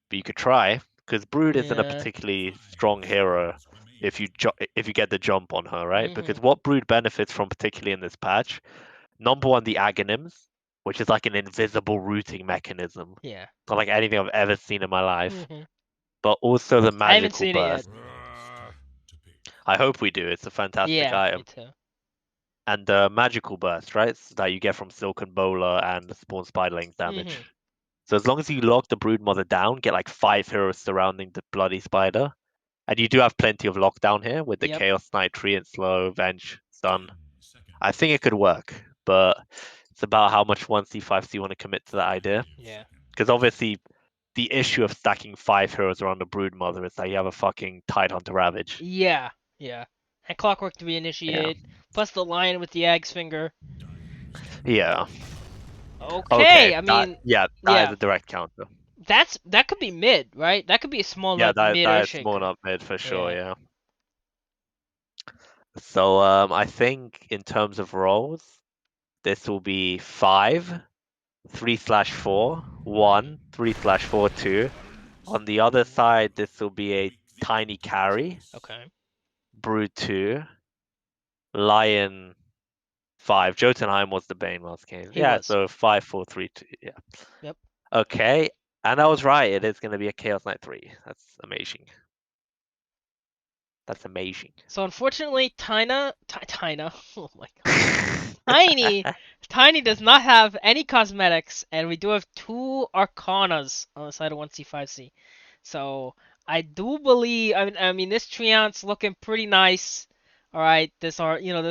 but you could try, because Brood isn't a
Yeah.
particularly strong hero if you get the jump on her, right?
Mhm.
Because what Brood benefits from, particularly in this patch, number one, the Aghanims, which is like an invisible rooting mechanism,
Yeah.
not like anything I've ever seen in my life,
Mhm.
but also the
I haven't
magical
seen it yet.
burst. I hope we do. It's a fantastic
Yeah, me
item.
too.
And the magical burst, right? That you get from Silken Bowler and the Spawn Spiderlings damage.
Mhm.
So as long as you lock the Broodmother down, get like 5 heroes surrounding the bloody spider, and you do have plenty of lockdown here with the
Yep.
Chaos Knight, Tree and Slow, Venge, Stun. I think it could work, but it's about how much 1C5C want to commit to that idea.
Yeah.
Because obviously, the issue of stacking 5 heroes around the Broodmother is that you have a fucking Tidehunter Ravage.
Yeah. Yeah. And Clockwork to
Yeah.
reinitiate, plus the lion with the Ag's finger.
Yeah. Okay.
Okay, I mean,
That is
yeah,
a direct counter.
that could be mid, right? That could be a small
Yeah,
nut
that is
mid-ish
small
anchor.
up mid for sure.
Yeah.
Yeah. So I think in terms of roles, this will be 5, 3/4, 1, 3/4, 2. On the other side, this will be a tiny carry,
Okay.
Brood 2, Lion 5. Jotunheim was the Bane last game.
He
Yeah,
was.
so 5, 4, 3, 2. Yeah.
Yep.
Okay. And I was right. It is going to be a Chaos Knight 3. That's amazing. That's amazing.
So unfortunately, Tina, oh my god, Tiny, Tiny does not have any cosmetics, and we do have two Arcanas on the side of 1C5C. So I do believe, this Treant's looking pretty nice. All right, this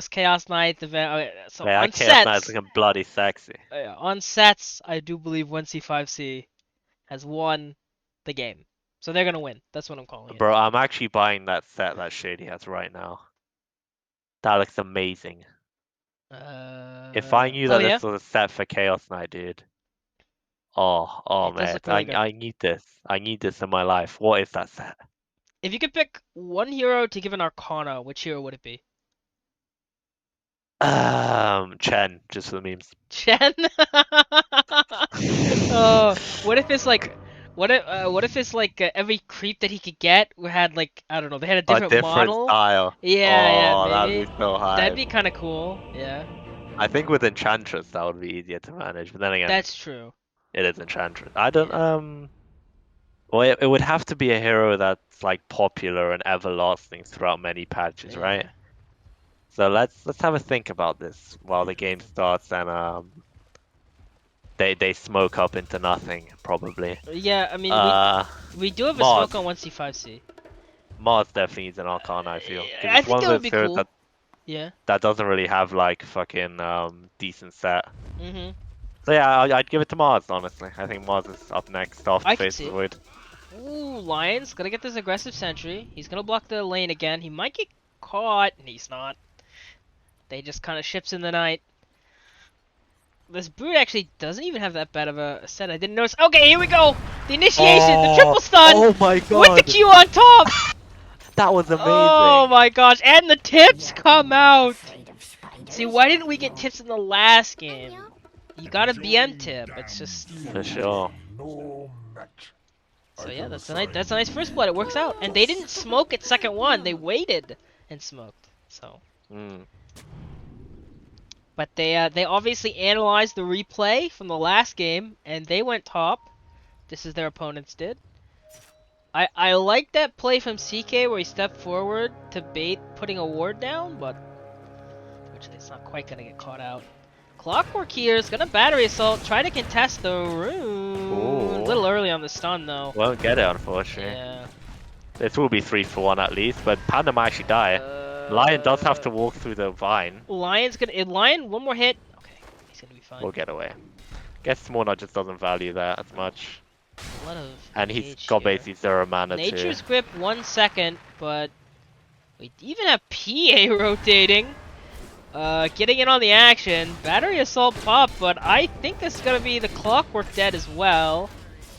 Chaos Knight event. So
Yeah, that Chaos Knight is looking bloody sexy.
on sets, I do believe 1C5C has won the game. So they're gonna win. That's what I'm calling it.
Bro, I'm actually buying that set that Shady has right now. That looks amazing. If I knew
Oh
that
yeah,
this was a set for Chaos Knight, dude. Oh
it does
man.
look really good.
I need this. I need this in my life. What is that set?
If you could pick one hero to give an Arcana, which hero would it be?
Chen, just for the memes.
Chen? Oh, what if it's like, what if it's like every creep that he could get had like, I don't know, they had a
A
different
different
model?
style.
Yeah,
Oh, that'd
maybe.
be so
That'd
hype.
be kind of cool. Yeah,
I think with Enchantress that would be easier to manage, but then again,
that's true.
it is Enchantress. I don't
Yeah,
well it would have to be a hero that's like popular and everlasting throughout many patches, right?
yeah,
So let's have a think about this while the game starts and they smoke up into nothing probably.
yeah. I mean,
Uh
we do have a
Mars.
smoke on 1C5C.
Mars definitely needs an Arcana, I feel. Because
I
it's
think
one of
that would
those
be
heroes
cool. Yeah.
that doesn't really have like fucking decent set.
Mhm.
So yeah, I'd give it to Mars, honestly. I think Mars is up next after
I can
Face
see
of the
it.
Void.
Ooh, Lion's gonna get this aggressive sentry. He's gonna block the lane again. He might get caught, and he's not. They just kind of ships in the night. this Brood actually doesn't even have that bad of a set. I didn't notice. Okay, here we go. The initiation, the triple stun.
Oh my
With the
god!
Q on top.
That was amazing!
Oh my gosh, and the tips come out! See, why didn't we get tips in the last game? You got a BM tip, it's just...
For sure.
So yeah, that's a nice first blood, it works out. And they didn't smoke at second one, they waited and smoked, so... But they obviously analyzed the replay from the last game, and they went top. This is their opponents did. I like that play from CK where he stepped forward to bait putting a ward down, but unfortunately it's not quite gonna get caught out. Clockwork here is gonna battery assault, try to contest the rune.
Ooh.
A little early on the stun though.
Won't get it, unfortunately.
Yeah.
This will be 3 for 1 at least, but Panda might actually die. Lion does have to walk through the vine.
Lion, one more hit. Okay, he's gonna be fine.
We'll get away. Guess Smorna just doesn't value that as much.
A lot of
And he's
engage
got
here.
basically 0 mana
Nature's
too.
Grip 1 second, but we even have PA rotating. Getting in on the action. Battery Assault pop, but I think this is gonna be the Clockwork dead as well.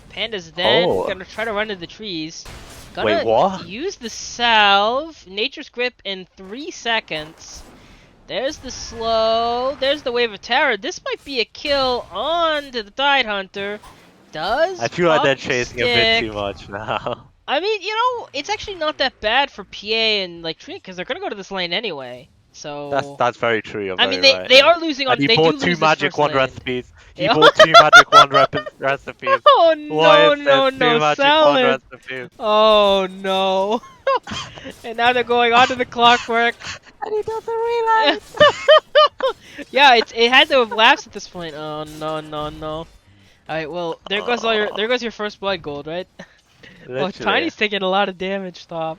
Panda's then gonna try to run into the trees. Gonna
Wait, what?
use the salve. Nature's Grip in 3 seconds. There's the slow. There's the Wave of Terror. This might be a kill on to the Tidehunter.
I feel like they're
pop
chasing a bit too much now.
I mean, you know, it's actually not that bad for PA and like Tree because they're gonna go to this lane anyway. So
That's very true. You're
I mean,
very right.
they are losing on.
And he
They
bought
do
2
lose this
magic
first
1
lane.
recipes. He bought 2 magic 1 recipes.
Oh
Why
no,
is there
no,
2
no,
magic
sell
1
it.
recipes?
Oh no. And now they're going on to the Clockwork.
And he doesn't realize.
Yeah, it had to have lapsed at this point. Oh no, no, no. Alright, well, there goes your first blood gold, right? Well, Tiny's taking a lot of damage, stop.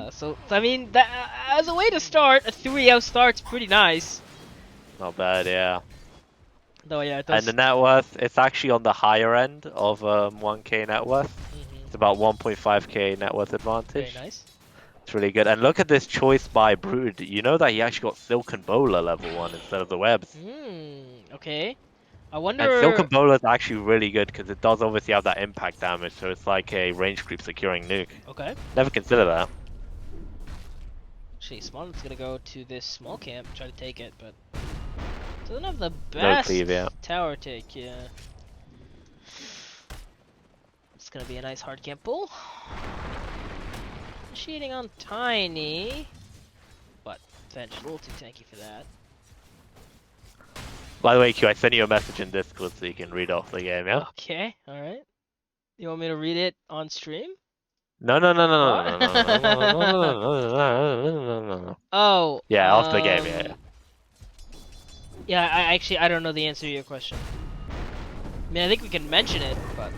So I mean, that, as a way to start, a 3-0 start's pretty nice.
Not bad, yeah.
Though, yeah, it does.
And the net worth, it's actually on the higher end of 1k net worth. It's about 1.5k net worth advantage.
Very nice.
It's really good. And look at this choice by Brood. You know that he actually got Silken Bowler level 1 instead of the webs.
Okay. I wonder...
And Silken Bowler is actually really good because it does obviously have that impact damage, so it's like a range creep securing nuke.
Okay.
Never consider that.
Actually, Smart's gonna go to this small camp, try to take it, but doesn't have the best
cleave, yeah.
tower take, yeah. It's gonna be a nice hard camp pull. Cheating on Tiny, but Bench a little too tanky for that.
By the way, Q, I sent you a message in Discord so you can read off the game, yeah?
Okay, alright. You want me to read it on stream?
No.
Oh.
Yeah, off the game, yeah.
Yeah, I don't know the answer to your question. I mean, I think we can mention it, but...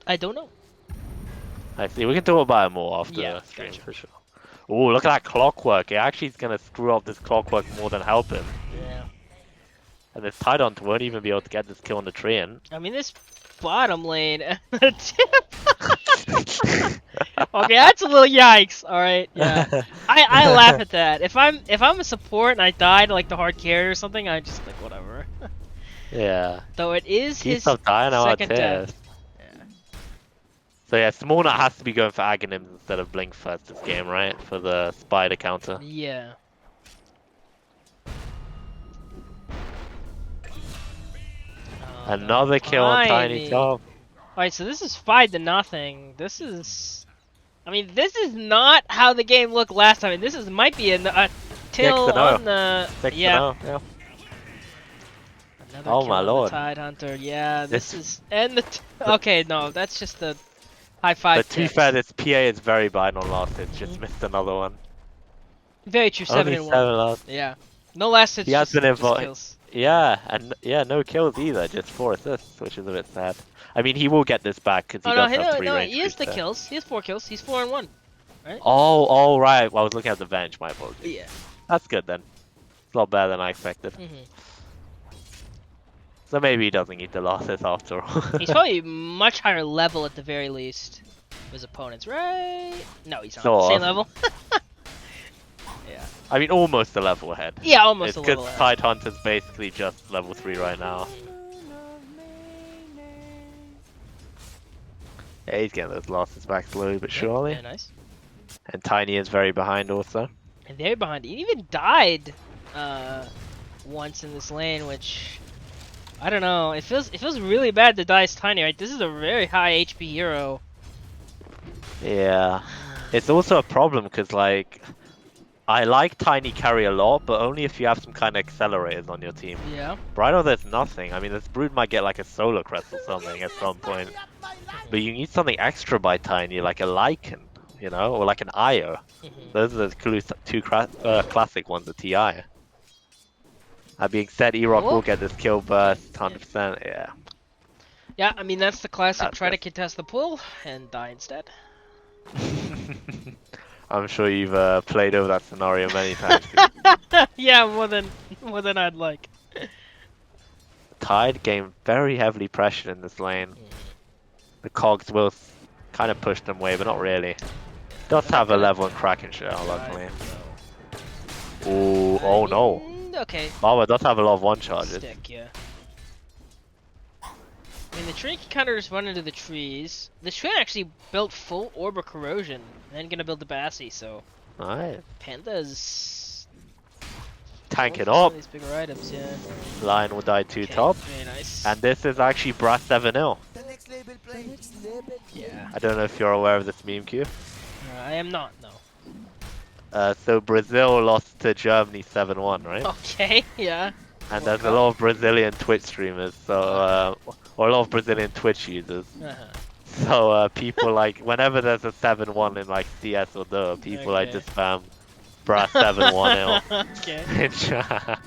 I don't know.
I see. We can talk about it more after the stream,
gotcha.
for sure. Oh, look at that Clockwork. It actually is going to screw up this Clockwork more than help him.
Yeah.
And this Tidehunter won't even be able to get this kill on the tree in.
I mean, this bottom lane... tip. Okay, that's a little yikes. Alright, yeah. I laugh at that. If I'm a support and I died like the hard carry or something, I just like whatever.
Yeah.
Though it is
Keep
his
on dying out
second death.
Yeah. So yeah, Smorna has to be going for Aghanims instead of Blink first this game, right? For the spider counter.
Yeah.
Another kill on Tiny Top.
Alright, so this is 5-0. This is... I mean, this is not how the game looked last time. This might be a till on the...
6-0,
yeah.
Oh
Another
my lord.
Tidehunter. Yeah, this is... And the... Okay, no, that's just the high five.
But to be fair, this PA is very behind on last hit. Just missed another one.
Very true, 7 and 1.
7 last.
Yeah. No last hits,
He has been involved.
kills.
Yeah, and yeah, no kills either, just 4 assists, which is a bit sad. I mean, he will get this back because he does have 3 range
he has the
creeps there.
kills. He has 4 kills. He's 4 and 1. Right?
Oh, right. Well, I was looking at the bench, my apologies.
Yeah.
That's good then. It's a lot better than I expected. So maybe he doesn't need the losses after all.
He's probably much higher level at the very least. His opponents, right? No, he's not.
Sort
Same
of.
level. Yeah.
I mean, almost a level ahead.
Yeah, almost
It's
a
because
level ahead.
Tide Hunter's basically just level 3 right now. Yeah, he's getting those losses back slowly but surely.
Yeah, nice.
And Tiny is very behind also.
And they're behind. He even died once in this lane, which I don't know. It feels really bad to die as Tiny, right? This is a very high HP hero.
Yeah. It's also a problem because, like, I like Tiny carry a lot, but only if you have some kind of accelerators on your team.
Yeah.
Right now, there's nothing. I mean, this Brood might get like a Solar Crest or something at some point. But you need something extra by Tiny, like a Lycan, you know, or like an Io. Those are the two classic ones at TI. That being said, E-Rock will get this kill burst, 100%, yeah.
Yeah, I mean, that's the classic
That's
try to
good.
contest the pull and die instead.
I'm sure you've played over that scenario many times.
Yeah, more than I'd like.
Tide game very heavily pressured in this lane. The cogs will kind of push them away, but not really. Does have a level and Kraken shell, luckily. Ooh, oh no.
Okay.
Lava does have a lot of one charges.
Stick, yeah. I mean, the tree can kind of just run into the trees. The tree actually built full orb of corrosion, and then gonna build the Bassy, so.
Nice.
Panda's
Tank it
going for some
up.
of these bigger items, yeah.
Lion will die 2
Okay,
top.
very nice.
And this is actually Brass 7-0.
Yeah.
I don't know if you're aware of this meme, Q.
I am not, no.
So Brazil lost to Germany 7-1, right?
Okay, yeah.
And there's a lot of Brazilian Twitch streamers, so or a lot of Brazilian Twitch users. So people like whenever there's a 7-1 in like CS or Dota, people like just spam Brass 7-1-0
Okay.
in chat.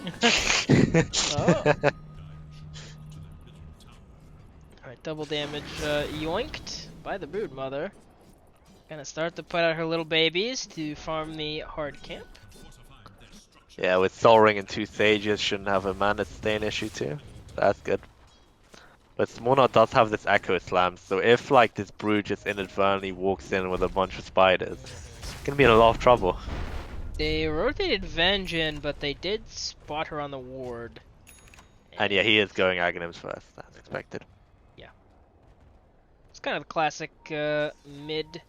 Oh. Alright, double damage yoinked by the Brood Mother. Gonna start to put out her little babies to farm the hard camp.
Yeah, with Soul Ring and 2 Sages, shouldn't have a mana stain issue too. That's good. But Smolnot does have this Echo Slam, so if like this Brood just inadvertently walks in with a bunch of spiders, it's gonna be in a lot of trouble.
They rotated Venge in, but they did spot her on the ward.
And yeah, he is going Aghanims first, as expected.
Yeah. It's kind of the classic mid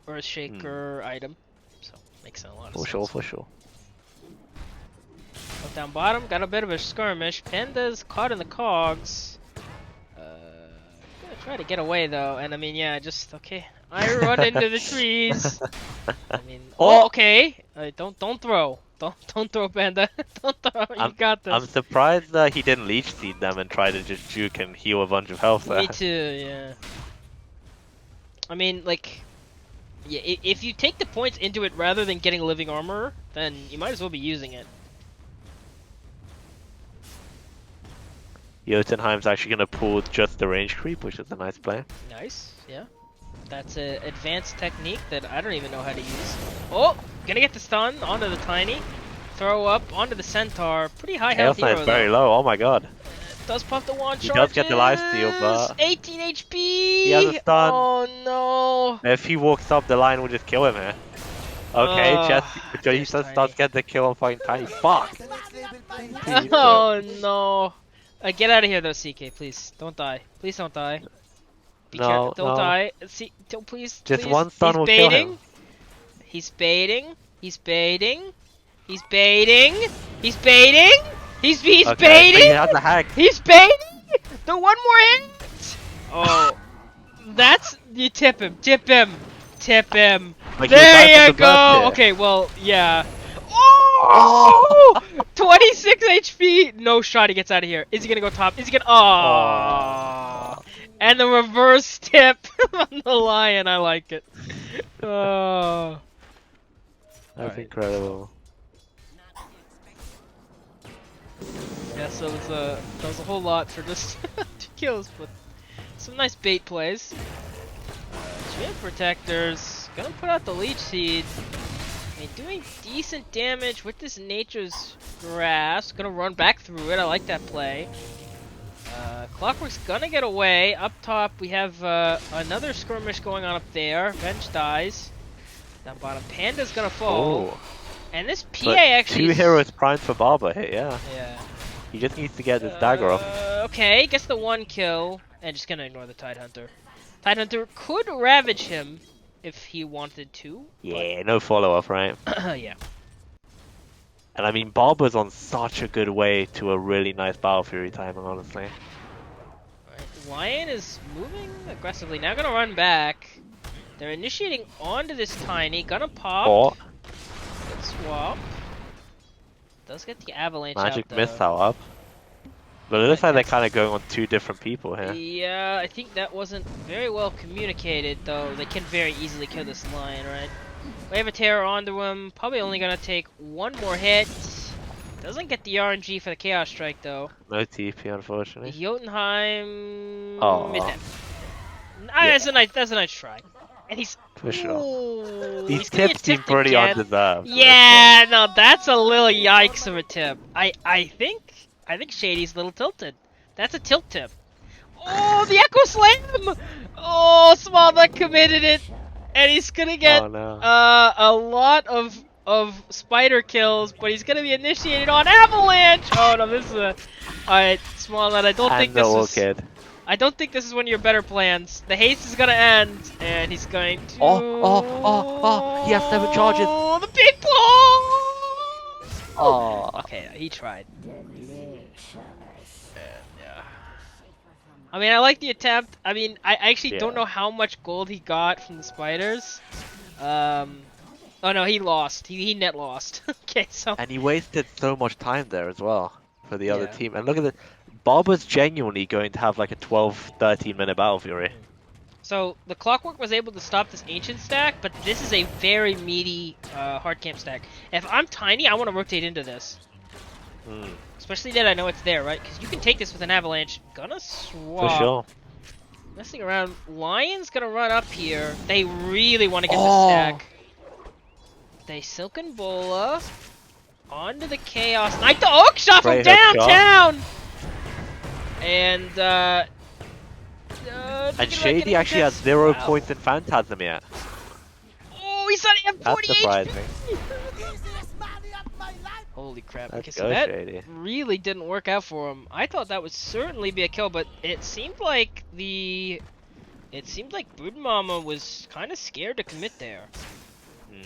Earthshaker item, so makes a lot of sense.
For sure.
Up down bottom, got a bit of a skirmish. Panda's caught in the cogs. Gonna try to get away though, and I mean, yeah, just okay. I run into the trees. I mean, okay. Don't throw. Don't throw, Panda. Don't throw. You got this.
I'm surprised that he didn't leech seed them and try to just juke and heal a bunch of health there.
Me too. Yeah. I mean, like, yeah. If you take the points into it rather than getting living armor, then you might as well be using it.
Jotunheim's actually gonna pull just the range creep, which is a nice play.
Nice. Yeah. That's an advanced technique that I don't even know how to use. Oh, gonna get the stun onto the Tiny. Throw up onto the Centaur. Pretty high health hero,
is very low. Oh my god.
Does pop the wand
He
charges.
does get the lifesteal, but
18 HP.
he has a stun.
Oh no.
If he walks up, the line will just kill him here. Okay, Jesse, he just does get the kill on fucking Tiny. Fuck.
Oh no. Get out of here though, CK, please. Don't die. Please don't die. Be careful. Don't die. See, don't please.
Just
please.
one stun will kill him.
He's baiting. He's baiting. He's baiting. He's baiting. He's
okay,
baiting.
He has a hack.
He's baiting. The one more hit. Oh, that's you. Tip him. Tip him. Tip him.
Like
there you go. Okay, well, yeah. Oh! 26 HP. No shot. He gets out of here. Is he gonna go top? Is he gonna? Oh. And the reverse tip on the lion. I like it. Oh.
That's incredible.
Yeah, so that was a whole lot for just 2 kills, but some nice bait plays. GM Protectors, gonna put out the Leech Seed. I mean, doing decent damage with this Nature's Grass. Gonna run back through it, I like that play. Clockwork's gonna get away. Up top, we have another skirmish going on up there. Venge dies. Down bottom, Panda's gonna fall. And this PA
But
actually
2 heroes primed for Barber hit, yeah.
Yeah.
He just needs to get this dagger off.
Okay, gets the 1 kill, and just gonna ignore the Tidehunter. Tidehunter could ravage him if he wanted to.
Yeah, no follow-up, right?
But yeah.
And I mean, Barber's on such a good way to a really nice Battle Fury timing, honestly.
Right. Lion is moving aggressively. Now gonna run back. They're initiating onto this Tiny. Gonna pop.
Or
Good swap. Does get the avalanche
Magic
out though.
Missile up. But it looks like they're kind of going on 2 different people here.
Yeah, I think that wasn't very well communicated, though. They can very easily kill this lion, right? Wave of Terror onto him. Probably only gonna take 1 more hit. Doesn't get the RNG for the Chaos Strike, though.
No TP, unfortunately.
Jotunheim
Oh.
is dead.
Yeah.
That's a nice try. And he's...
For sure.
Ooh,
These
gonna get
tips seem
tipped
pretty
again.
undeserved.
Yeah, no, that's a little yikes of a tip. I think Shady's a little tilted. That's a tilt tip. Oh, the Echo Slam! Oh, Small Nut committed it, and he's gonna get
Oh, no.
a lot of spider kills, but he's gonna be initiated on Avalanche. Oh no, this is a alright, Small Nut. I don't think this is. I don't think this is one of your better plans. The haste is gonna end, and he's going to.
Oh! He has 7 charges.
Oh, the big balls!
Oh.
Okay, he tried. Yeah. I mean, I like the attempt. I mean, I actually don't know how much gold he got from the spiders. Oh no, he lost. He net lost. Okay, so.
And he wasted so much time there as well for the other team. And look at this. Barber's genuinely going to have like a 12-13 minute Battle Fury.
So the Clockwork was able to stop this Ancient stack, but this is a very meaty hard camp stack. If I'm Tiny, I want to rotate into this. Especially that I know it's there, right? Because you can take this with an Avalanche. Gonna swap.
For sure.
Messing around. Lion's gonna run up here. They really want to get the stack. They Silken Bola. Onto the Chaos Knight. The hook shot from downtown! And
Shady actually has 0 points in Phantasm yet.
Oh, he's on M40
That's surprising.
Holy crap.
Let's
Okay, so
go,
that
Shady.
really didn't work out for him. I thought that would certainly be a kill, but it seemed like Brood Mama was kind of scared to commit there. And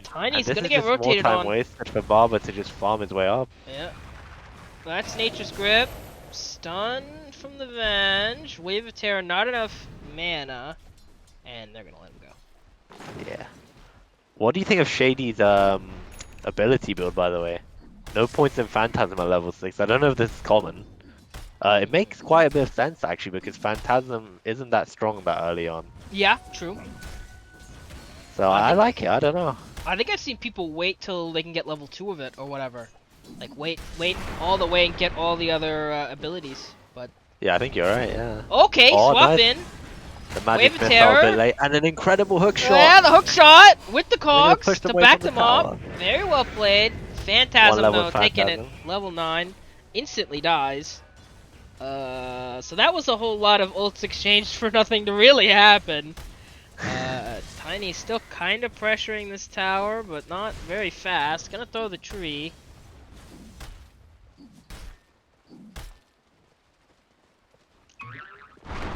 Tiny's gonna get rotated
more time
on.
wasted for Barber to just farm his way up.
Yeah. That's Nature's Grip. Stun from the Venge. Wave of Terror, not enough mana. And they're gonna let him go.
Yeah. What do you think of Shady's ability build, by the way? No points in Phantasm at level 6. I don't know if this is common. It makes quite a bit of sense, actually, because Phantasm isn't that strong that early on.
Yeah, true.
So I like it, I don't know.
I think I've seen people wait till they can get level 2 of it, or whatever. Like, wait all the way and get all the other abilities. But
Yeah, I think you're right, yeah.
okay, swap
nice.
in.
The Magic
Wave of
Missile
Terror.
a bit late, and an incredible hook shot!
Yeah, the hook shot with the cogs
push
to
them away
back
from the
them up.
tower.
Very well played. Phantasm,
One level
though, taking it
Phantasm.
level 9. Instantly dies. So that was a whole lot of ults exchanged for nothing to really happen. Tiny's still kind of pressuring this tower, but not very fast. Gonna throw the tree.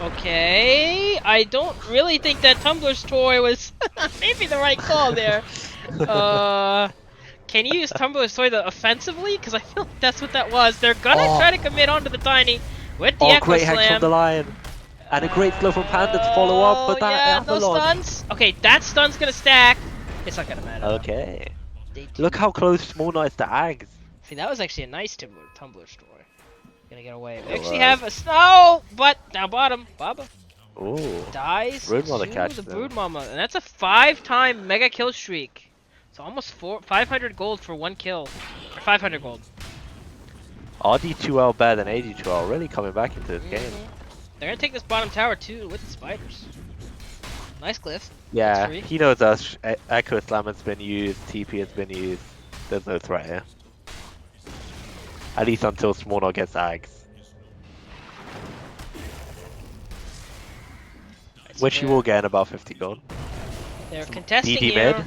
Okay, I don't really think that Tumblr's toy was maybe the right call there. Can you use Tumblr's toy offensively? Because I feel like that's what that was. They're gonna try to commit onto the Tiny with the Echo
great
Slam.
hex from the Lion! And a great slow from Panda to follow up, but that
no stuns. Okay, that stun's gonna stack. It's not gonna matter.
Okay. Look how close Small Knight is to Ags.
See, that was actually a nice Tumblr story. Gonna get away. We
It
actually
was.
have a snow, but down bottom, Baba
Ooh.
dies
Brood Mama
to
catches
the
them.
Brood Mama, and that's a 5-time mega kill streak. So almost 500 gold for 1 kill, or 500 gold.
AD2L better than AD2L, really coming back into this game.
They're gonna take this bottom tower too with the spiders. Nice Cliff.
Yeah,
free.
he knows us. Echo Slam has been used, TP has been used. There's no threat here. At least until Small Knight gets Ags. Which he will get in about 50 gold.
They're contesting
DD
here.
mid.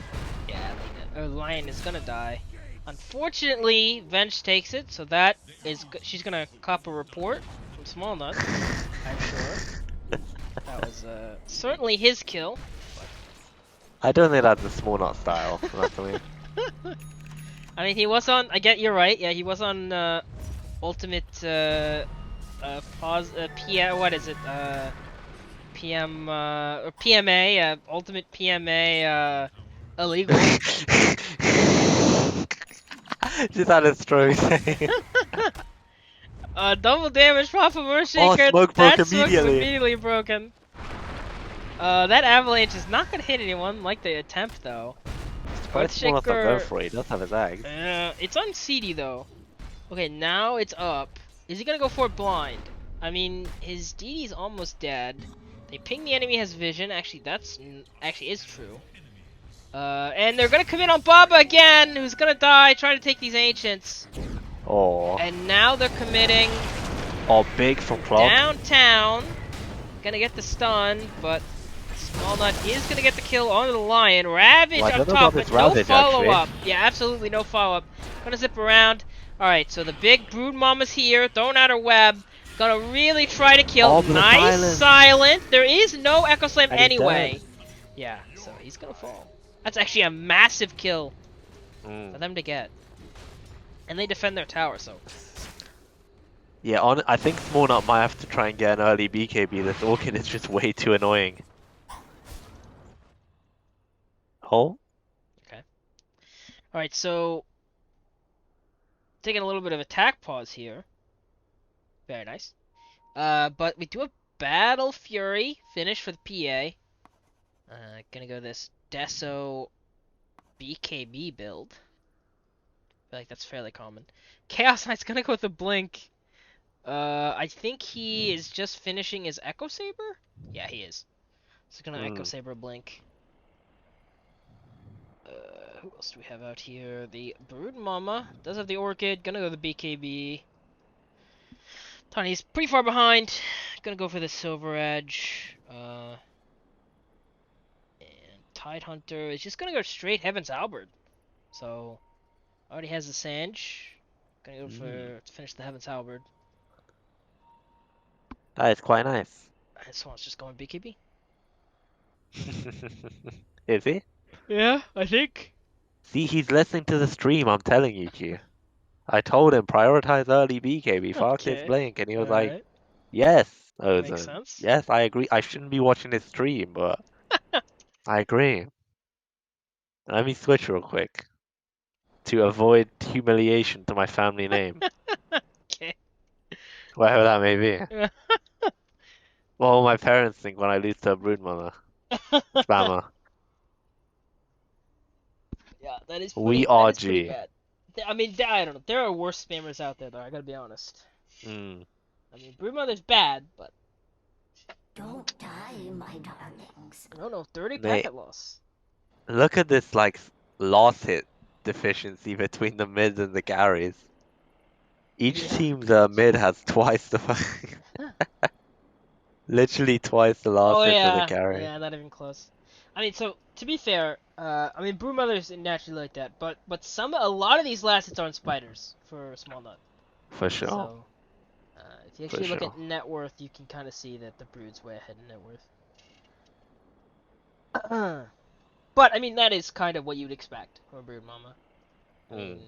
Yeah, lion is gonna die. Unfortunately, Venge takes it, so that is she's gonna cop a report from Small Nut. I'm sure that was certainly his kill.
I don't think that's the small nut style, luckily.
I mean, he was on. I get you're right. Yeah, he was on ultimate pause. PM. What is it? PM or PMA. Ultimate PMA. Illegal.
Just had a stroke.
Double damage, Papa Mercy.
Oh, smoke broke
That smoke is
immediately.
immediately broken. That avalanche is not gonna hit anyone like the attempt though.
Quite small enough to go for it. He does have his eggs.
It's on CD though. Okay, now it's up. Is he gonna go for it blind? I mean, his DD's almost dead. They ping the enemy has vision. Actually, that's actually is true. And they're gonna come in on Baba again, who's gonna die trying to take these ancients.
Oh.
And now they're committing.
Oh, big from Clock.
Downtown. Gonna get the stun, but Small Nut is gonna get the kill on the lion. Ravage
Well,
on top, but no follow-up. Yeah, absolutely no follow-up. Gonna zip around. Alright, so the big brood mama's here, throwing out her web. Gonna really try to kill.
Oh,
nice silent. There is no Echo Slam
And he's
anyway.
dead.
Yeah, so he's gonna fall. That's actually a massive kill for them to get. And they defend their tower, so.
Yeah, I think Small Nut might have to try and get an early BKB. This Orchid is just way too annoying. Oh?
Okay. Alright, so taking a little bit of attack pause here. Very nice. But we do have Battle Fury finish for the PA. Gonna go this Deso BKB build. I feel like that's fairly common. Chaos Knight's gonna go with the Blink. I think he is just finishing his Echo Saber? Yeah, he is. So gonna Echo Saber Blink. Who else do we have out here? The Brood Mama does have the Orchid. Gonna go the BKB. Tony's pretty far behind. Gonna go for the Silver Edge. And Tidehunter is just gonna go straight Heaven's Albert. So already has the Sange. Gonna go for to finish the Heaven's Halberd.
That is quite nice.
This one's just going BKB.
Is he?
Yeah, I think.
See, he's listening to the stream, I'm telling you, Q. I told him, prioritize early BKB, fuck this
Okay.
Blink, and he was like,
Alright.
yes,
Makes
Ozone.
sense.
Yes, I agree, I shouldn't be watching this stream, but I agree. Let me switch real quick to avoid humiliation to my family name,
Okay.
whatever that may be. What will my parents think when I lose to a brood mother? Spammer.
Yeah, that is
We
pretty,
are
that is pretty
G.
bad. I mean, I don't know. There are worse spammers out there, though. I gotta be honest.
Mm.
I mean, Broodmother's bad, but
Don't die, my darlings.
no, 30
Mate.
packet loss.
Look at this, like, last hit deficiency between the mids and the carries. Each
Yeah.
team's mid has twice the fucking... Literally twice the last hit of the carry.
Yeah, not even close. I mean, so to be fair, I mean, Broodmother's naturally like that, but a lot of these last hits are on spiders for Small Nut.
For sure.
So, if you actually look
sure.
at net worth, you can kind of see that the Brood's way ahead in net worth. But I mean, that is kind of what you'd expect from a Brood Mama. I mean,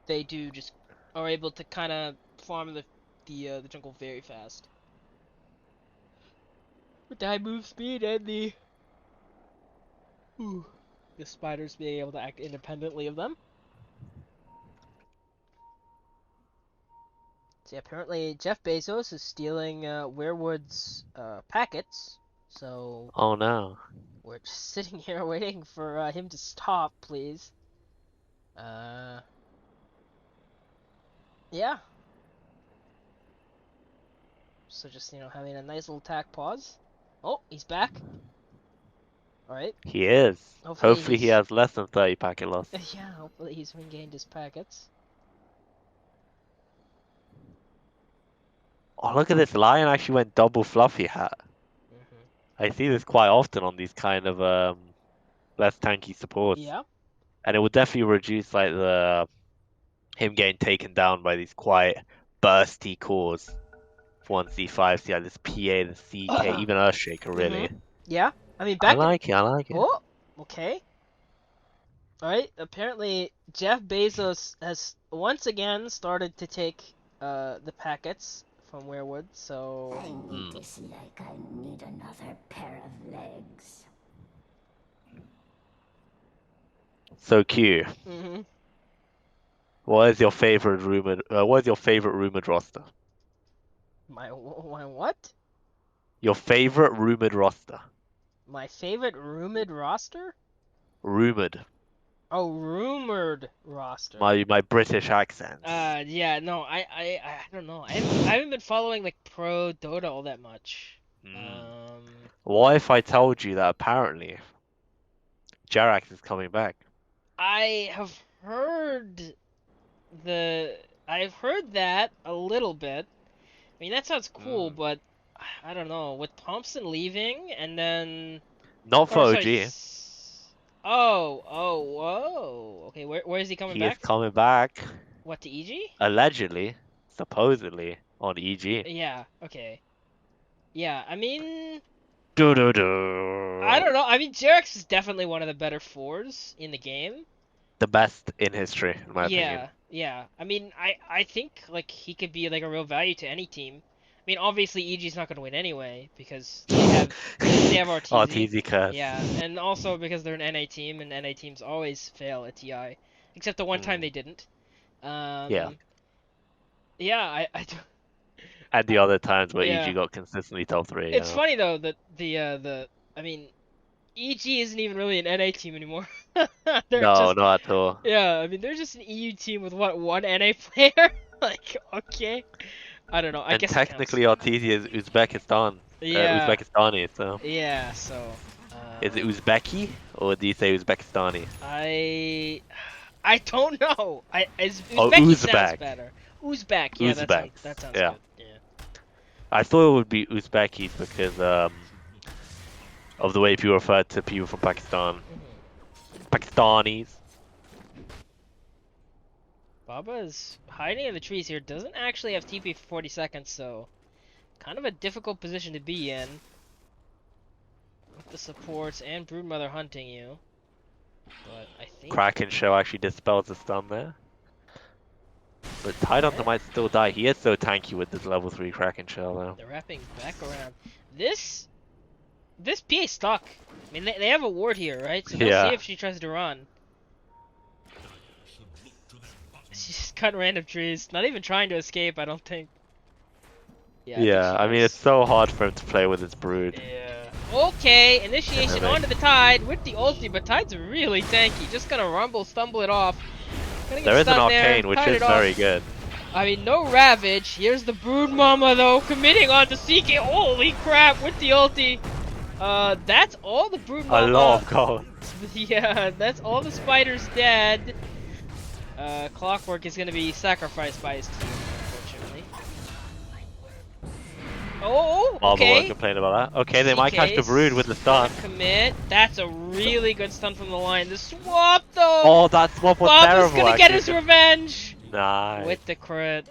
they do just are able to kind of farm the jungle very fast with the high move speed and the spiders being able to act independently of them. See, apparently Jeff Bezos is stealing Werewood's packets, so
Oh no.
we're just sitting here waiting for him to stop, please. Yeah. So just, having a nice little attack pause. Oh, he's back. Alright.
He is.
Hopefully
he
he's-
has less than 30 packet loss.
Yeah, hopefully he's regained his packets.
Oh, look at this. Lion actually went double fluffy hat. I see this quite often on these kind of less tanky supports.
Yeah.
and it would definitely reduce like the him getting taken down by these quite bursty cores. 1C5, yeah, this PA, the CK, even Earthshaker, really.
Yeah, I mean
I
back.
like it, I like it.
Oh, okay. Alright, apparently Jeff Bezos has once again started to take the packets from Werewood, so...
I need this like I need another pair of legs.
So Q,
Mm-hmm.
what is your favorite rumored roster?
My what?
Your favorite rumored roster?
My favorite rumored roster?
Rumored.
Oh, rumored roster.
My British accent.
Yeah, no, I don't know. I haven't been following like pro Dota all that much.
What if I told you that apparently Jarax is coming back?
I have heard I've heard that a little bit. I mean, that sounds cool, but I don't know. With Thompson leaving and then
Not for
or
OG.
sorry, whoa. Okay, where is he coming
He is
back?
coming back.
What, to EG?
Allegedly, supposedly, on EG.
Yeah, okay. Yeah, I mean,
Do.
I don't know. I mean, Jarex is definitely one of the better fours in the game.
The best in history, in my opinion.
Yeah. I mean, I think like he could be like a real value to any team. I mean, obviously EG's not going to win anyway because they have RTZ.
RTZ curse.
Yeah, and also because they're an NA team and NA teams always fail at TI, except the one time they didn't.
Yeah.
Yeah, I
And the other times where
Yeah.
EG got consistently top 3.
It's funny though that I mean, EG isn't even really an NA team anymore. They're
No,
just,
not at all.
yeah, I mean they're just an EU team with what, one NA player? Like, okay. I don't know. I
And
guess
technically RTZ is Uzbekistan.
Yeah.
Uzbekistani, so.
Yeah, so
Is it Uzbeki or do you say Uzbekistani?
I don't know.
Oh,
Uzbeki sounds
Uzbek.
better. Uzbek, yeah,
Uzbek.
that sounds
Yeah.
good. Yeah.
I thought it would be Uzbekis because of the way people refer to people from Pakistan. Pakistanis.
Baba is hiding in the trees here. Doesn't actually have TP for 40 seconds, so kind of a difficult position to be in. With the supports and Broodmother hunting you. But I think...
Kraken Show actually dispels the stun there. But Tidehunter might still die. He is so tanky with this level 3 Kraken Shell though.
They're wrapping back around. This PA stuck. I mean, they have a ward here, right? So we'll see if she tries to run. She's just cutting random trees. Not even trying to escape, I don't think.
Yeah, I mean, it's so hard for him to play with his Brood.
Yeah. Okay, initiation onto the Tide with the ulti, but Tide's really tanky. Just gonna rumble, stumble it off.
There is an Arcane, which is very good.
I mean, no Ravage. Here's the Brood Mama, though, committing on the CK. Holy crap, with the ulti. That's all the Brood Mama.
A lot of gold.
Yeah, that's all the spiders dead. Clockwork is gonna be sacrificed by his team, unfortunately. Oh, okay.
Won't complain about that. Okay, they might catch the Brood with the stun.
Commit. That's a really good stun from the line. The swap, though.
Oh, that swap was
Baba's
terrible.
gonna get his revenge.
Nice.
With the crit.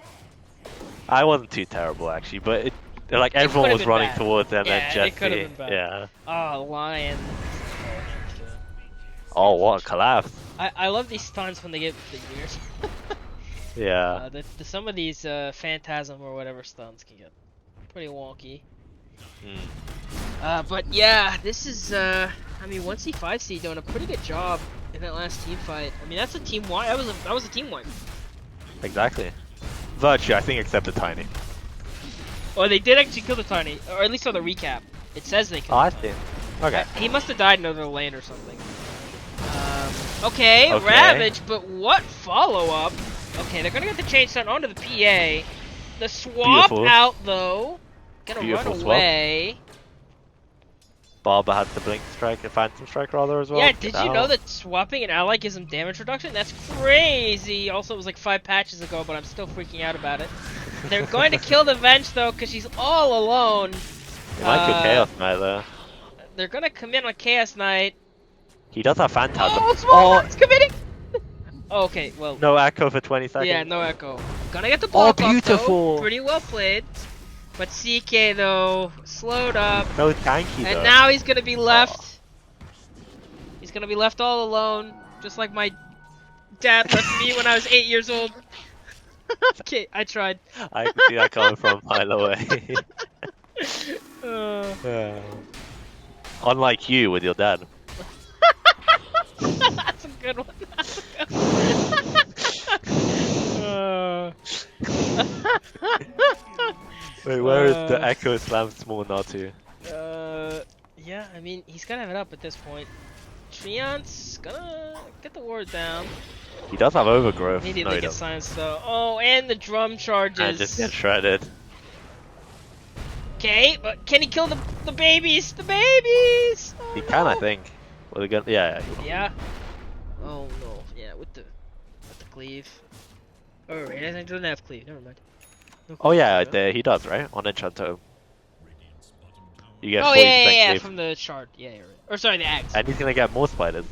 I wasn't too terrible actually, but like everyone was running towards them and
Yeah,
just yeah.
Oh, Lion.
Oh, what a collapse.
I love these stuns when they get the years.
Yeah.
Some of these Phantasm or whatever stuns can get pretty wonky. But yeah, this is I mean 1C5C doing a pretty good job in that last team fight. I mean that's a team wipe. That was a team wipe.
Exactly. Virtue, I think, except the Tiny.
Oh, they did actually kill the Tiny, or at least on the recap. It says they killed the Tiny.
Okay.
He must have died in another lane or something. Okay, Ravage, but what follow-up? Okay, they're gonna get the chain stun onto the PA. The swap out, though. Gonna run away.
Barber had the Blink Strike, a Phantom Strike rather as well.
Yeah, did you know that swapping an ally gives him damage reduction? That's crazy! Also, it was like 5 patches ago, but I'm still freaking out about it. They're going to kill the Venge, though, because she's all alone.
They might kill Chaos Knight, though.
They're gonna commit on Chaos Knight.
He does have Phantasm.
Oh, Small One's committing! Oh, okay, well.
No echo for 20 seconds.
Yeah, no echo. Gonna get the block off,
beautiful.
though. Pretty well played. But CK though slowed up,
No tanky though.
and now he's gonna be left. He's gonna be left all alone, just like my dad left me when I was 8 years old. Okay, I tried.
I can see that coming from a mile away. Unlike you with your dad.
That's a good one. That's a good one.
Wait, where is the Echo Slam small not to?
Yeah, I mean, he's gonna have it up at this point. Treant's gonna get the ward down.
He does have overgrowth.
Maybe
No,
they
he
get
doesn't.
silence though. Oh, and the drum charges.
And just get shredded.
Okay, but can he kill the babies? The babies! Oh,
He can, I
no.
think. Well, they're gonna, yeah. He will.
Yeah. Oh no. Yeah, with the cleave. Oh, he doesn't have cleave. Never mind. No
Oh
cleave,
yeah,
huh?
he does, right? On Enchanto. You get 40%
Oh yeah,
cleave.
from the shard. Yeah, you're right. Or sorry, the axe.
And he's gonna get more spiders.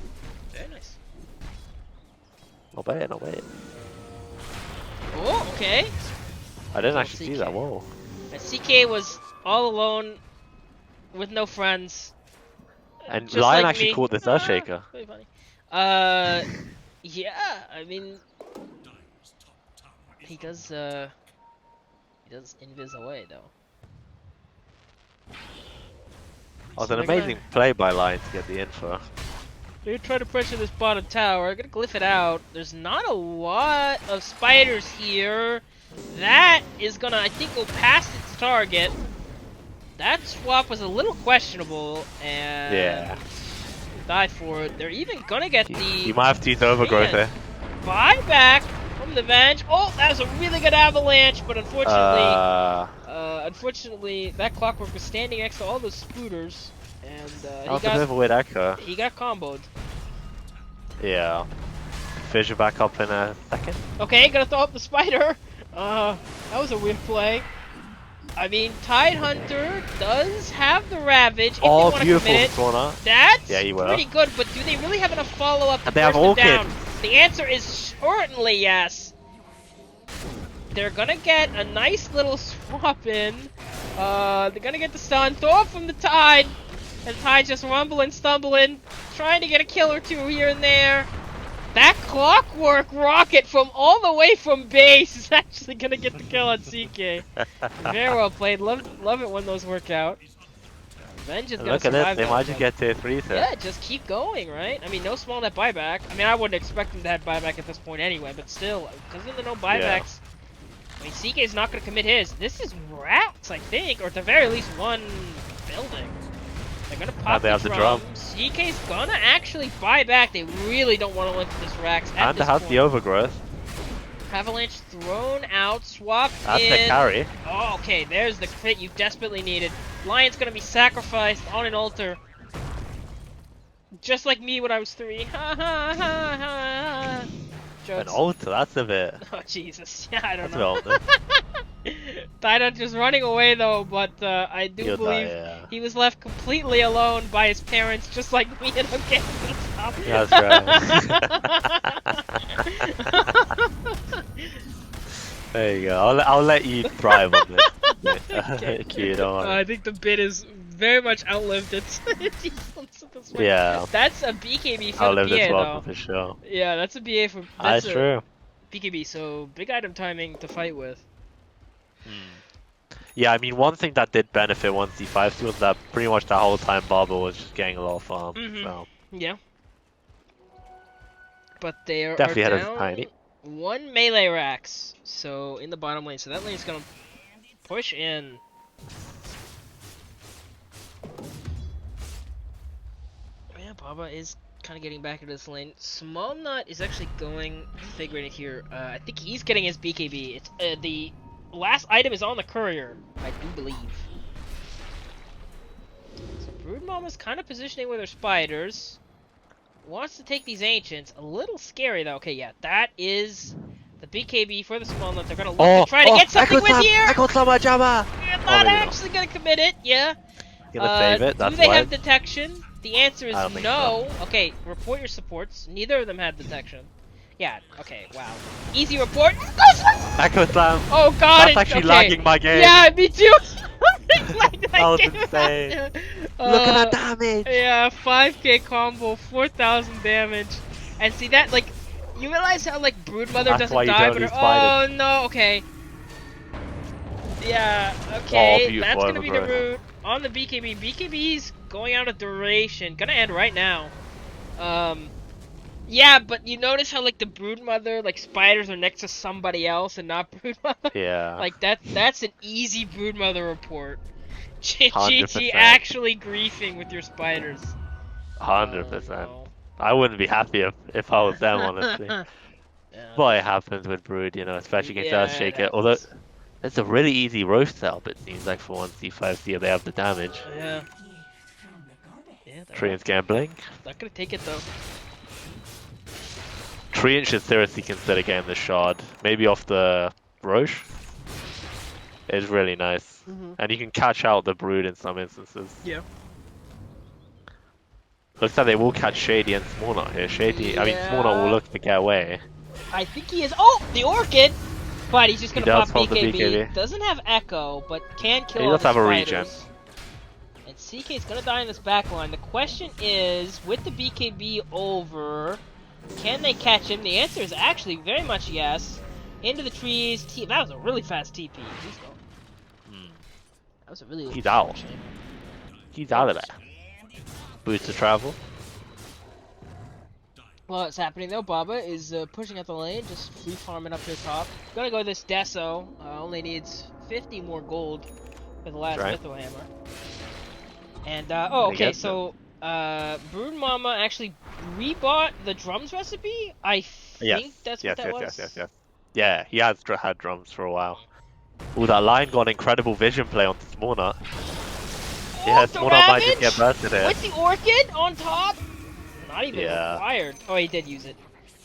Very nice.
Not bad, not bad.
Oh, okay.
I didn't
Oh,
actually see
CK.
that. Whoa.
And CK was all alone with no friends.
And
Just
Lion
like
actually
me.
caught this Earthshaker.
Pretty funny. Yeah, I mean, he does invis away though.
Oh, it's
So
an
they're gonna-
amazing play by Lion to get the info.
They're trying to pressure this bottom tower. Gonna glyph it out. There's not a lot of spiders here. That is gonna, I think, go past its target. That swap was a little questionable, and
Yeah.
died for it. They're even gonna get
You
the
might have to use overgrowth here.
buyback from the Venge. Oh, that was a really good avalanche, but unfortunately, that clockwork was standing next to all those spooters, and
that was a bit of a weird echo.
he got comboed.
Yeah. Fissure back up in a second.
Okay, gonna throw up the spider. That was a weird play. I mean, Tidehunter does have the Ravage if they
Oh,
want to
beautiful
commit it.
Swanna.
That's
Yeah, he will.
pretty good, but do they really have enough follow-up to
And they have
burst him
Orchid.
down? The answer is certainly yes. They're gonna get a nice little swap in. They're gonna get the stun, throw up from the Tide, and Tide just rumbling, stumbling, trying to get a kill or two here and there. That clockwork rocket from all the way from base is actually gonna get the kill on CK. Very well played. Love it when those work out. Venge is gonna
Look at this,
survive
they
that
might just
one.
get tier 3s here.
Yeah, just keep going, right? I mean, no small net buyback. I mean, I wouldn't expect them to have buyback at this point anyway, but still, because of the no buybacks, I mean, CK's not gonna commit his. This is rats, I think, or at the very least one building. They're gonna pop
they have the drum.
CK's gonna actually buy back. They really don't want to let this Rax at
And
this
to have
point.
the overgrowth.
Avalanche thrown out, swapped
That's
in.
the carry.
Oh, okay, there's the crit you desperately needed. Lion's gonna be sacrificed on an altar. Just like me when I was 3. Ha ha ha ha.
An
Jokes.
altar, that's a bit.
Oh, Jesus. Yeah, I don't
That's
know.
a bit
Tidehunter's just running away though, but I do
He'll
believe
die, yeah.
he was left completely alone by his parents, just like me, and I'm getting this up.
That's right. There you go. I'll let you thrive on this.
Okay.
Cute, don't worry.
I think the bit is very much outlived its this way.
Yeah.
That's a BKB for
I'll
the
live
BA
this
though.
one for sure.
Yeah, that's a BA for
That's
a
true.
BKB, so big item timing to fight with.
Yeah, I mean, one thing that did benefit 1C5 was that pretty much the whole time Barber was just getting a lot of farm.
Mhm.
So
Yeah. But they are
definitely ahead of
down
Tiny.
one melee racks, so in the bottom lane. So that lane's gonna push in. Yeah, Baba is kind of getting back into this lane. Small Nut is actually going figuring it here. I think he's getting his BKB. It's the last item is on the courier, I do believe. So Broodmama's kind of positioning with her spiders. Wants to take these ancients. A little scary though. Okay, yeah, that is the BKB for the small nut. They're gonna look to try to get something with here.
Echo Slammer Jammer!
They're
Oh,
not
maybe not.
actually gonna commit it. Yeah.
Gonna save it, that's
do they
why.
have detection? The answer is
I don't think
no. Okay, report your supports. Neither of them had detection. Yeah. Okay. Wow. Easy report.
Echo Slam.
Oh god.
That's actually
okay.
lagging my game.
Yeah, me too.
That was insane. Look at that damage.
Yeah, 5k combo, 4,000 damage. And see that, like, you realize how, like, Broodmother
That's
doesn't
why you
die,
don't
but her,
need spiders.
oh no, okay. Yeah,
Oh,
okay,
beautiful
that's gonna be the
overgrowth.
route. On the BKB, BKB's going out of duration, gonna end right now. Yeah, but you notice how, like, the Broodmother, like, spiders are next to somebody else and not Broodmother?
Yeah.
Like, that's an easy Broodmother report. GG
100%.
actually griefing with your spiders.
100%.
No.
I wouldn't be happy if I was them, honestly.
Yeah.
But it happens with Brood, you know, especially against
Yeah,
Earthshaker.
it
Although
happens.
it's a really easy roast setup, it seems like for 1C5C, they have the damage.
Yeah. Yeah,
Treant's gambling.
not gonna take it though.
Treant should seriously consider getting the shard. Maybe off the Roche. It's really nice. And you can catch out the Brood in some instances.
Yeah.
Looks like they will catch Shady and Smallnut here. I mean, Smallnut will
Yeah.
look to get away.
I think he is. Oh, the Orchid! But he's just
He
gonna
does
pop
hold the
BKB.
BKB.
Doesn't have Echo, but can kill
He
all
does
the
have a
spiders.
regen.
And CK's gonna die in this backline. The question is, with the BKB over, can they catch him? The answer is actually very much yes. Into the trees. That was a really fast TP. Please go. That was a really.
He's out. He's out of there. Boost to travel.
Well, what's happening though, Baba is pushing up the lane, just free farming up to the top. Gonna go this Deso, only needs 50 more gold for the last
Right.
Mytho Hammer. And, oh,
He
okay,
gets
so, Brood Mama actually rebought the drums recipe? I think that's what that was?
Yes. Yeah, he has had drums for a while. Ooh, that line got an incredible vision play onto Smallnut. Yeah,
the
Smallnut might just
Ravage
get bursted here.
with the Orchid on top? Not even
Yeah.
required. Oh, he did use it.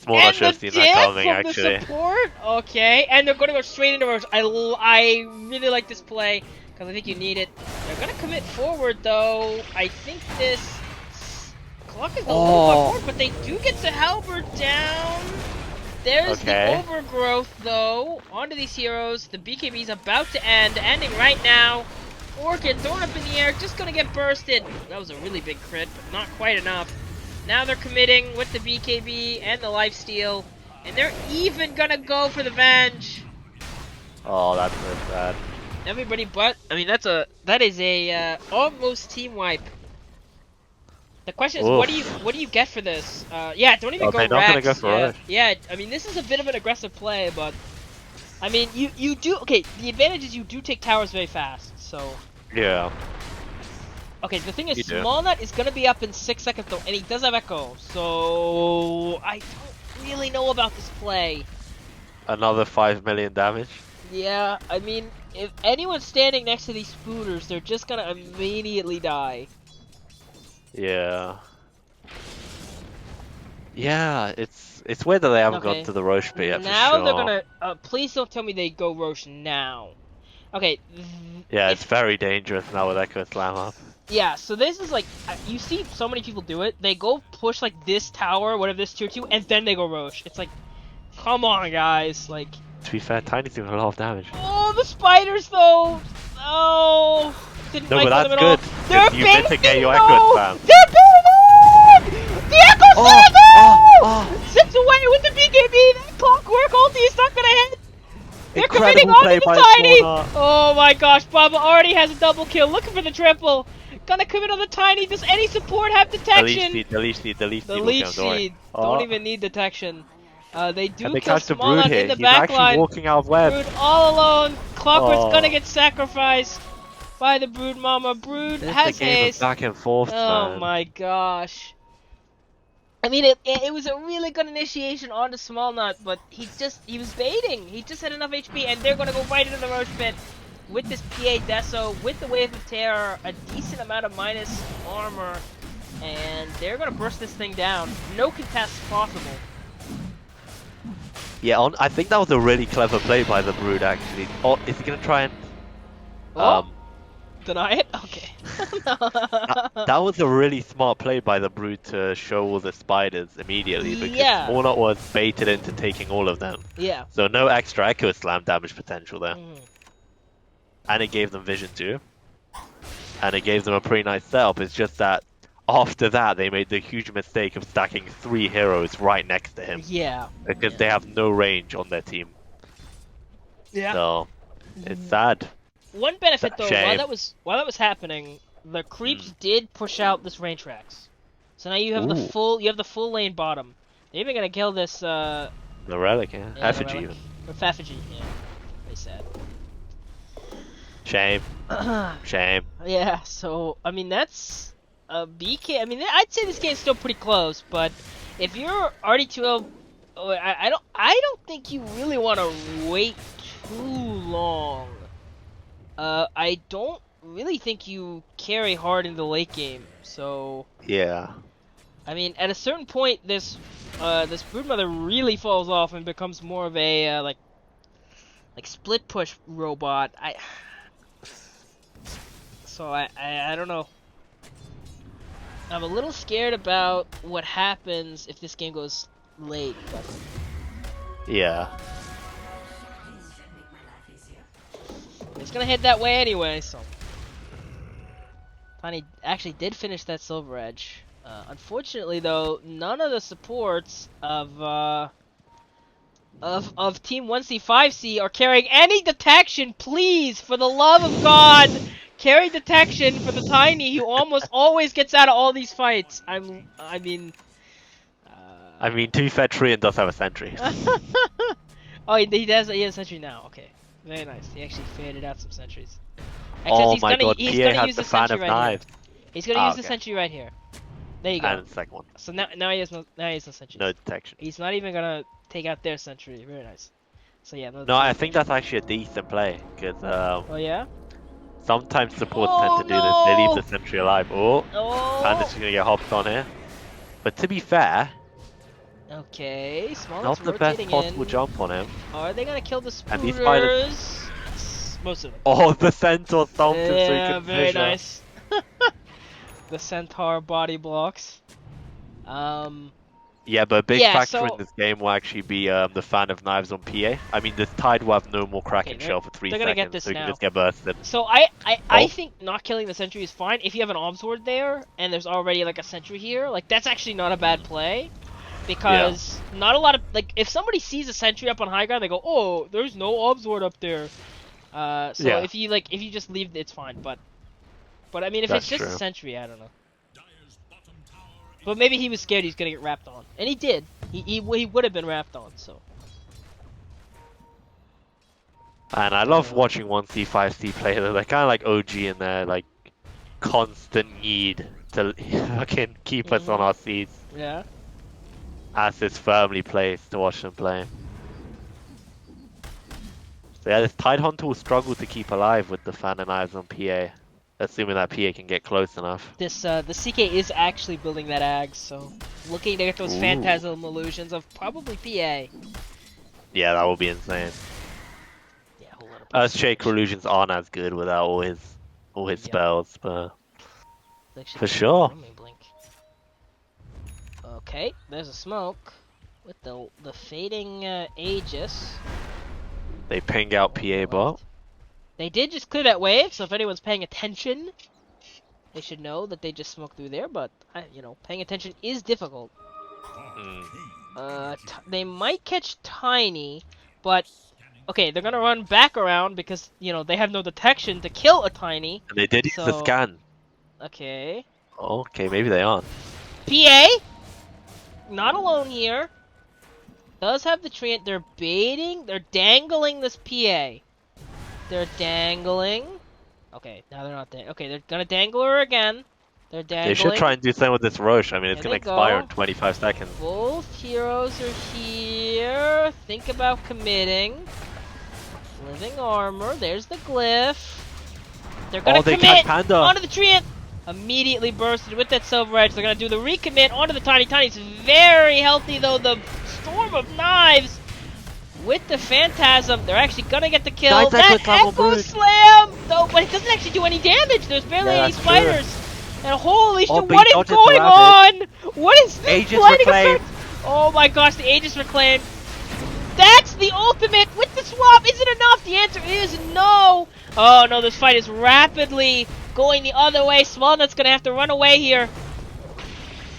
Smallnut
And
should have
the
seen
dip
that coming,
from
actually.
the support? Okay, and they're going to go straight into Roche. I really like this play, because I think you need it. They're going to commit forward, though. I think this clock is a little forward, but they do get the halberd down. There's the overgrowth, though, onto these heroes. The BKB's about to end, ending right now. Orchid thrown up in the air, just going to get bursted. That was a really big crit, but not quite enough. Now they're committing with the BKB and the lifesteal, and they're even gonna go for the Venge.
Oh, that's so sad.
Everybody but, I mean, that is a almost team wipe. The question is, what do you get for this? Yeah, don't even go
they're not gonna
Rex.
go for it.
Yeah, I mean, this is a bit of an aggressive play, but I mean, you do, okay, the advantage is you do take towers very fast, so.
Yeah.
Okay, the thing is,
You do.
Smallnut is gonna be up in 6 seconds though, and he does have Echo, so I don't really know about this play.
Another 5 million damage.
Yeah, I mean, if anyone's standing next to these spooters, they're just gonna immediately die.
Yeah. Yeah, it's weird that they haven't
Okay.
gone to the Roche bit yet,
Now
for sure.
they're gonna, please don't tell me they go Roche now. Okay.
Yeah, it's very dangerous now with Echo Slam up.
Yeah, so this is like, you see so many people do it. They go push like this tower, whatever this tier 2, and then they go Roche. It's like, come on guys, like.
To be fair, Tiny's doing a lot of damage.
Oh, the spiders though! Oh, didn't
No,
like
but
them
that's
at all.
good.
They're
You mitigate
baiting
your
though!
Echo Slam.
They're baiting! The Echo Slam! Zips away with the BKB! That clockwork ulti is not gonna hit! They're committing
Incredible play
onto
by
the Tiny!
Smallnut.
Oh my gosh, Baba already has a double kill, looking for the triple! Gonna commit on the Tiny, does any support have detection?
The leech seed.
The leech seed, don't even need detection. They do kill
catch the Brood
Smallnut
here.
in the
He's actually
backline.
walking out of web.
Brood all alone. Clockwork's
Oh.
gonna get sacrificed by the Brood Mama. Brood
It's
has
a game
haste.
of back and forth,
Oh
man.
my gosh. I mean, it was a really good initiation onto Smallnut, but he was baiting. He just had enough HP, and they're gonna go right into the Roche pit with this PA Deso, with the Wave of Terror, a decent amount of minus armor, and they're gonna burst this thing down. No contest possible.
Yeah, I think that was a really clever play by the Brood, actually. Oh, is he gonna try and...
Oh. Deny it? Okay.
That was a really smart play by the Brood to show all the spiders immediately because
Yeah.
Smallnut was baited into taking all of them.
Yeah.
So no extra Echo Slam damage potential there.
Mhm.
And it gave them vision too. And it gave them a pretty nice setup. It's just that after that, they made the huge mistake of stacking 3 heroes right next to him.
Yeah.
Because
Yeah.
they have no range on their team.
Yeah.
So, it's sad.
One benefit though,
Shame.
while that was happening, the creeps did push out this rain tracks. So now you have the
Ooh.
full lane bottom. They're even gonna kill this
The relic, yeah.
the
Effigy
relic.
even.
Or Faffigy, yeah. Very sad.
Shame. Shame.
Yeah, so I mean that's BK. I mean I'd say this game's still pretty close, but if you're AD2L, I don't think you really want to wait too long. I don't really think you carry hard in the late game, so
Yeah.
I mean at a certain point this Broodmother really falls off and becomes more of a like split push robot. So I don't know. I'm a little scared about what happens if this game goes late, but
Yeah.
it's gonna head that way anyway, so. Tiny actually did finish that Silver Edge. Unfortunately though, none of the supports of Team 1C5C are carrying any detection, please, for the love of God! Carry detection for the Tiny who almost always gets out of all these fights. I mean,
to be fair, Trian does have a sentry.
oh, he has a sentry now. Okay, very nice. He actually faded out some sentries.
Oh
he's
my
gonna,
god,
he's
PA
gonna
has
use
the
the
fan
sentry
of
right
knives.
here. He's gonna use the
okay.
sentry right here. There you go.
And the second one.
So now he has no sentry.
No detection.
He's not even gonna take out their sentry. Very nice. So yeah.
No, I think that's actually a decent play because
Oh yeah.
sometimes supports
Oh,
tend to do this. They leave
no!
the sentry alive. Oh, Bandit's
Oh.
gonna get hopped on here. But to be fair,
Okay. Smallnut's
not the best
rotating
possible
in.
jump on him.
Are they gonna kill the
And these spiders-
spooters? Yes, most of them.
Oh, the centaur stomped him so he
Yeah,
couldn't
very
finish her.
nice. The centaur body blocks.
Yeah, but a big
Yeah,
factor
so-
in this game will actually be the fan of knives on PA. I mean, this Tide will have no more Kraken
Okay,
shell for 3
they're gonna
seconds,
get this
so he can
now.
just get bursted.
So I
Oh.
think not killing the sentry is fine if you have an Obs Ward there and there's already like a sentry here. Like that's actually not a bad play. Because not a lot of like if somebody sees a sentry up on high ground, they go, "Oh, there's no Obs Ward up there." So
Yeah.
if you just leave, it's fine. But I mean, if
That's
it's just
true.
a sentry, I don't know. But maybe he was scared he's gonna get wrapped on, and he did. He would have been wrapped on. So
And I love watching 1C5C play. They're kind of like OG in their like constant need to fucking keep us on our seats.
yeah.
As is firmly placed to watch them play. So yeah, this Tide Hunter will struggle to keep alive with the fan and knives on PA. Assuming that PA can get close enough.
This the CK is actually building that ag, so looking to get those
Ooh.
phantasm illusions of probably PA.
Yeah, that would be insane.
Yeah, a whole lot of
Earthshake illusions aren't as good without all his
Yeah.
spells, but
Actually,
for sure.
let me blink. Okay, there's a smoke with the fading Aegis.
They ping out PA bot.
They did just clear that wave, so if anyone's paying attention, they should know that they just smoked through there. But you know, paying attention is difficult. They might catch Tiny, but okay, they're gonna run back around because you know they have no detection to kill a Tiny.
And they did use the
So-
scan.
Okay,
Okay, maybe they aren't.
PA, not alone here. Does have the treant. They're baiting. They're dangling this PA. They're dangling. Okay, now they're not there. Okay, they're gonna dangle her again. They're dangling.
They should try and do something with this Roche. I mean, it's
There
gonna
they
expire
go.
in 25 seconds.
Both heroes are here. Think about committing. Living armor. There's the glyph. They're gonna
Oh, they
commit
catch Panda.
onto the treant. Immediately bursted with that silver edge. They're gonna do the recommit onto the tiny. Tiny's very healthy though. The storm of knives with the Phantasm. They're actually gonna get the kill.
Nice
That
Echo Slam on
Echo
Brood.
Slam! No, but it doesn't actually do any damage. There's barely
Yeah,
any
that's true.
spiders. And holy
Oh,
shit,
but
what
he
is
dodged the
going on?
rabbit.
What is this
Aegis
blinding
reclaimed.
effect? Oh my gosh, the Aegis reclaimed. That's the ultimate with the swap. Is it enough? The answer is no. Oh no, this fight is rapidly going the other way. Smallnut's gonna have to run away here.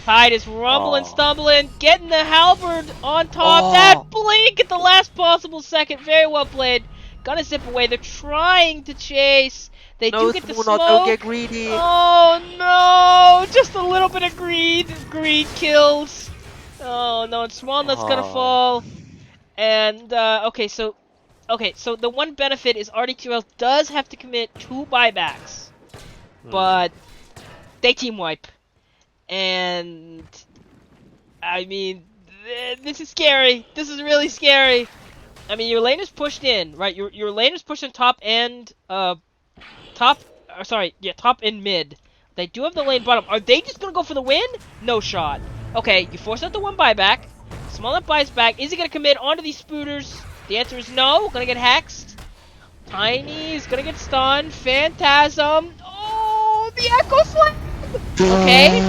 Tide is rumbling, stumbling, getting the halberd on top.
Oh.
That blink at the last possible second. Very well played. Gonna zip away. They're trying to chase. They do get the smoke.
Don't get greedy.
Oh no! Just a little bit of greed. Greed kills. Oh no, and Smallnut's gonna fall. And okay, so the one benefit is AD2L does have to commit 2 buybacks, but they team wipe, and I mean this is scary. This is really scary. I mean your lane is pushed in, right? Your lane is pushed in top and top and mid. They do have the lane bottom. Are they just gonna go for the win? No shot. Okay, you force out the 1 buyback. Smallnut buys back. Is he gonna commit onto these spooters? The answer is no. Gonna get hexed. Tiny is gonna get stunned. Phantasm. Oh, the Echo Slam. Okay.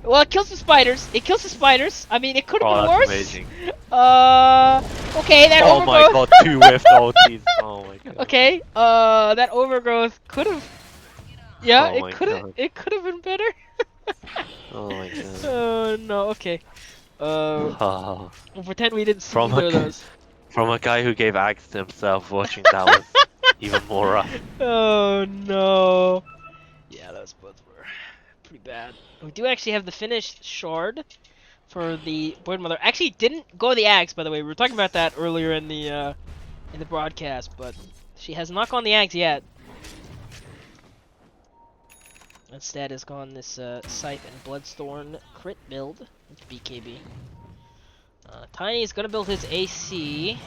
Well, it kills the spiders. It kills the spiders. I mean, it could have been worse.
Amazing.
Okay, that
Oh my
overgrowth.
god, 2 whiffed ultis. Oh my god.
Okay, that overgrowth could have. Yeah,
Oh my
it could have.
God.
It could have been better.
Oh my god.
Oh no. Okay.
Oh.
We'll pretend we didn't see
From
either
a
of those.
From a guy who gave axe to himself, watching that was even more rough.
Oh no. Yeah, those both were pretty bad. We do actually have the finished shard for the Void Mother. Actually, didn't go the axe, by the way. We were talking about that earlier in the broadcast, but she has not gone the axe yet. Instead, has gone this Scythe and Bloodthorn crit build. It's BKB. Tiny is gonna build his AC,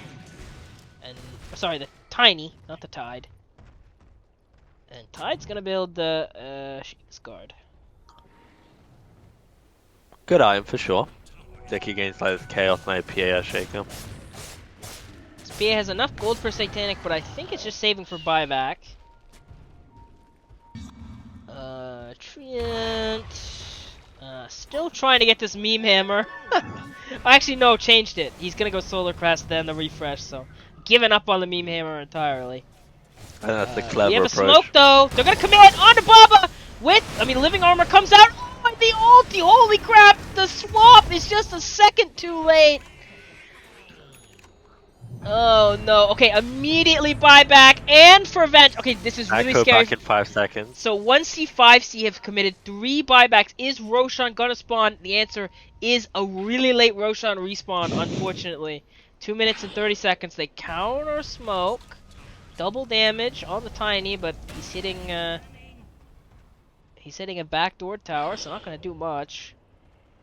and sorry, the Tiny, not the Tide. And Tide's gonna build the Sheik's Guard.
Good item for sure. Deck against like this Chaos Knight PA Shaker.
Spear has enough gold for Satanic, but I think it's just saving for buyback. Treant. Still trying to get this meme hammer. Actually, no, changed it. He's gonna go Solar Crest, then the refresh, so giving up on the meme hammer entirely.
And that's a clever
We have a
approach.
smoke though. They're gonna commit onto Baba with, living armor comes out. Oh, and the ulti! Holy crap! The swap is just a second too late. Oh no. Okay, immediately buyback and for Venge. Okay, this is really
Echo
scary.
back in 5 seconds.
So 1C, 5C have committed 3 buybacks. Is Roshan gonna spawn? The answer is a really late Roshan respawn, unfortunately. 2 minutes and 30 seconds. They counter smoke. Double damage on the Tiny, but he's hitting a backdoor tower, so not gonna do much.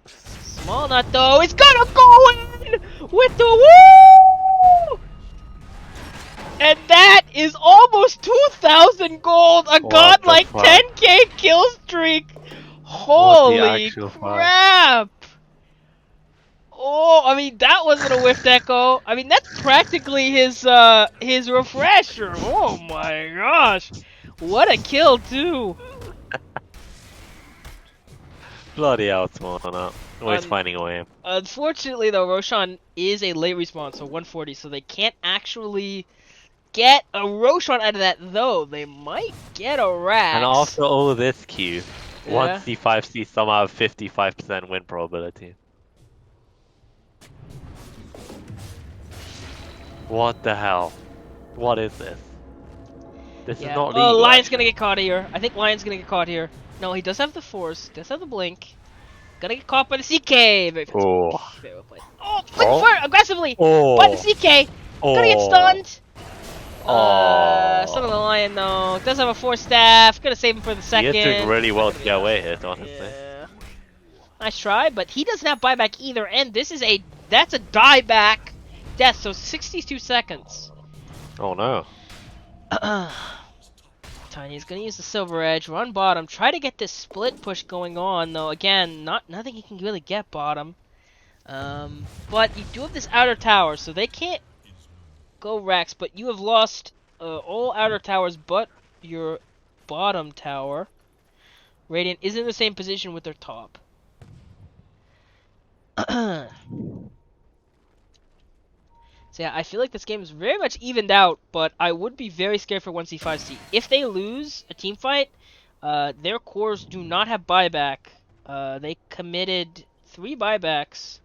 Small Nut though, it's gonna go in with the woo! And that is almost 2,000 gold, a godlike
fuck?
10k kill streak. Holy
actual fuck?
crap! Oh, I mean that wasn't a whiffed echo. I mean that's practically his refresher. Oh my gosh, what a kill too!
Bloody hell, small on up. Always finding a way.
Unfortunately though, Roshan is a late respawn, so 140, so they can't actually get a Roshan out of that, though. They might get a Rax.
And after all of this queue,
Yeah.
1C, 5C somehow have 55% win probability. What the hell? What is this? This is not legal.
Oh, Lion's
actually.
gonna get caught here. I think Lion's gonna get caught here. No, he does have the Force, does have the Blink. Gonna get caught by the CK. Very
Oh.
Very well played. Oh, Blink fire aggressively
Oh.
by the CK. Gonna get stunned.
Oh.
Son of the Lion though. Does have a Force staff. Gonna save him for the
He
second.
took really well to get away here, honestly.
Yeah. Nice try, but he doesn't have buyback either, and this is that's a dieback death, so 62 seconds.
Oh no.
Tiny's gonna use the Silver Edge, run bottom, try to get this split push going on, though again, nothing he can really get bottom. But you do have this outer tower, so they can't go Rex, but you have lost all outer towers but your bottom tower. Radiant is in the same position with their top. So yeah, I feel like this game is very much evened out, but I would be very scared for 1C5C. If they lose a team fight, their cores do not have buyback. They committed 3 buybacks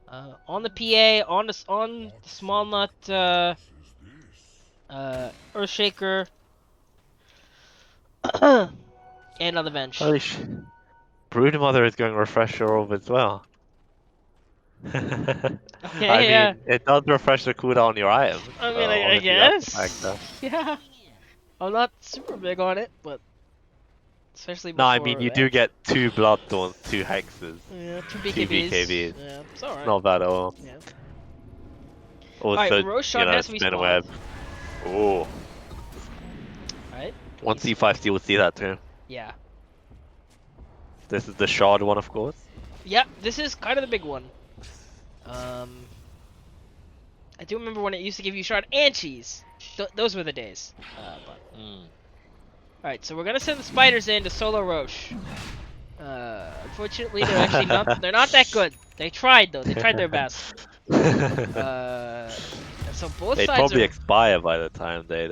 on the PA, on the small nut, Earthshaker, and on the bench.
Holy sh! Broodmother is going refresher orb as well.
Okay,
I
yeah.
mean, it does refresh the cooldown on your items.
I
so
mean, I
obviously that's a
guess.
factor.
Yeah. I'm not super big on it, but especially
No,
before
I mean you do
that.
get 2 Bloodthorns, 2 Hexes.
Yeah, 2
2
BKBs.
BKBs.
Yeah, it's alright.
Not bad at all.
Yeah.
Also,
Alright, Roshan has to be
spin
spawned.
web. Oh.
Alright.
1C5C will see that too.
Yeah.
This is the shard one, of course.
Yeah, this is kind of the big one. I do remember when it used to give you shard and cheese. Those were the days. Alright, so we're gonna send the spiders in to solo Roche. Unfortunately, they're actually not. They're not that good. They tried though. They tried their best. So both
They'd
sides
probably
are
expire by the time they'd.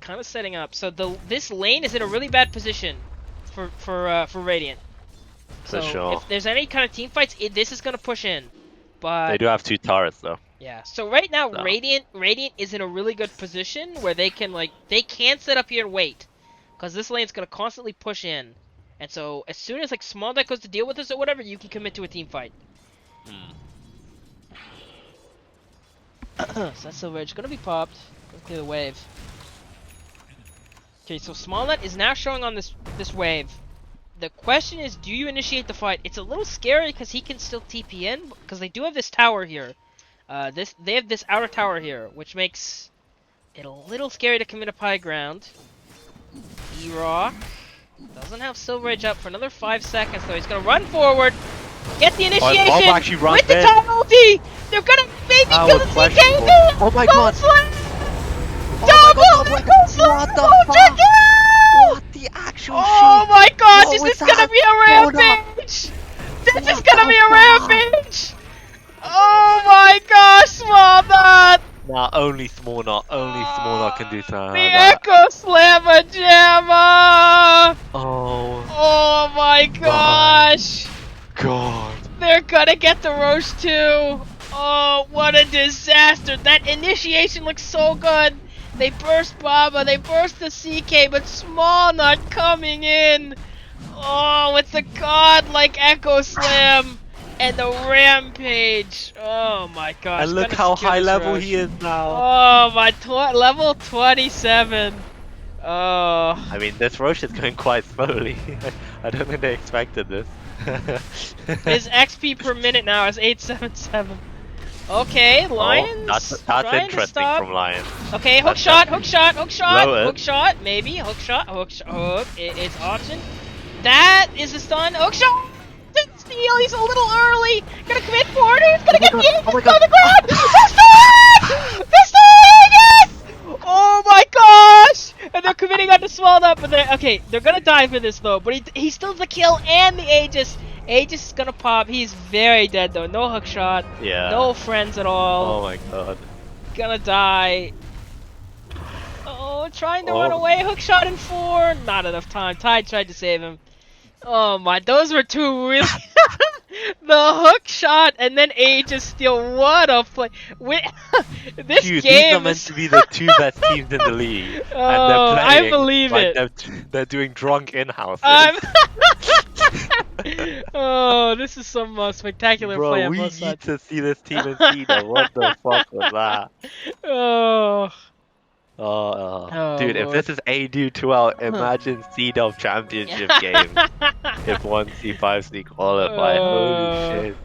kind of setting up. So this lane is in a really bad position for Radiant.
For
So
sure.
if there's any kind of team fights, this is gonna push in. But
They do have 2 turrets though.
yeah. So right now,
No.
Radiant is in a really good position where they can set up here and wait, because this lane's gonna constantly push in, and so as soon as Small Deck goes to deal with this or whatever, you can commit to a team fight. So that's Silver Edge gonna be popped. Gonna clear the wave. Okay, so Small Net is now showing on this wave. The question is, do you initiate the fight? It's a little scary because he can still TP in, because they do have this tower here. They have this outer tower here, which makes it a little scary to commit up high ground. E-Rock doesn't have Silver Edge up for another 5 seconds, though. He's gonna run forward, get the initiation
Bob actually runs
with the
in.
top ulti. They're gonna maybe
That
kill
was
the
questionable.
CK.
Oh my god!
Double
What the fuck? What the actual
Oh
shit?
my gosh,
What
is
was
this gonna
that?
be a
Hold up.
rampage? This is
What
gonna
the
be a
fuck?
rampage! Oh my gosh, Small Nut!
Nah, only Small Knot can do something
The
like that.
Echo Slammer Jammer!
Oh
Oh my gosh!
god.
They're gonna get the Roche too! Oh, what a disaster! That initiation looks so good! They burst Baba, they burst the CK, but Small Nut coming in! Oh, with the godlike Echo Slam! And the Rampage! Oh my gosh.
And look
gonna
how
secure
high
this
level
Roche.
he is now.
Oh, my level 27. Oh.
I mean, this Roche is going quite slowly. I don't think they expected this.
His XP per minute now is 877. Okay, Lions.
That's
trying to
interesting
stop.
from Lion.
Okay, hook
That's
shot,
definitely low it.
hook shot, maybe, hook shot, hook. It's option. That is the stun, hook shot! Didn't steal, he's a little early! Gonna commit forward, who's gonna get the Aegis on the ground! The stun! Yes! Oh my gosh! And they're committing on the Small Nut, but they're gonna die for this though, but he still has the kill and the Aegis. Aegis is gonna pop, he's very dead though, no hook shot,
Yeah.
no friends at all.
Oh my god.
Gonna die. Oh, trying to
Oh.
run away. Hook shot in 4. Not enough time. Tide tried to save him. Oh my, those were 2 really. The hook shot and then Aegis steal. What a play. This
Dude, these
game
are meant
is.
to be the 2 best teams in the league.
Oh,
and they're
I
playing
believe
like
it.
They're doing drunk in-houses.
Oh, this is some spectacular
Bro,
play on
we
both
need
sides.
to see this team in Cena. What the fuck was that?
Oh.
Oh, dude, if
Lord.
this is AD2L, imagine C-Dub championship game. If 1C5C qualify, holy shit.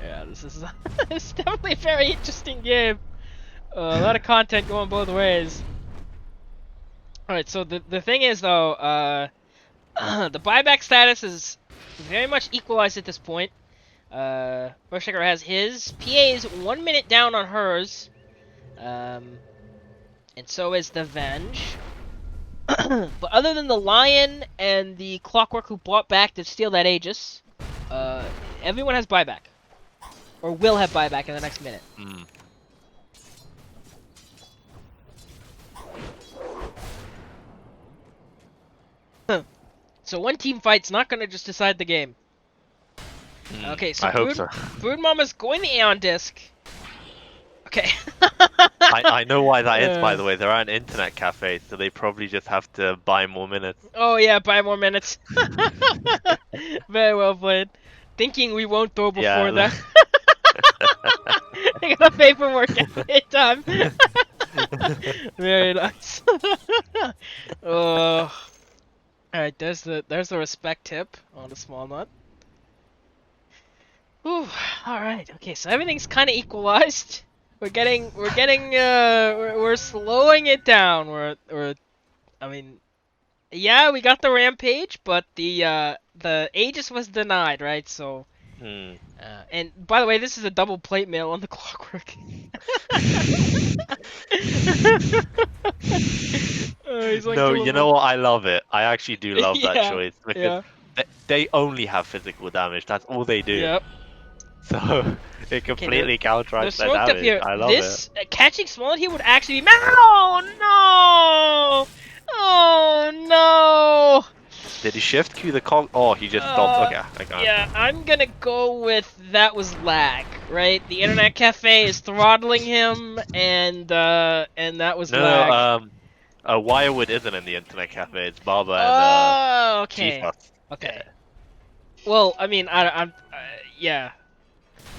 Yeah, this is it's definitely a very interesting game. A lot of content going both ways. Alright, so the thing is though, the buyback status is very much equalized at this point. Earthshaker has his. PA is 1 minute down on hers. And so is the Venge. But other than the Lion and the Clockwork who bought back to steal that Aegis, everyone has buyback. Or will have buyback in the next minute.
Mm.
So one team fight's not gonna just decide the game. Okay, so
I hope so.
Brood Mama's going the Aeon Disc. Okay.
I know why that is, by the way. They're at an internet cafe, so they probably just have to buy more minutes.
Oh yeah, buy more minutes. Very well played. Thinking we won't go before that. I got paperwork every time. Very nice. Oh. Alright, there's the respect tip on the small nut. Whew, alright, okay, so everything's kinda equalized. We're slowing it down. I mean, yeah, we got the rampage, but the Aegis was denied, right? So, and by the way, this is a double plate mail on the Clockwork. He's like,
no, you know what? I love it. I actually do love that
Yeah,
choice because they only have physical damage. That's all they do.
Yep.
So it completely counteracts their
smoked
damage.
up here.
I love
This
it.
Catching small here would actually be. Oh no! Oh no!
Did he shift Q the cog? Oh, he just stopped. Okay, I got it.
Yeah, I'm gonna go with that was lag, right? The internet cafe is throttling him, and that was lag.
No, Wirewood isn't in the internet cafe. It's Baba and
Oh, okay.
G-Fuss.
Okay. Well, I mean, I'm yeah.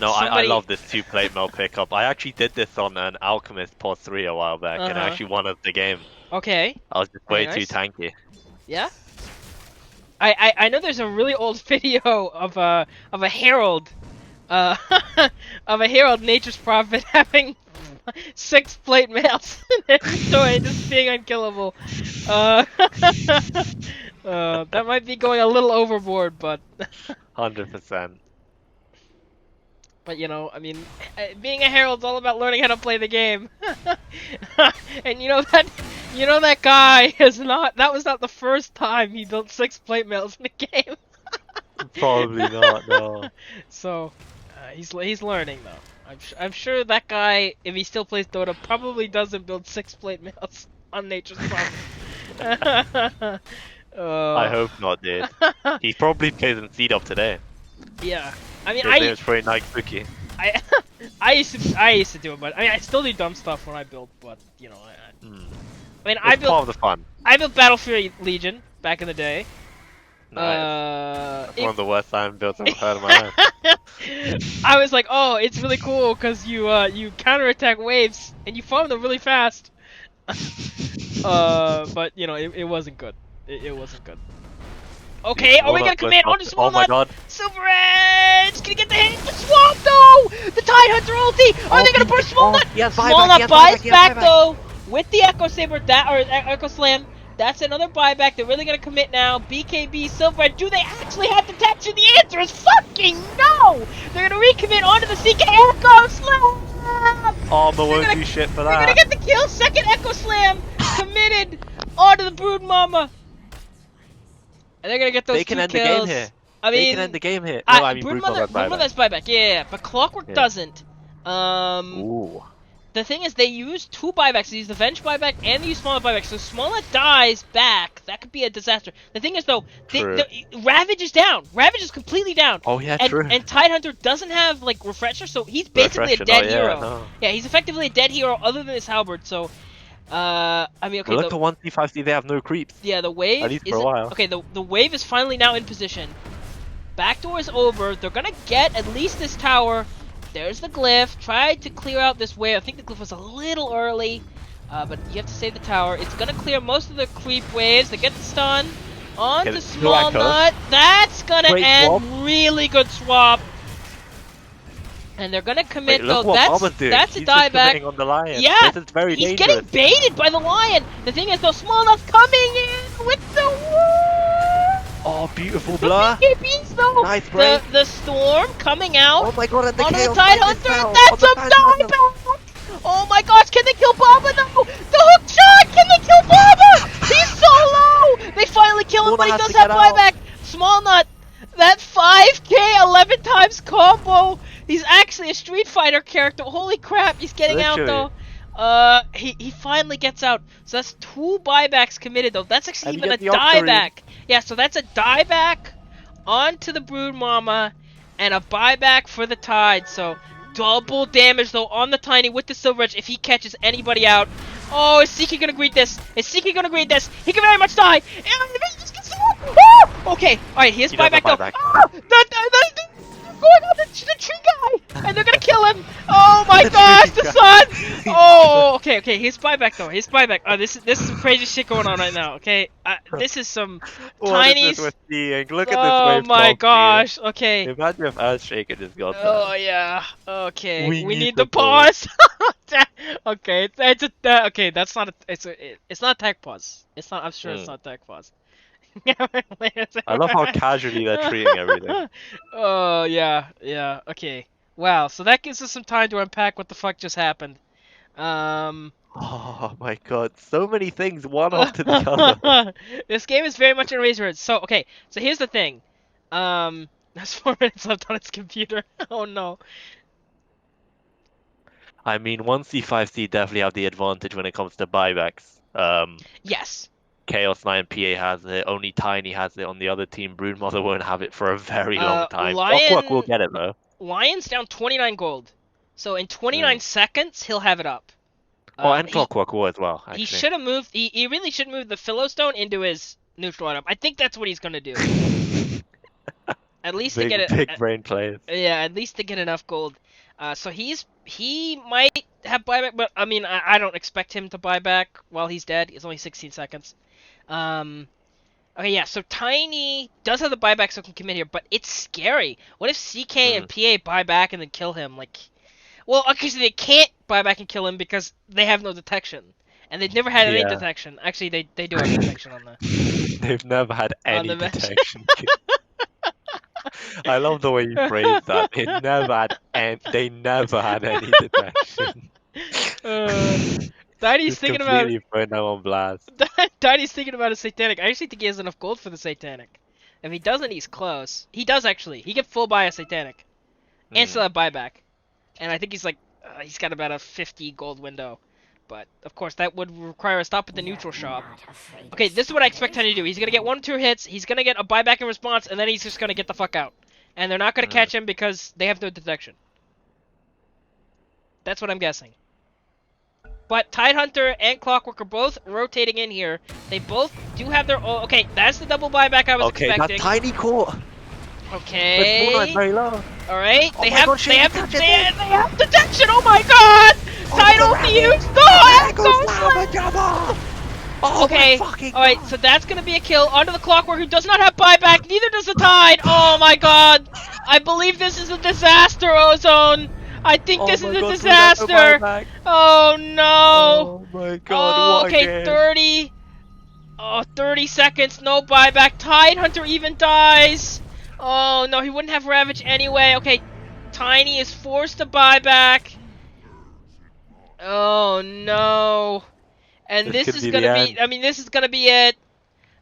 No, I
Somebody-
love this 2-plate mail pickup. I actually did this on an Alchemist Pod 3 a while back, and I actually won the game.
Okay.
I was just way
Very
too
nice.
tanky.
Yeah. I know there's a really old video of a Herald, of a Herald Nature's Prophet having 6 plate mails in their inventory, just being unkillable. That might be going a little overboard, but
100%.
but you know, I mean, being a Herald's all about learning how to play the game. And you know that guy is not. That was not the first time he built 6 plate mails in the game.
Probably not, no.
So, he's learning though. I'm sure that guy, if he still plays Dota, probably doesn't build 6 plate mails on Nature's Prophet.
I hope not, dude. He probably plays in Seed Up today.
Yeah, I mean,
His name is probably Nike Cookie.
I used to do it, but I mean, I still do dumb stuff when I build. But you know, I mean,
It's part of the fun.
I built Battlefield Legion back in the day.
Nice. That's one of the worst iron builds I've heard in my life.
I was like, oh, it's really cool because you counterattack waves and you farm them really fast. But you know, it wasn't good. It wasn't good. Okay, are we gonna commit onto Small
Oh my god.
Silver Edge! Gonna get the hit! The Swamp though! The Tide Hunter ulti! Are they gonna burst Small Nut? Small Nut buys back though! With the Echo Saber, Echo Slam. That's another buyback. They're really gonna commit now. BKB, Silver Edge. Do they actually have the texture? The answer is fucking no! They're gonna recommit onto the CK Echo Slam!
Armor won't do shit for
They're
that.
gonna get the kill! Second Echo Slam! Committed! Onto the Brood Mama! And they're gonna get those
They can
two
end the
kills.
game here.
I mean,
They can end the game here. No, I mean,
Brood
Brood
Mother
Mother's
has buyback. Yeah, but Clockwork
Yeah.
doesn't.
Ooh.
The thing is, they use 2 buybacks. They use the Venge buyback and they use Smaller buyback. So Smaller dies back. That could be a disaster. The thing is, though, Ravage is down. Ravage is completely down.
Oh yeah,
And,
true.
and Tidehunter doesn't have, like, Refresher, so he's basically a dead hero.
No.
Yeah, he's effectively a dead hero other than his halberd, so... I mean, okay,
Well, look at 1C5C, they have no creeps.
yeah, the wave
At least for a
isn't...
while.
Okay, the wave is finally now in position. Backdoor is over. They're gonna get at least this tower. There's the glyph. Tried to clear out this wave. I think the glyph was a little early, but you have to save the tower. It's gonna clear most of the creep waves. They get the stun on to Small Nut. That's gonna end. Really good swap. And they're gonna commit
Wait, look
though.
what Bob's doing.
That's a
He's just
dieback.
committing on the lion.
Yeah,
This is very
he's
dangerous.
getting baited by the lion. The thing is, though, Small Nut's coming in with the woo.
Oh, beautiful blur.
BKBs though.
Nice break.
The storm coming out.
Oh my god, and the
On the
Chaos
Tide
Knight is
Hunter,
down
that's
on the
a
Phantasm.
dieback! Oh my gosh, can they kill Baba though? The hook shot, can they kill Baba? He's so low! They finally kill him,
Luna
but he
has
does
to
have
get out.
buyback. Small Nut, that 5k 11 times combo. He's actually a Street Fighter character. Holy crap, he's getting out
Literally.
though. He finally gets out. So that's 2 buybacks committed though. That's actually
And you
even a
get the Octarine.
dieback. Yeah, so that's a dieback onto the Brood Mama and a buyback for the Tide. So double damage though on the Tiny with the Silver Edge if he catches anybody out. Oh, is Seeker gonna greet this? Is Seeker gonna greet this? He can very much die. Okay, alright, he has
He does
buyback
have
though.
buyback.
Ah, they're going on the tree guy, and they're gonna kill him. Oh my
The
gosh,
tree
the
guy.
sun. Oh, okay, he's buyback though. He's buyback. Oh, this is some crazy shit going on right now. Okay, this is some
What
tiny.
is this we're seeing? Look at this
Oh
wave
my
12
gosh. Okay.
here. Imagine if Earthshaker just got
Oh
that.
yeah. Okay.
We
We
need
need
the
the pause. Okay. It's a okay. That's not a. It's not tech pause. It's not. I'm sure it's not tech pause.
I love how casually they're treating everything.
Oh yeah. Yeah. Okay. Wow. So that gives us some time to unpack what the fuck just happened.
Oh my god, so many things, one after the other.
This game is very much in Razorhead. So okay. So here's the thing. There's 4 minutes left on its computer. Oh no.
I mean, 1C5C definitely have the advantage when it comes to buybacks.
Yes.
Chaos 9 PA has it, only Tiny has it on the other team. Broodmother won't have it for a very long time. Clockwork will get it though.
Lion's down 29 gold. So in 29 seconds, he'll have it up.
Oh, and Clockwork will as well, actually.
He should have moved, he really should move the Philostone into his neutral item. I think that's what he's gonna do. At least to get it.
Big brain players.
Yeah, at least to get enough gold. So he might have buyback, but I mean, I don't expect him to buy back while he's dead. It's only 16 seconds. Okay, yeah, so Tiny does have the buyback so can commit here, but it's scary. What if CK and PA buy back and then kill him? Like, well, okay, so they can't buy back and kill him because they have no detection. And they've never had any detection. Actually, they do have detection on the...
They've never had any
the match.
detection. I love the way you phrase that. They never had any detection.
Tiny's thinking about...
completely putting them on blast.
Tiny's thinking about a Satanic. I actually think he has enough gold for the Satanic. If he doesn't, he's close. He does, actually. He can full buy a Satanic. And still have buyback. And I think he's like... he's got about a 50 gold window. But, of course, that would require a stop at the neutral shop. Okay, this is what I expect Tiny to do. He's going to get 1 or 2 hits, he's going to get a buyback in response, and then he's just going to get the fuck out. And they're not going to catch him because they have no detection. That's what I'm guessing. But Tide Hunter and Clockwork are both rotating in here. They both do have their own... Okay, that's the double buyback I was expecting.
Okay, that's Tiny caught.
Okay.
But very low.
Alright,
Oh
they
my
have
God,
they have
Shane,
they have detection. Oh my god! Title views.
There
Go!
goes Lava Jabba! Oh
Okay.
my fucking
Alright, so that's gonna be a kill. Onto the Clockwork, who does not have buyback. Neither does the Tide. Oh my god! I believe this is a disaster, Ozone. I think this is a disaster. Oh no!
Oh my god, what
okay,
again?
30. Oh, 30 seconds, no buyback. Tide Hunter even dies. Oh no, he wouldn't have Ravage anyway. Okay, Tiny is forced to buy back. Oh no. And this is gonna be, I mean, this is gonna be it.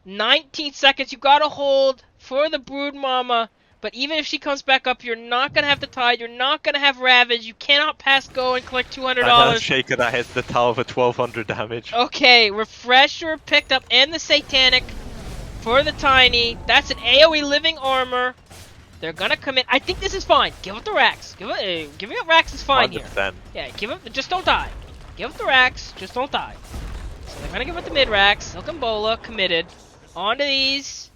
19 seconds, you gotta hold for the Brood Mama. But even if she comes back up, you're not gonna have the Tide, you're not gonna have Ravage, you cannot pass go and collect $200.
Shaker that hits the tower for 1200 damage.
Okay, Refresher picked up and the Satanic for the Tiny. That's an AoE living armor. They're gonna commit. I think this is fine. Give up the racks. Giving up racks is fine
100%.
here. Yeah, give up. Just don't die. Give up the racks. Just don't die. So they're gonna give up the mid racks. Silk and Bola committed. Onto these.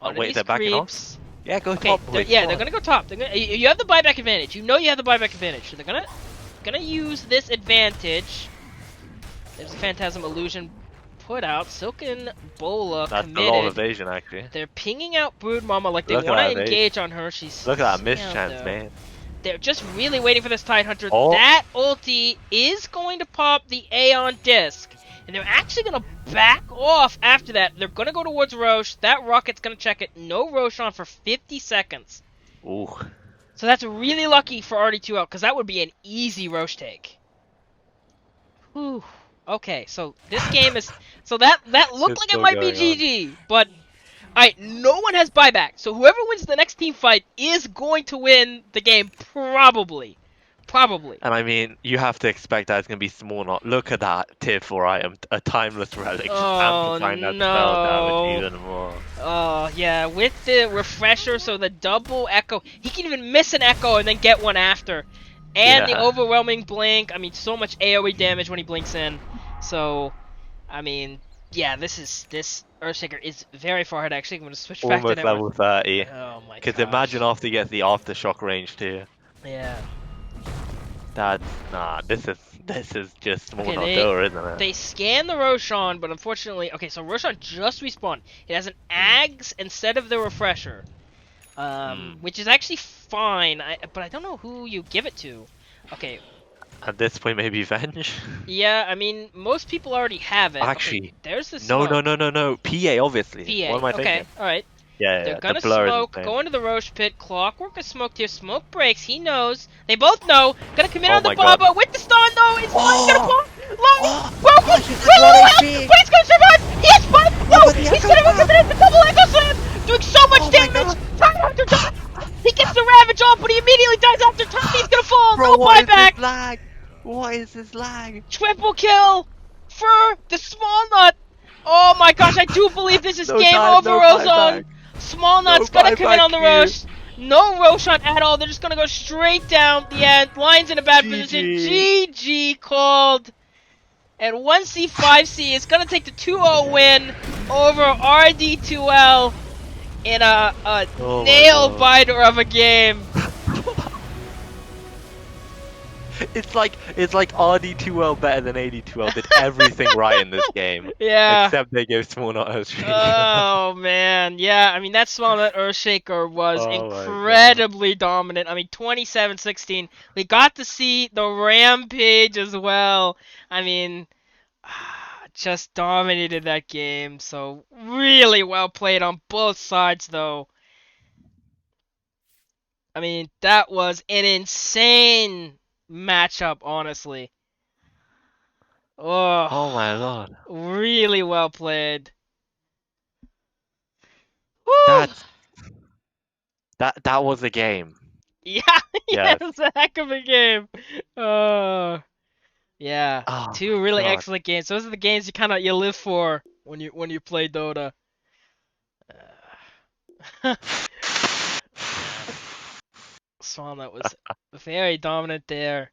Onto
wait,
these
they're backing off?
creeps.
Yeah, go
Okay,
top.
they're gonna go top. They're gonna, you have the buyback advantage. You know you have the buyback advantage. So they're gonna use this advantage. There's a Phantasm Illusion put out. Silk and Bola
That's
committed.
a lot of evasion, actually.
They're pinging out Brood Mama like they
Look at
want to
that,
engage on her. She's
Look at that
sitting out
mischance,
there.
man.
They're just really waiting for this Tide Hunter.
Oh.
That ulti is going to pop the Aeon Disc. and they're actually gonna back off after that. They're gonna go towards Roche. That rocket's gonna check it. No Roche on for 50 seconds.
Ooh.
So that's really lucky for AD2L, because that would be an easy Roche take. Whew. Okay, so this game is... So that looked
It's
like it
still
might be
going on.
GG, but... Alright, no one has buyback, so whoever wins the next team fight is going to win the game, probably. Probably.
And I mean, you have to expect that it's going to be small knot. Look at that tier 4 item, a timeless relic, just
Oh
amplifying that spell damage
no.
even more.
Oh yeah, with the refresher, so the double echo, he can even miss an echo and then get one after. And the
Yeah.
overwhelming blink, I mean, so much AoE damage when he blinks in. So, I mean, yeah, this Earthshaker is very far ahead. Actually, I'm gonna switch back to
Almost
network.
level 30.
Oh my
Because
gosh.
imagine after he gets the aftershock range too.
Yeah.
That's nah. This is just small
Okay,
knot door, isn't it?
They scan the Roshan, but unfortunately, okay, so Roshan just respawned. It has an Ags instead of the refresher, which is actually fine. But I don't know who you give it to. Okay.
At this point, maybe Venge.
Yeah, I mean, most people already have it.
Actually,
Okay, there's the
no,
smoke.
no. PA, obviously.
PA.
What am I
Okay,
thinking?
all right.
Yeah,
They're
yeah.
gonna
The blur
smoke,
is
go into the Roche pit. Clockwork is smoked here. Smoke breaks. He knows. They both know. Gonna come in
Oh
on the
my God.
Baba with the stun though. It's not gonna pop. Lonnie,
Oh,
broken.
she's
Really
at
low
1
health,
HP.
but he's gonna survive. He has spun. No,
but the
he's
echo's
gonna
back.
recommit the double echo slam, doing so much
Oh my
damage.
God.
Right after time. He gets the ravage off, but he immediately dies after time. He's gonna fall.
Bro,
No
what is
buyback.
this lag? What is this lag?
Triple kill for the small nut. Oh my gosh, I do believe this is
No
game
time,
over,
no
Ozone.
buyback.
Small
No
nut's gonna come in
buyback
on the
queue.
Roche. No Roshan at all. They're just gonna go straight down the end. Lion's in a bad position.
GG.
GG called. And 1C, 5C is gonna take the 2-0 win over RD2L in a
Oh my
nail
God.
biter of a game.
It's like RD2L better than AD2L did everything right in this game.
Yeah.
Except they gave small not Earthshaker.
Oh man, yeah. I mean, that small nut Earthshaker was
Oh my God.
incredibly dominant. I mean, 27-16. We got to see the Rampage as well. I mean, just dominated that game. So really well played on both sides, though. I mean, that was an insane matchup, honestly.
Oh my
Oh,
Lord.
really well played. Woo!
That's that was a game.
Yeah, yeah,
Yes.
it was a heck of a game. Yeah,
Oh
two
my
really
God.
excellent games. Those are the games you live for when you play Dota. Swan was very dominant there.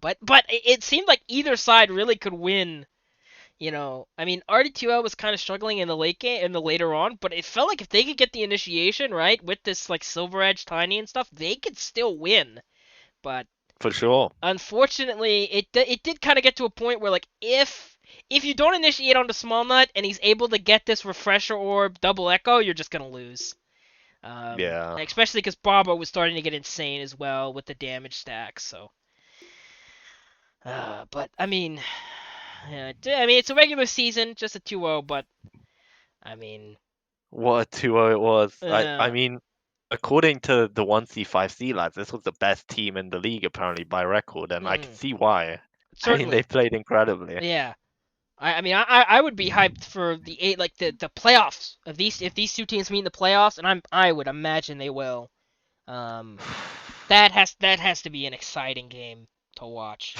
But it seemed like either side really could win. You know, I mean, RD2L was kind of struggling in the late game, in the later on, but it felt like if they could get the initiation right with this like Silver Edge, Tiny and stuff, they could still win. But
For sure.
unfortunately, it did kind of get to a point where like if you don't initiate onto Small Nut and he's able to get this refresher orb double echo, you're just gonna lose.
Yeah.
Especially because Baba was starting to get insane as well with the damage stacks. So, but I mean, yeah, I mean it's a regular season, just a 2-0, but I mean,
What a 2-0 it was. I
uh,
mean, according to the 1C 5C lads, this was the best team in the league apparently by record, and I can see why. I mean, they
certainly,
played incredibly.
yeah. I mean I would be hyped for the eight like the playoffs of these if these two teams meet in the playoffs, and I would imagine they will. Um, that has to be an exciting game to watch.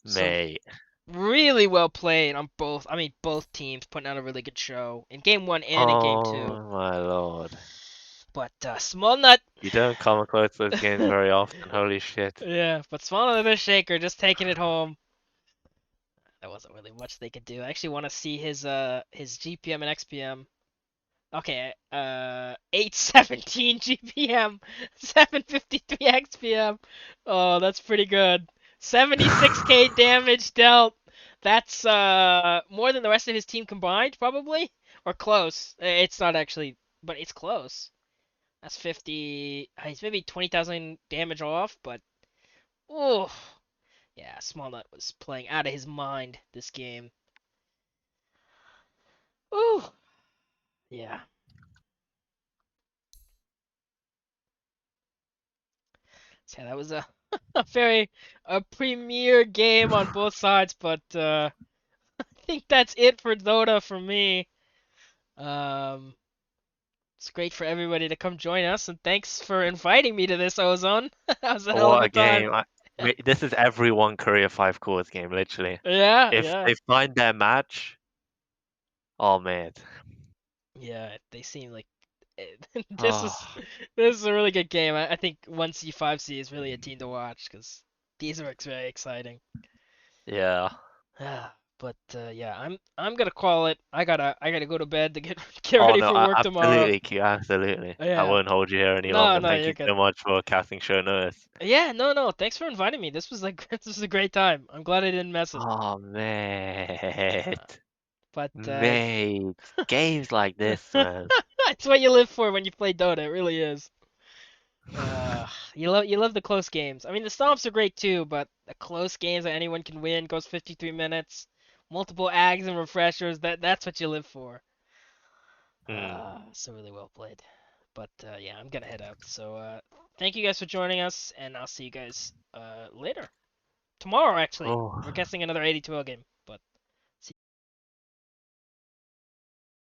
So
Mate.
really well played on both. I mean both teams putting out a really good show in game one and in game two.
Oh my Lord.
But Small Nut.
You don't come across those games very often. Holy shit.
Yeah, but Small Nut and Shaker just taking it home. There wasn't really much they could do. I actually want to see his GPM and XPM. Okay, 817 GPM, 753 XPM. Oh, that's pretty good. 76k damage dealt. That's more than the rest of his team combined, probably, or close. It's not actually, but it's close. That's 50. He's maybe 20,000 damage off, but oh, Yeah, Smallnut was playing out of his mind this game. Ooh. Yeah. So yeah, that was a a premier game on both sides, but I think that's it for Dota for me. Um, it's great for everybody to come join us, and thanks for inviting me to this, Ozone. That was a hell of
What
a
a
time.
game! This is every one Korea 5 cores game, literally.
Yeah,
If
yeah,
they find their match, oh man.
yeah. They seem like this
Oh,
is this is a really good game. I think 1C5C is really a team to watch because these are very exciting.
yeah.
But yeah, I'm gonna call it. I gotta go to bed to get get
Oh
ready
no,
for work tomorrow.
absolutely, Q, absolutely. I
Yeah.
won't hold you here any
No,
longer.
no,
Thank
you're
you
good.
so much for casting show notice.
Yeah, no, no. Thanks for inviting me. This was like this was a great time. I'm glad I didn't mess it.
Oh, mate.
But
Mate. Games like this, man.
it's what you live for when you play Dota. It really is. You love the close games. I mean, the stomps are great too, but the close games that anyone can win goes 53 minutes, multiple ags and refreshers. That's what you live for.
Hmm.
So really well played. But yeah, I'm gonna head out. So thank you guys for joining us, and I'll see you guys later. Tomorrow, actually.
Oh.
We're guessing another AD2L game.